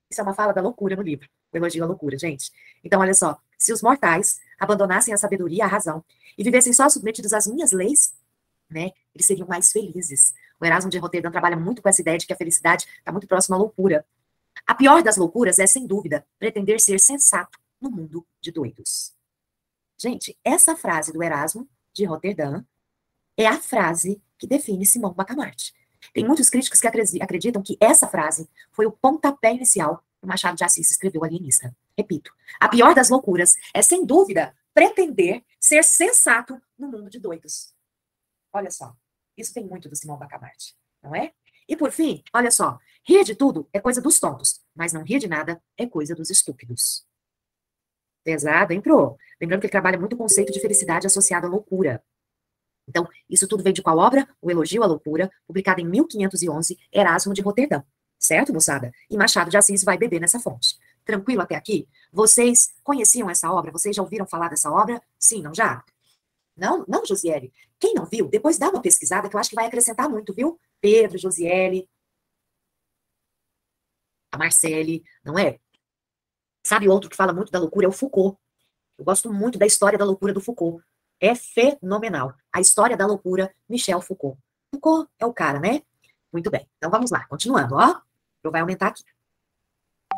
Isso é uma fala da loucura no livro, o Elogio à Loucura, gente. Então, olha só, se os mortais abandonassem a sabedoria e a razão e vivessem só submetidos às minhas leis, né, eles seriam mais felizes. O Erasmo de Roterdã trabalha muito com essa ideia de que a felicidade está muito próxima à loucura. A pior das loucuras é, sem dúvida, pretender ser sensato no mundo de doidos. Gente, essa frase do Erasmo de Roterdã é a frase que define Simão Bacamarte. Tem muitos críticos que acreditam que essa frase foi o pontapé inicial que Machado de Assis escreveu Alienista. Repito, a pior das loucuras é, sem dúvida, pretender ser sensato no mundo de doidos. Olha só, isso tem muito do Simão Bacamarte, não é? E por fim, olha só, rir de tudo é coisa dos tontos, mas não rir de nada é coisa dos estúpidos. Pesado, hein, Pro? Lembrando que ele trabalha muito o conceito de felicidade associado à loucura. Então, isso tudo vem de qual obra? O Elogio à Loucura, publicado em 1511, Erasmo de Roterdã. Certo, moçada? E Machado de Assis vai beber nessa fonte. Tranquilo até aqui? Vocês conheciam essa obra? Vocês já ouviram falar dessa obra? Sim, não já? Não? Não, Josiele? Quem não viu, depois dá uma pesquisada que eu acho que vai acrescentar muito, viu? Pedro, Josiele, a Marcele, não é? Sabe outro que fala muito da loucura? É o Foucault. Eu gosto muito da história da loucura do Foucault. É fenomenal. A história da loucura, Michel Foucault. Foucault é o cara, né? Muito bem. Então vamos lá, continuando, ó. Eu vai aumentar aqui.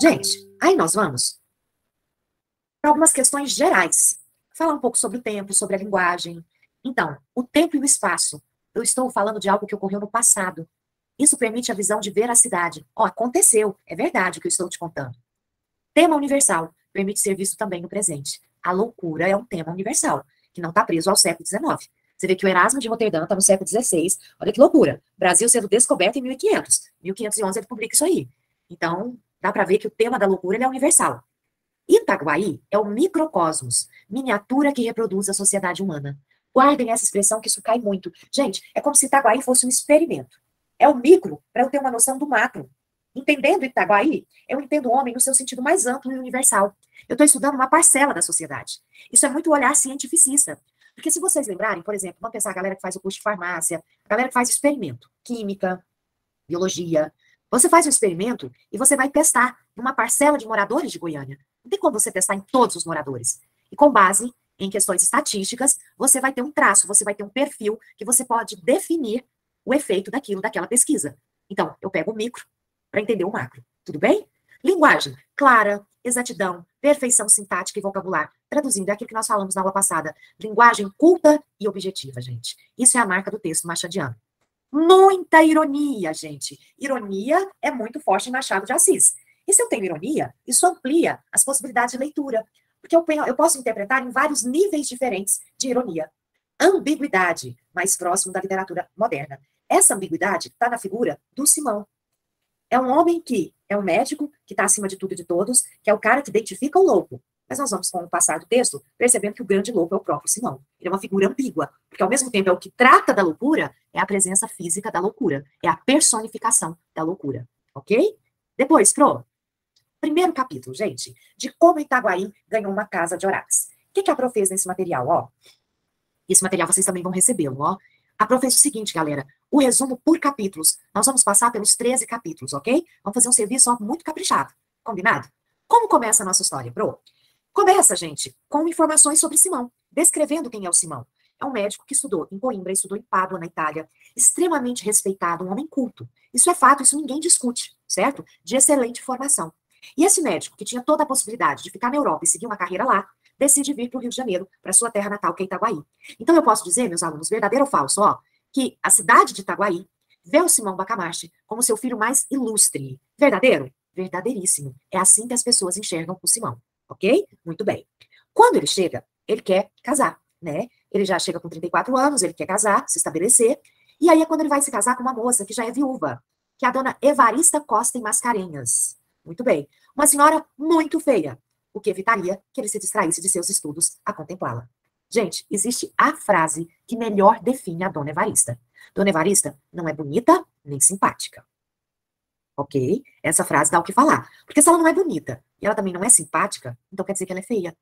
Gente, aí nós vamos para algumas questões gerais. Falar um pouco sobre o tempo, sobre a linguagem. Então, o tempo e o espaço. Eu estou falando de algo que ocorreu no passado. Isso permite a visão de veracidade. Ó, aconteceu. É verdade o que eu estou te contando. Tema universal. Permite ser visto também no presente. A loucura é um tema universal, que não está preso ao século XIX. Você vê que o Erasmo de Roterdã está no século XVI. Olha que loucura. Brasil sendo descoberto em 1500. 1511 ele publica isso aí. Então, dá para ver que o tema da loucura ele é universal. Itaguaí é o microcosmos, miniatura que reproduz a sociedade humana. Guardem essa expressão que isso cai muito. Gente, é como se Itaguaí fosse um experimento. É o micro para eu ter uma noção do macro. Entendendo Itaguaí, eu entendo o homem no seu sentido mais amplo e universal. Eu estou estudando uma parcela da sociedade. Isso é muito olhar cientificista. Porque se vocês lembrarem, por exemplo, vamos pensar a galera que faz o curso de farmácia, a galera que faz experimento, química, biologia. Você faz um experimento e você vai testar numa parcela de moradores de Goiânia. Não tem como você testar em todos os moradores. E com base em questões estatísticas, você vai ter um traço, você vai ter um perfil que você pode definir o efeito daquilo, daquela pesquisa. Então, eu pego o micro para entender o macro. Tudo bem? Linguagem clara, exatidão, perfeição sintática e vocabular. Traduzindo, é aquilo que nós falamos na aula passada. Linguagem culta e objetiva, gente. Isso é a marca do texto machadiano. Muita ironia, gente. Ironia é muito forte em Machado de Assis. E se eu tenho ironia, isso amplia as possibilidades de leitura. Porque eu posso interpretar em vários níveis diferentes de ironia. Ambiguidade, mais próximo da literatura moderna. Essa ambiguidade está na figura do Simão. É um homem que é um médico, que está acima de tudo e de todos, que é o cara que identifica o louco. Mas nós vamos, com o passar do texto, percebendo que o grande louco é o próprio Simão. Ele é uma figura ambígua, porque ao mesmo tempo é o que trata da loucura, é a presença física da loucura, é a personificação da loucura, ok? Depois, Pro, primeiro capítulo, gente, de como Itaguaí ganhou uma casa de Horácio. O que a Pro fez nesse material, ó? Esse material vocês também vão recebê-lo, ó. A Pro fez o seguinte, galera, o resumo por capítulos. Nós vamos passar pelos 13 capítulos, ok? Vamos fazer um serviço ó, muito caprichado, combinado? Como começa a nossa história, bro? Começa, gente, com informações sobre Simão, descrevendo quem é o Simão. É um médico que estudou em Coimbra, estudou em Pádua, na Itália, extremamente respeitado, um homem culto. Isso é fato, isso ninguém discute, certo? De excelente formação. E esse médico, que tinha toda a possibilidade de ficar na Europa e seguir uma carreira lá, decide vir para o Rio de Janeiro, para sua terra natal, que é Itaguaí. Então eu posso dizer, meus alunos, verdadeiro ou falso, ó, que a cidade de Itaguaí vê o Simão Bacamarte como seu filho mais ilustre. Verdadeiro? Verdadeiríssimo. É assim que as pessoas enxergam o Simão, ok? Muito bem. Quando ele chega, ele quer casar, né? Ele já chega com 34 anos, ele quer casar, se estabelecer, e aí é quando ele vai se casar com uma moça que já é viúva, que é a dona Evarista Costa em Mascarenhas. Muito bem. Uma senhora muito feia, o que evitaria que ele se distraísse de seus estudos a contemplá-la. Gente, existe a frase que melhor define a dona Evarista. Dona Evarista não é bonita nem simpática. Ok? Essa frase dá o que falar. Porque se ela não é bonita e ela também não é simpática, então quer dizer que ela é feia.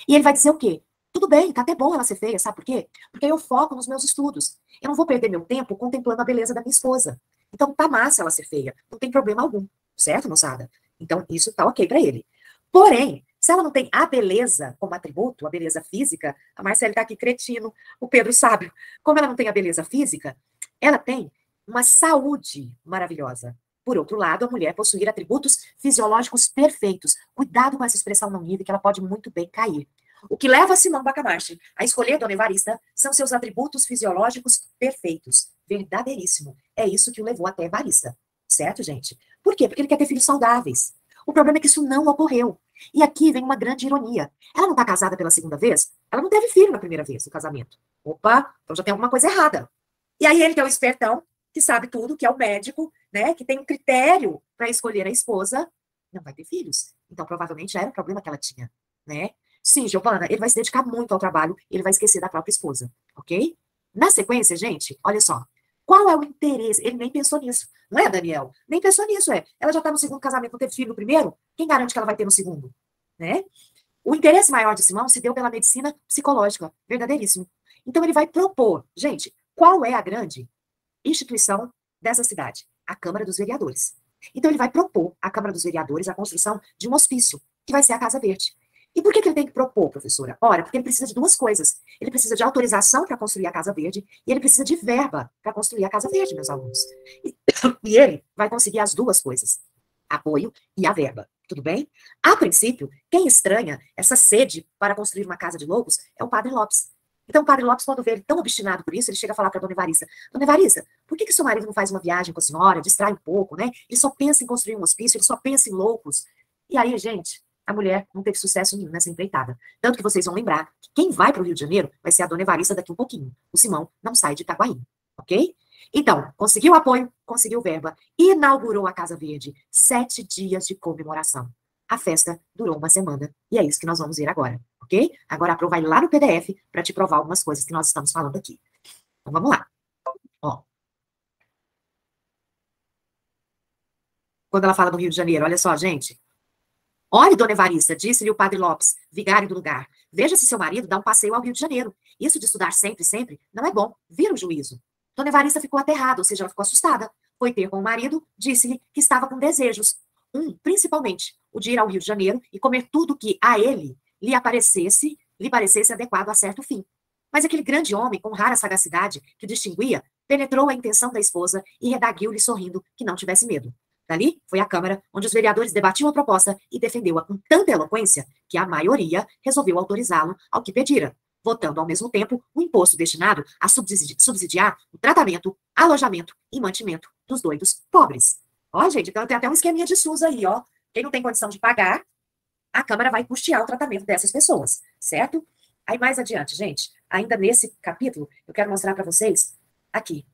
E ele vai dizer o quê? Tudo bem, tá até bom ela ser feia, sabe por quê? Porque eu foco nos meus estudos. Eu não vou perder meu tempo contemplando a beleza da minha esposa. Então tá massa ela ser feia, não tem problema algum, certo, moçada? Então isso tá ok pra ele. Porém, se ela não tem a beleza como atributo, a beleza física, a Marcele tá aqui cretino, o Pedro sábio. Como ela não tem a beleza física, ela tem uma saúde maravilhosa. Por outro lado, a mulher possuir atributos fisiológicos perfeitos. Cuidado com essa expressão não livre, que ela pode muito bem cair. O que leva Simão Bacamarte a escolher Dona Evarista são seus atributos fisiológicos perfeitos. Verdadeiríssimo. É isso que o levou até Evarista. Certo, gente? Por quê? Porque ele quer ter filhos saudáveis. O problema é que isso não ocorreu. E aqui vem uma grande ironia. Ela não está casada pela segunda vez? Ela não teve filho na primeira vez do casamento. Opa, então já tem alguma coisa errada. E aí ele, que é o espertão, que sabe tudo, que é o médico, né, que tem um critério para escolher a esposa, não vai ter filhos. Então, provavelmente, já era o problema que ela tinha, né? Sim, Giovana, ele vai se dedicar muito ao trabalho, ele vai esquecer da própria esposa, ok? Na sequência, gente, olha só. Qual é o interesse? Ele nem pensou nisso, não é, Daniel? Nem pensou nisso, é. Ela já está no segundo casamento, não teve filho no primeiro? Quem garante que ela vai ter no segundo? Né? O interesse maior de Simão se deu pela medicina psicológica, verdadeiríssimo. Então, ele vai propor, gente, qual é a grande instituição dessa cidade? A Câmara dos Vereadores. Então, ele vai propor à Câmara dos Vereadores a construção de um hospício, que vai ser a Casa Verde. E por que ele tem que propor, professora? Ora, porque ele precisa de duas coisas. Ele precisa de autorização para construir a Casa Verde e ele precisa de verba para construir a Casa Verde, meus alunos. E ele vai conseguir as duas coisas, apoio e a verba. Tudo bem? A princípio, quem estranha essa sede para construir uma casa de loucos é o Padre Lopes. Então, o Padre Lopes, quando vê ele tão obstinado por isso, ele chega a falar para a Dona Evarista: Dona Evarista, por que seu marido não faz uma viagem com a senhora, distrai um pouco, né? Ele só pensa em construir um hospício, ele só pensa em loucos. E aí, gente, a mulher não teve sucesso nenhum nessa empreitada. Tanto que vocês vão lembrar que quem vai para o Rio de Janeiro vai ser a Dona Evarista daqui um pouquinho. O Simão não sai de Itaguaí, ok? Então, conseguiu apoio, conseguiu verba, inaugurou a Casa Verde, 7 dias de comemoração. A festa durou uma semana, e é isso que nós vamos ver agora, ok? Agora a Pro vai lá no PDF para te provar algumas coisas que nós estamos falando aqui. Então, vamos lá. Ó. Quando ela fala do Rio de Janeiro, olha só, gente. Olhe, Dona Evarista, disse-lhe o Padre Lopes, vigário do lugar. Veja se seu marido dá um passeio ao Rio de Janeiro. Isso de estudar sempre, sempre, não é bom. Vira o juízo. Dona Evarista ficou aterrada, ou seja, ela ficou assustada. Foi ter com o marido, disse-lhe que estava com desejos. Principalmente, o de ir ao Rio de Janeiro e comer tudo que a ele lhe parecesse adequado a certo fim. Mas aquele grande homem, com rara sagacidade que o distinguia, penetrou a intenção da esposa e redarguiu-lhe sorrindo que não tivesse medo. Dali foi a Câmara, onde os vereadores debatiam a proposta e defendeu-a com tanta eloquência que a maioria resolveu autorizá-lo ao que pedira, votando ao mesmo tempo o imposto destinado a subsidiar o tratamento, alojamento e mantimento dos doidos pobres. Ó, gente, então tem até um esqueminha de SUS aí, ó. Quem não tem condição de pagar, a Câmara vai custear o tratamento dessas pessoas, certo? Aí mais adiante, gente, ainda nesse capítulo, eu quero mostrar para vocês aqui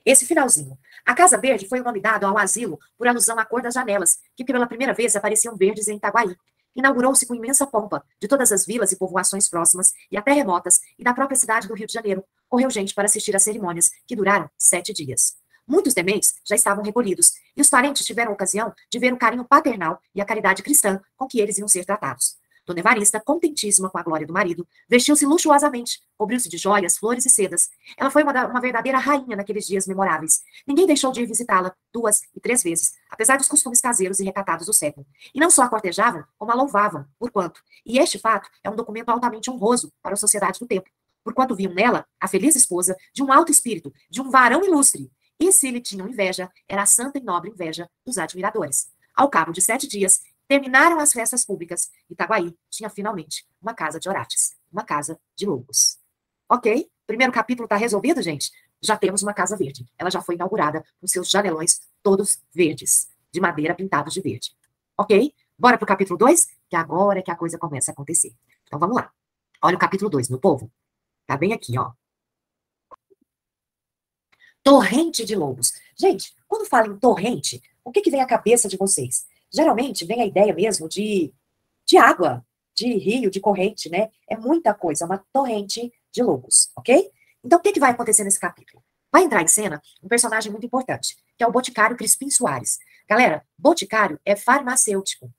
esse finalzinho. A Casa Verde foi o nome dado ao asilo por alusão à cor das janelas, que pela primeira vez apareciam verdes em Itaguaí. Inaugurou-se com imensa pompa de todas as vilas e povoações próximas e até remotas e da própria cidade do Rio de Janeiro. Correu gente para assistir às cerimônias, que duraram 7 dias. Muitos dementes já estavam recolhidos, e os parentes tiveram ocasião de ver o carinho paternal e a caridade cristã com que eles iam ser tratados. Dona Evarista, contentíssima com a glória do marido, vestiu-se luxuosamente, cobriu-se de joias, flores e sedas. Ela foi uma verdadeira rainha naqueles dias memoráveis. Ninguém deixou de ir visitá-la 2 e 3 vezes, apesar dos costumes caseiros e recatados do século. E não só a cortejavam, como a louvavam, porquanto. E este fato é um documento altamente honroso para a sociedade do tempo, porquanto viam nela a feliz esposa de um alto espírito, de um varão ilustre. E se lhe tinham inveja, era a santa e nobre inveja dos admiradores. Ao cabo de 7 dias, terminaram as festas públicas. Itaguaí tinha finalmente uma casa de Orates, uma casa de lobos. Ok? Primeiro capítulo está resolvido, gente? Já temos uma casa verde. Ela já foi inaugurada com seus janelões todos verdes, de madeira pintados de verde. Ok? Bora pro capítulo 2, que agora é que a coisa começa a acontecer. Então vamos lá. Olha o capítulo 2, meu povo. Tá bem aqui, ó. Torrente de lobos. Gente, quando fala em torrente, o que vem à cabeça de vocês? Geralmente vem a ideia mesmo de água, de rio, de corrente, né? É muita coisa, uma torrente de lobos, ok? Então, o que vai acontecer nesse capítulo? Vai entrar em cena um personagem muito importante, que é o Boticário Crispim Soares. Galera, Boticário é farmacêutico.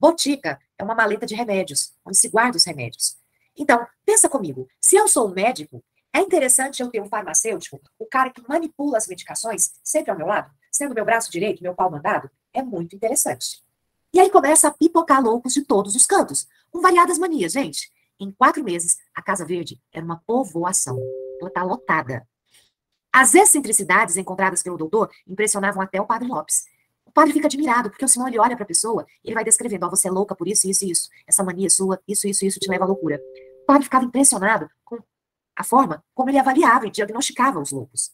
Botica é uma maleta de remédios, onde se guarda os remédios. Então, pensa comigo, se eu sou um médico, é interessante eu ter um farmacêutico, o cara que manipula as medicações, sempre ao meu lado, sendo meu braço direito, meu pau mandado, é muito interessante. E aí começa a pipocar loucos de todos os cantos, com variadas manias, gente. Em 4 meses, a Casa Verde era uma povoação. Ela está lotada. As excentricidades encontradas pelo doutor impressionavam até o Padre Lopes. O padre fica admirado, porque o Simão ele olha para a pessoa e ele vai descrevendo, ó, você é louca por isso, isso e isso. Essa mania sua, isso te leva à loucura. O padre ficava impressionado com a forma como ele avaliava e diagnosticava os loucos.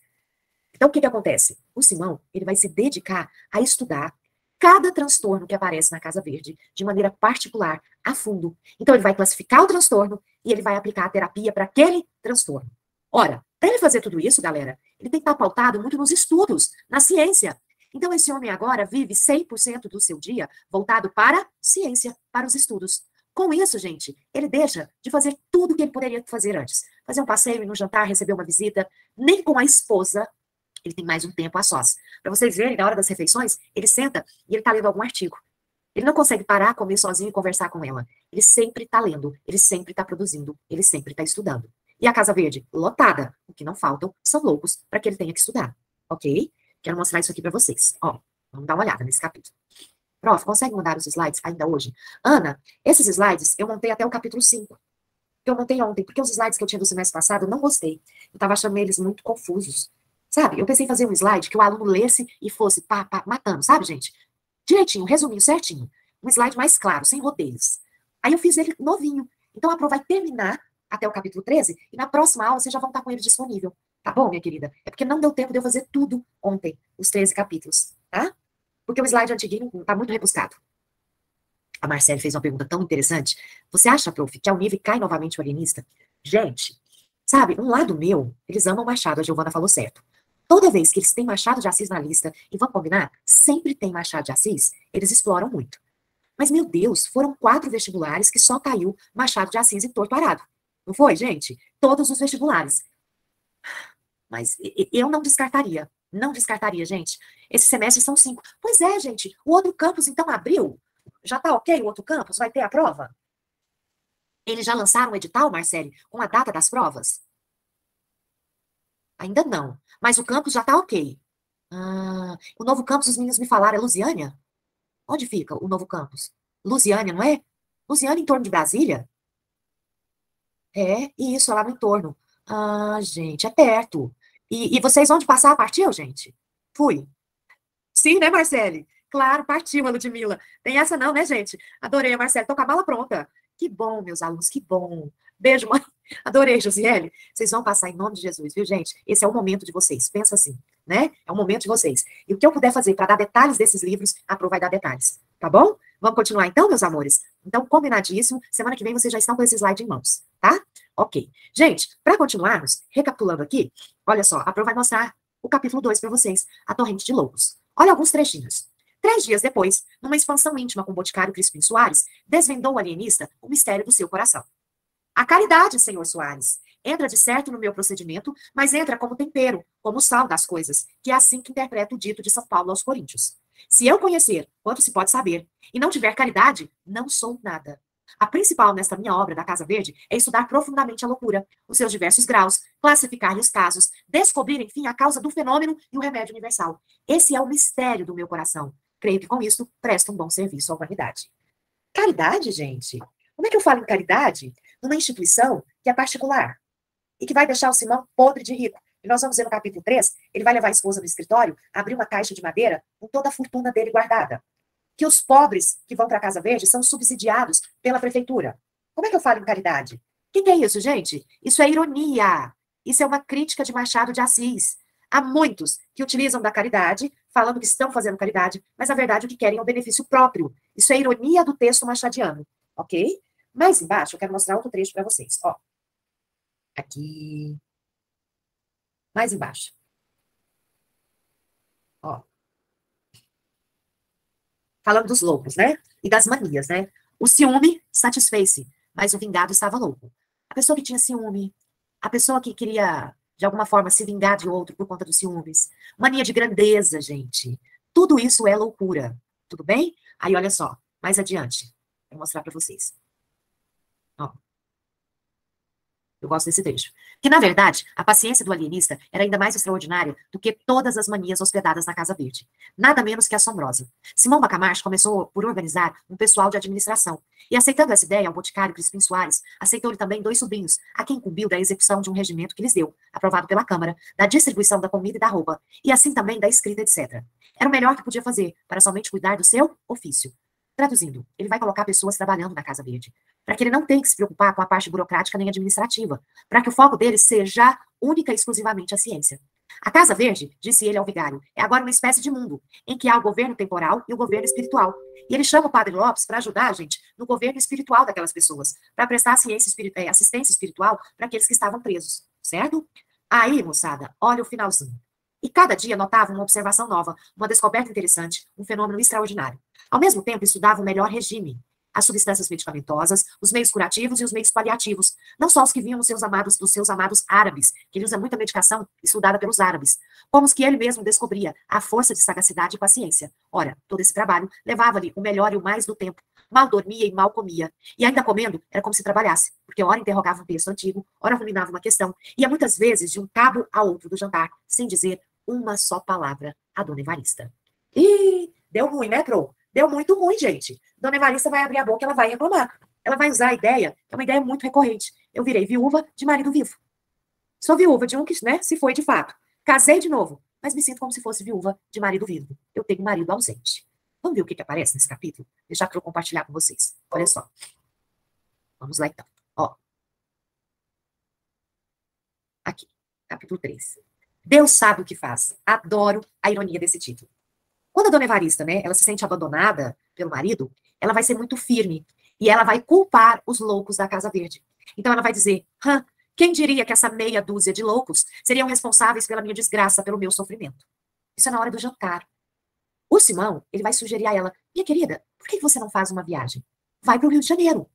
Então, o que acontece? O Simão, ele vai se dedicar a estudar cada transtorno que aparece na Casa Verde, de maneira particular, a fundo. Então, ele vai classificar o transtorno e ele vai aplicar a terapia para aquele transtorno. Ora, para ele fazer tudo isso, galera, ele tem que estar pautado muito nos estudos, na ciência. Então, esse homem agora vive 100% do seu dia voltado para ciência, para os estudos. Com isso, gente, ele deixa de fazer tudo que ele poderia fazer antes. Fazer um passeio, ir no jantar, receber uma visita, nem com a esposa, ele tem mais um tempo a sós. Para vocês verem, na hora das refeições, ele senta e ele está lendo algum artigo. Ele não consegue parar, comer sozinho e conversar com ela. Ele sempre está lendo, ele sempre está produzindo, ele sempre está estudando. E a Casa Verde, lotada. O que não faltam são loucos para que ele tenha que estudar. Ok? Quero mostrar isso aqui para vocês. Ó, vamos dar uma olhada nesse capítulo. Prof, consegue mandar os slides ainda hoje? Ana, esses slides eu montei até o capítulo 5. Que eu montei ontem, porque os slides que eu tinha do semestre passado eu não gostei. Eu estava achando eles muito confusos. Sabe? Eu pensei em fazer um slide que o aluno lesse e fosse pá, pá, matando, sabe, gente? Direitinho, resuminho, certinho. Um slide mais claro, sem rodeios. Aí eu fiz ele novinho. Então a prova vai terminar até o capítulo 13 e na próxima aula vocês já vão estar com ele disponível. Tá bom, minha querida? É porque não deu tempo de eu fazer tudo ontem, os 13 capítulos, tá? Porque o slide antiguinho tá muito rebuscado. A Marcele fez uma pergunta tão interessante. Você acha, prof, que ao nível cai novamente o alienista? Gente, sabe, um lado meu, eles amam Machado, a Giovana falou certo. Toda vez que eles têm Machado de Assis na lista, e vamos combinar, sempre tem Machado de Assis, eles exploram muito. Mas, meu Deus, foram 4 vestibulares que só caiu Machado de Assis em Torto Arado. Não foi, gente? Todos os vestibulares. Mas eu não descartaria. Não descartaria, gente. Esse semestre são 5. Pois é, gente. O outro campus, então, abriu? Já tá ok o outro campus? Vai ter a prova? Eles já lançaram o edital, Marcele, com a data das provas? Ainda não. Mas o campus já tá ok. Ah, o novo campus, os meninos me falaram, é Lusiânia? Onde fica o novo campus? Lusiânia, não é? Lusiânia em torno de Brasília? É, isso, lá no entorno. Ah, gente, é perto. E vocês onde passar, partiu, gente? Fui. Sim, né, Marcele? Claro, partiu a Ludmilla. Tem essa não, né, gente? Adorei a Marcele. Tô com a mala pronta. Que bom, meus alunos, que bom. Beijo, mãe. Adorei, Josiele. Vocês vão passar em nome de Jesus, viu, gente? Esse é o momento de vocês. Pensa assim, né? É o momento de vocês. E o que eu puder fazer para dar detalhes desses livros, a Pro vai dar detalhes. Tá bom? Vamos continuar então, meus amores? Então, combinadíssimo. Semana que vem vocês já estão com esse slide em mãos, tá? Ok. Gente, para continuarmos, recapitulando aqui, olha só, a Pro vai mostrar o capítulo 2 para vocês, a Torrente de Lobos. Olha alguns trechinhos. 3 dias depois, numa expansão íntima com o Boticário Crispim Soares, desvendou o alienista o mistério do seu coração. A caridade, senhor Soares, entra de certo no meu procedimento, mas entra como tempero, como sal das coisas, que é assim que interpreta o dito de São Paulo aos Coríntios. Se eu conhecer quanto se pode saber, e não tiver caridade, não sou nada. A principal nesta minha obra da Casa Verde é estudar profundamente a loucura, os seus diversos graus, classificar-lhe os casos, descobrir, enfim, a causa do fenômeno e o remédio universal. Esse é o mistério do meu coração. Creio que com isso presto um bom serviço à humanidade. Caridade, gente? Como é que eu falo em caridade numa instituição que é particular e que vai deixar o Simão podre de rico? E nós vamos ver no capítulo 3, ele vai levar a esposa no escritório, abrir uma caixa de madeira com toda a fortuna dele guardada. Que os pobres que vão para a Casa Verde são subsidiados pela prefeitura. Como é que eu falo em caridade? O que é isso, gente? Isso é ironia. Isso é uma crítica de Machado de Assis. Há muitos que utilizam da caridade, falando que estão fazendo caridade, mas na verdade o que querem é o benefício próprio. Isso é ironia do texto machadiano, ok? Mais embaixo, eu quero mostrar outro trecho para vocês. Ó, aqui. Mais embaixo. Ó. Falando dos loucos, né? E das manias, né? O ciúme satisfez-se, mas o vingado estava louco. A pessoa que tinha ciúme, a pessoa que queria, de alguma forma, se vingar de outro por conta dos ciúmes. Mania de grandeza, gente. Tudo isso é loucura. Tudo bem? Aí, olha só, mais adiante. Vou mostrar para vocês. Ó. Eu gosto desse trecho. Que, na verdade, a paciência do alienista era ainda mais extraordinária do que todas as manias hospedadas na Casa Verde. Nada menos que assombrosa. Simão Bacamarte começou por organizar um pessoal de administração. E, aceitando essa ideia ao boticário Crispim Soares, aceitou-lhe também 2 sobrinhos, a quem incumbiu da execução de um regimento que lhes deu, aprovado pela Câmara, da distribuição da comida e da roupa, e assim também da escrita, etc. Era o melhor que podia fazer, para somente cuidar do seu ofício. Traduzindo, ele vai colocar pessoas trabalhando na Casa Verde, para que ele não tenha que se preocupar com a parte burocrática nem administrativa, para que o foco dele seja única e exclusivamente a ciência. A Casa Verde, disse ele ao vigário, é agora uma espécie de mundo, em que há o governo temporal e o governo espiritual. E ele chama o Padre Lopes para ajudar a gente no governo espiritual daquelas pessoas, para prestar assistência espiritual para aqueles que estavam presos, certo? Aí, moçada, olha o finalzinho. E cada dia notava uma observação nova, uma descoberta interessante, um fenômeno extraordinário. Ao mesmo tempo, estudava o melhor regime, as substâncias medicamentosas, os meios curativos e os meios paliativos, não só os que vinham dos seus amados árabes, que ele usa muita medicação estudada pelos árabes, como os que ele mesmo descobria, a força de sagacidade e paciência. Ora, todo esse trabalho levava-lhe o melhor e o mais do tempo. Mal dormia e mal comia. E ainda comendo, era como se trabalhasse, porque ora interrogava um texto antigo, ora ruminava uma questão, ia muitas vezes de um cabo a outro do jantar, sem dizer uma só palavra a Dona Evarista. Ih, deu ruim, né, Pro? Deu muito ruim, gente. Dona Evarista vai abrir a boca, ela vai reclamar. Ela vai usar a ideia, é uma ideia muito recorrente. Eu virei viúva de marido vivo. Sou viúva de um que, né, se foi de fato. Casei de novo, mas me sinto como se fosse viúva de marido vivo. Eu tenho um marido ausente. Vamos ver o que aparece nesse capítulo? Deixar para eu compartilhar com vocês. Olha só. Vamos lá, então. Ó. Aqui, capítulo 3. Deus sabe o que faz. Adoro a ironia desse título. Quando a Dona Evarista, né, ela se sente abandonada pelo marido, ela vai ser muito firme e ela vai culpar os loucos da Casa Verde. Então ela vai dizer, quem diria que essa meia dúzia de loucos seriam responsáveis pela minha desgraça, pelo meu sofrimento? Isso é na hora do jantar. O Simão, ele vai sugerir a ela, minha querida, por que você não faz uma viagem? Vai para o Rio de Janeiro.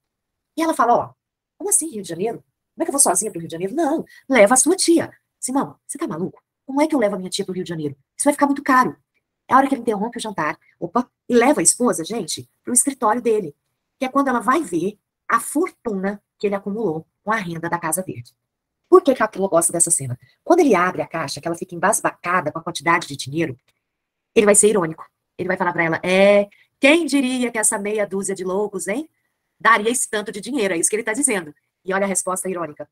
E ela fala, ó, como assim Rio de Janeiro? Como é que eu vou sozinha para o Rio de Janeiro? Não, leva a sua tia. Simão, você tá maluco? Como é que eu levo a minha tia para o Rio de Janeiro? Isso vai ficar muito caro. É a hora que ele interrompe o jantar, e leva a esposa, gente, para o escritório dele, que é quando ela vai ver a fortuna que ele acumulou com a renda da Casa Verde. Por que Capelo gosta dessa cena? Quando ele abre a caixa, que ela fica embasbacada com a quantidade de dinheiro, ele vai ser irônico. Ele vai falar para ela, quem diria que essa meia dúzia de loucos, hein, daria esse tanto de dinheiro? É isso que ele está dizendo. E olha a resposta irônica.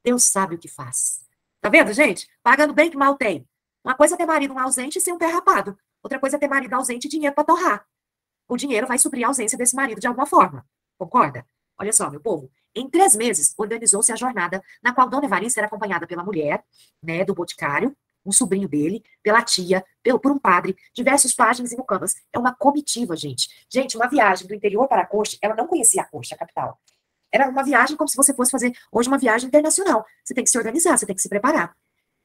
Deus sabe o que faz. Tá vendo, gente? Pagando bem que mal tem. Uma coisa é ter marido ausente e ser um pé rapado. Outra coisa é ter marido ausente e dinheiro para torrar. O dinheiro vai suprir a ausência desse marido de alguma forma. Concorda? Olha só, meu povo. Em 3 meses, organizou-se a jornada na qual Dona Evarista era acompanhada pela mulher, né, do boticário, um sobrinho dele, pela tia, por um padre, diversos pajens e mucamas. É uma comitiva, gente. Gente, uma viagem do interior para a Coxa, ela não conhecia a Coxa, a capital. Era uma viagem como se você fosse fazer hoje uma viagem internacional. Você tem que se organizar, você tem que se preparar.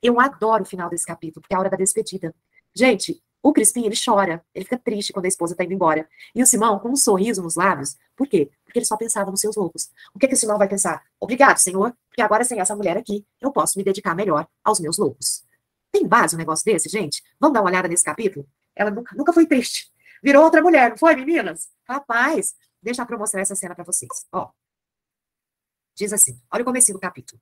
Eu adoro o final desse capítulo, porque é a hora da despedida. Gente, o Crispim, ele chora, ele fica triste quando a esposa tá indo embora. E o Simão, com um sorriso nos lábios, por quê? Porque ele só pensava nos seus loucos. O que que o Simão vai pensar? Obrigado, Senhor, porque agora sem essa mulher aqui, eu posso me dedicar melhor aos meus loucos. Tem base um negócio desse, gente? Vamos dar uma olhada nesse capítulo? Ela nunca foi triste. Virou outra mulher, não foi, meninas? Rapaz, Deixa eu mostrar essa cena para vocês. Ó, diz assim, olha o comecinho do capítulo.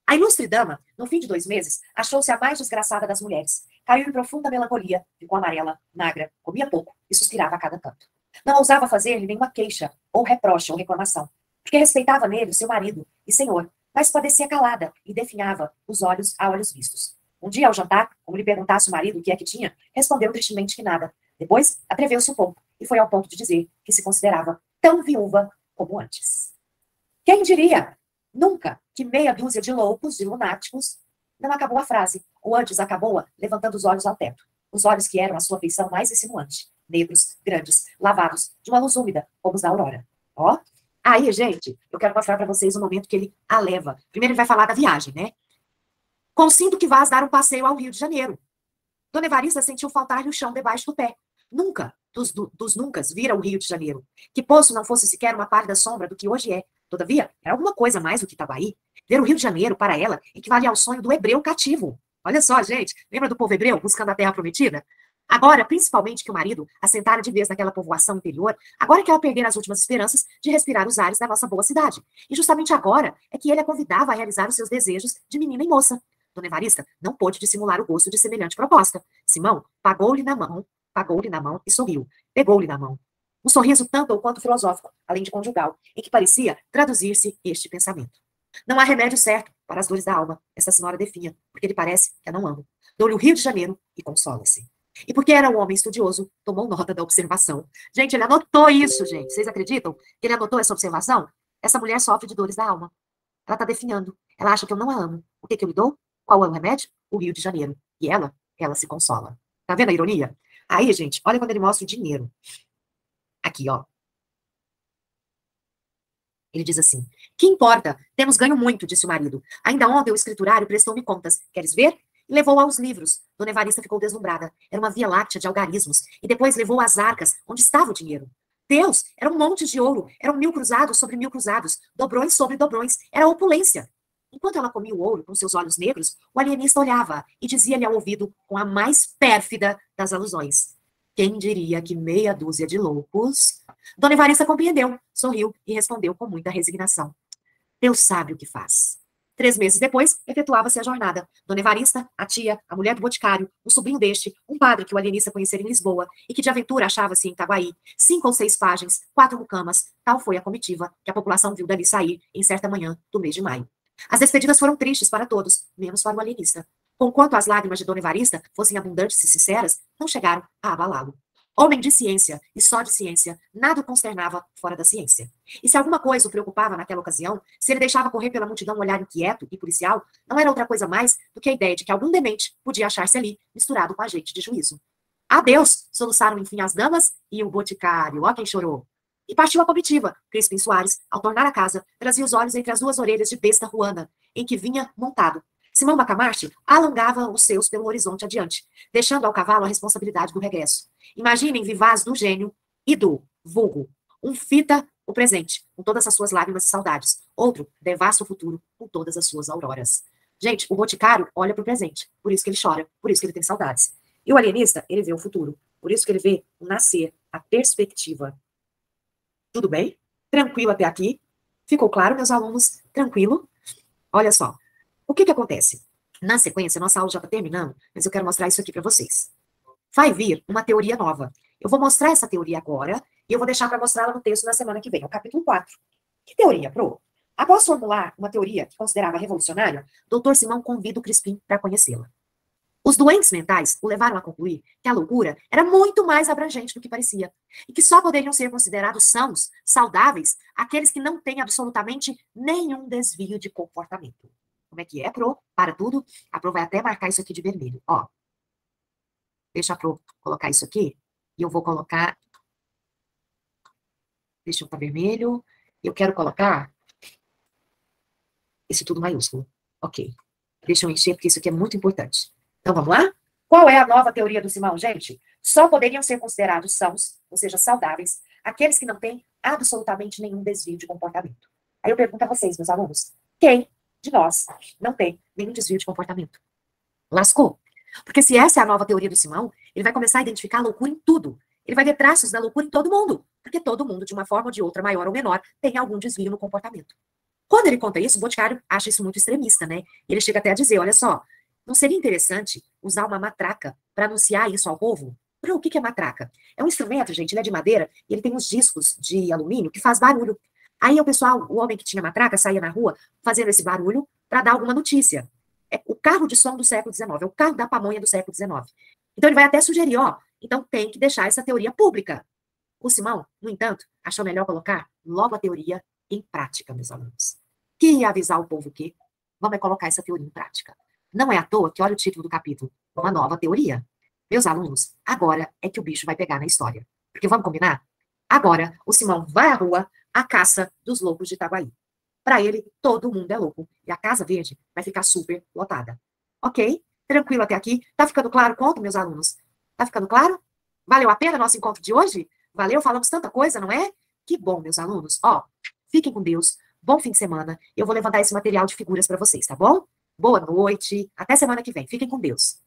A ilustre dama, no fim de 2 meses, achou-se a mais desgraçada das mulheres. Caiu em profunda melancolia, ficou amarela, magra, comia pouco e suspirava a cada canto. Não ousava fazer-lhe nenhuma queixa, ou reproche, ou reclamação, porque respeitava nele o seu marido e senhor, mas padecia calada e definhava os olhos a olhos vistos. Um dia, ao jantar, como lhe perguntasse o marido o que é que tinha, respondeu tristemente que nada. Depois, atreveu-se um pouco e foi ao ponto de dizer que se considerava tão viúva como antes. Quem diria? Nunca que meia dúzia de loucos, de lunáticos, não acabou a frase, ou antes acabou-a levantando os olhos ao teto. Os olhos que eram a sua feição mais insinuante, negros, grandes, lavados, de uma luz úmida, como os da aurora. Ó, aí, gente, eu quero mostrar para vocês o momento que ele a leva. Primeiro ele vai falar da viagem, né? Consinto que vás dar um passeio ao Rio de Janeiro. Dona Evarista sentiu faltar-lhe o chão debaixo do pé. Nunca, dos nuncas, vira o Rio de Janeiro. Que Poço não fosse sequer uma pálida sombra do que hoje é. Todavia, era alguma coisa mais do que Itaguaí. Ver o Rio de Janeiro, para ela, equivale ao sonho do hebreu cativo. Olha só, gente, lembra do povo hebreu buscando a terra prometida? Agora, principalmente que o marido assentara de vez naquela povoação interior, agora que ela perdera as últimas esperanças de respirar os ares da nossa boa cidade. E justamente agora é que ele a convidava a realizar os seus desejos de menina e moça. Dona Evarista não pôde dissimular o gosto de semelhante proposta. Simão pagou-lhe na mão e sorriu. Pegou-lhe na mão. Um sorriso tanto ou quanto filosófico, além de conjugal, em que parecia traduzir-se este pensamento. Não há remédio certo para as dores da alma, essa senhora definha, porque lhe parece que a não amo. Dou-lhe o Rio de Janeiro e consola-se. E porque era um homem estudioso, tomou nota da observação. Gente, ele anotou isso, gente. Vocês acreditam que ele anotou essa observação? Essa mulher sofre de dores da alma. Ela está definhando. Ela acha que eu não a amo. O que eu lhe dou? Qual é o remédio? O Rio de Janeiro. E ela se consola. Tá vendo a ironia? Aí, gente, olha quando ele mostra o dinheiro. Aqui, ó. Ele diz assim, que importa? Temos ganho muito, disse o marido. Ainda ontem o escriturário prestou-me contas. Queres ver? E levou aos livros. Dona Evarista ficou deslumbrada. Era uma via láctea de algarismos. E depois levou às arcas, onde estava o dinheiro. Deus, era um monte de ouro. Eram 1000 cruzados sobre 1000 cruzados. Dobrões sobre dobrões. Era opulência. Enquanto ela comia o ouro com seus olhos negros, o alienista olhava e dizia-lhe ao ouvido com a mais pérfida das alusões. Quem diria que meia dúzia de loucos... Dona Evarista compreendeu, sorriu e respondeu com muita resignação. Deus sabe o que faz. 3 meses depois, efetuava-se a jornada. Dona Evarista, a tia, a mulher do boticário, o sobrinho deste, um padre que o alienista conhecera em Lisboa e que de aventura achava-se em Itaguaí, 5 ou 6 pajens, 4 mucamas, tal foi a comitiva que a população viu dali sair em certa manhã do mês de maio. As despedidas foram tristes para todos, menos para o alienista. Conquanto as lágrimas de Dona Evarista fossem abundantes e sinceras, não chegaram a abalá-lo. Homem de ciência, e só de ciência, nada o consternava fora da ciência. E se alguma coisa o preocupava naquela ocasião, se ele deixava correr pela multidão um olhar inquieto e policial, não era outra coisa mais do que a ideia de que algum demente podia achar-se ali, misturado com agente de juízo. Adeus! Soluçaram enfim as damas e o boticário. Ó quem chorou! E partiu a comitiva. Crispim Soares, ao tornar a casa, trazia os olhos entre as 2 orelhas de besta ruana, em que vinha montado. Simão Bacamarte alongava os seus pelo horizonte adiante, deixando ao cavalo a responsabilidade do regresso. Imaginem vivaz do gênio e do vulgo. Um fita o presente, com todas as suas lágrimas e saudades. Outro devassa o futuro, com todas as suas auroras. Gente, o boticário olha para o presente, por isso que ele chora, por isso que ele tem saudades. E o alienista, ele vê o futuro, por isso que ele vê o nascer, a perspectiva. Tudo bem? Tranquilo até aqui? Ficou claro, meus alunos? Tranquilo? Olha só. O que acontece? Na sequência, nossa aula já está terminando, mas eu quero mostrar isso aqui para vocês. Vai vir uma teoria nova. Eu vou mostrar essa teoria agora e eu vou deixar para mostrá-la no texto na semana que vem, o capítulo 4. Que teoria, Pro? Após formular uma teoria que considerava revolucionária, Dr. Simão convida o Crispim para conhecê-la. Os doentes mentais o levaram a concluir que a loucura era muito mais abrangente do que parecia, e que só poderiam ser considerados sãos, saudáveis, aqueles que não têm absolutamente nenhum desvio de comportamento. Como é que é, Pro? Para tudo. A Pro vai até marcar isso aqui de vermelho. Ó. Deixa a Pro colocar isso aqui. E eu vou colocar... Deixa eu para vermelho. Eu quero colocar esse tudo maiúsculo. Ok. Deixa eu encher, porque isso aqui é muito importante. Então, vamos lá? Qual é a nova teoria do Simão, gente? Só poderiam ser considerados sãos, ou seja, saudáveis, aqueles que não têm absolutamente nenhum desvio de comportamento. Aí eu pergunto a vocês, meus alunos, quem de nós não tem nenhum desvio de comportamento? Lascou. Porque se essa é a nova teoria do Simão, ele vai começar a identificar a loucura em tudo. Ele vai ver traços da loucura em todo mundo, porque todo mundo, de uma forma ou de outra, maior ou menor, tem algum desvio no comportamento. Quando ele conta isso, o Boticário acha isso muito extremista, né? E ele chega até a dizer, olha só, não seria interessante usar uma matraca para anunciar isso ao povo? O que é matraca? É um instrumento, gente, ele é de madeira, e ele tem uns discos de alumínio que faz barulho. Aí o pessoal, o homem que tinha matraca, saía na rua fazendo esse barulho para dar alguma notícia. É o carro de som do século XIX, é o carro da pamonha do século XIX. Então ele vai até sugerir, ó, então tem que deixar essa teoria pública. O Simão, no entanto, achou melhor colocar logo a teoria em prática, meus alunos. Que ia avisar o povo que vamos colocar essa teoria em prática. Não é à toa que olha o título do capítulo, uma nova teoria. Meus alunos, agora é que o bicho vai pegar na história. Porque vamos combinar? Agora, o Simão vai à rua à caça dos loucos de Itaguaí. Para ele, todo mundo é louco. E a Casa Verde vai ficar super lotada. Ok? Tranquilo até aqui? Tá ficando claro? Conta, meus alunos. Tá ficando claro? Valeu a pena nosso encontro de hoje? Valeu? Falamos tanta coisa, não é? Que bom, meus alunos. Ó, fiquem com Deus. Bom fim de semana. Eu vou levantar esse material de figuras para vocês, tá bom? Boa noite. Até semana que vem. Fiquem com Deus.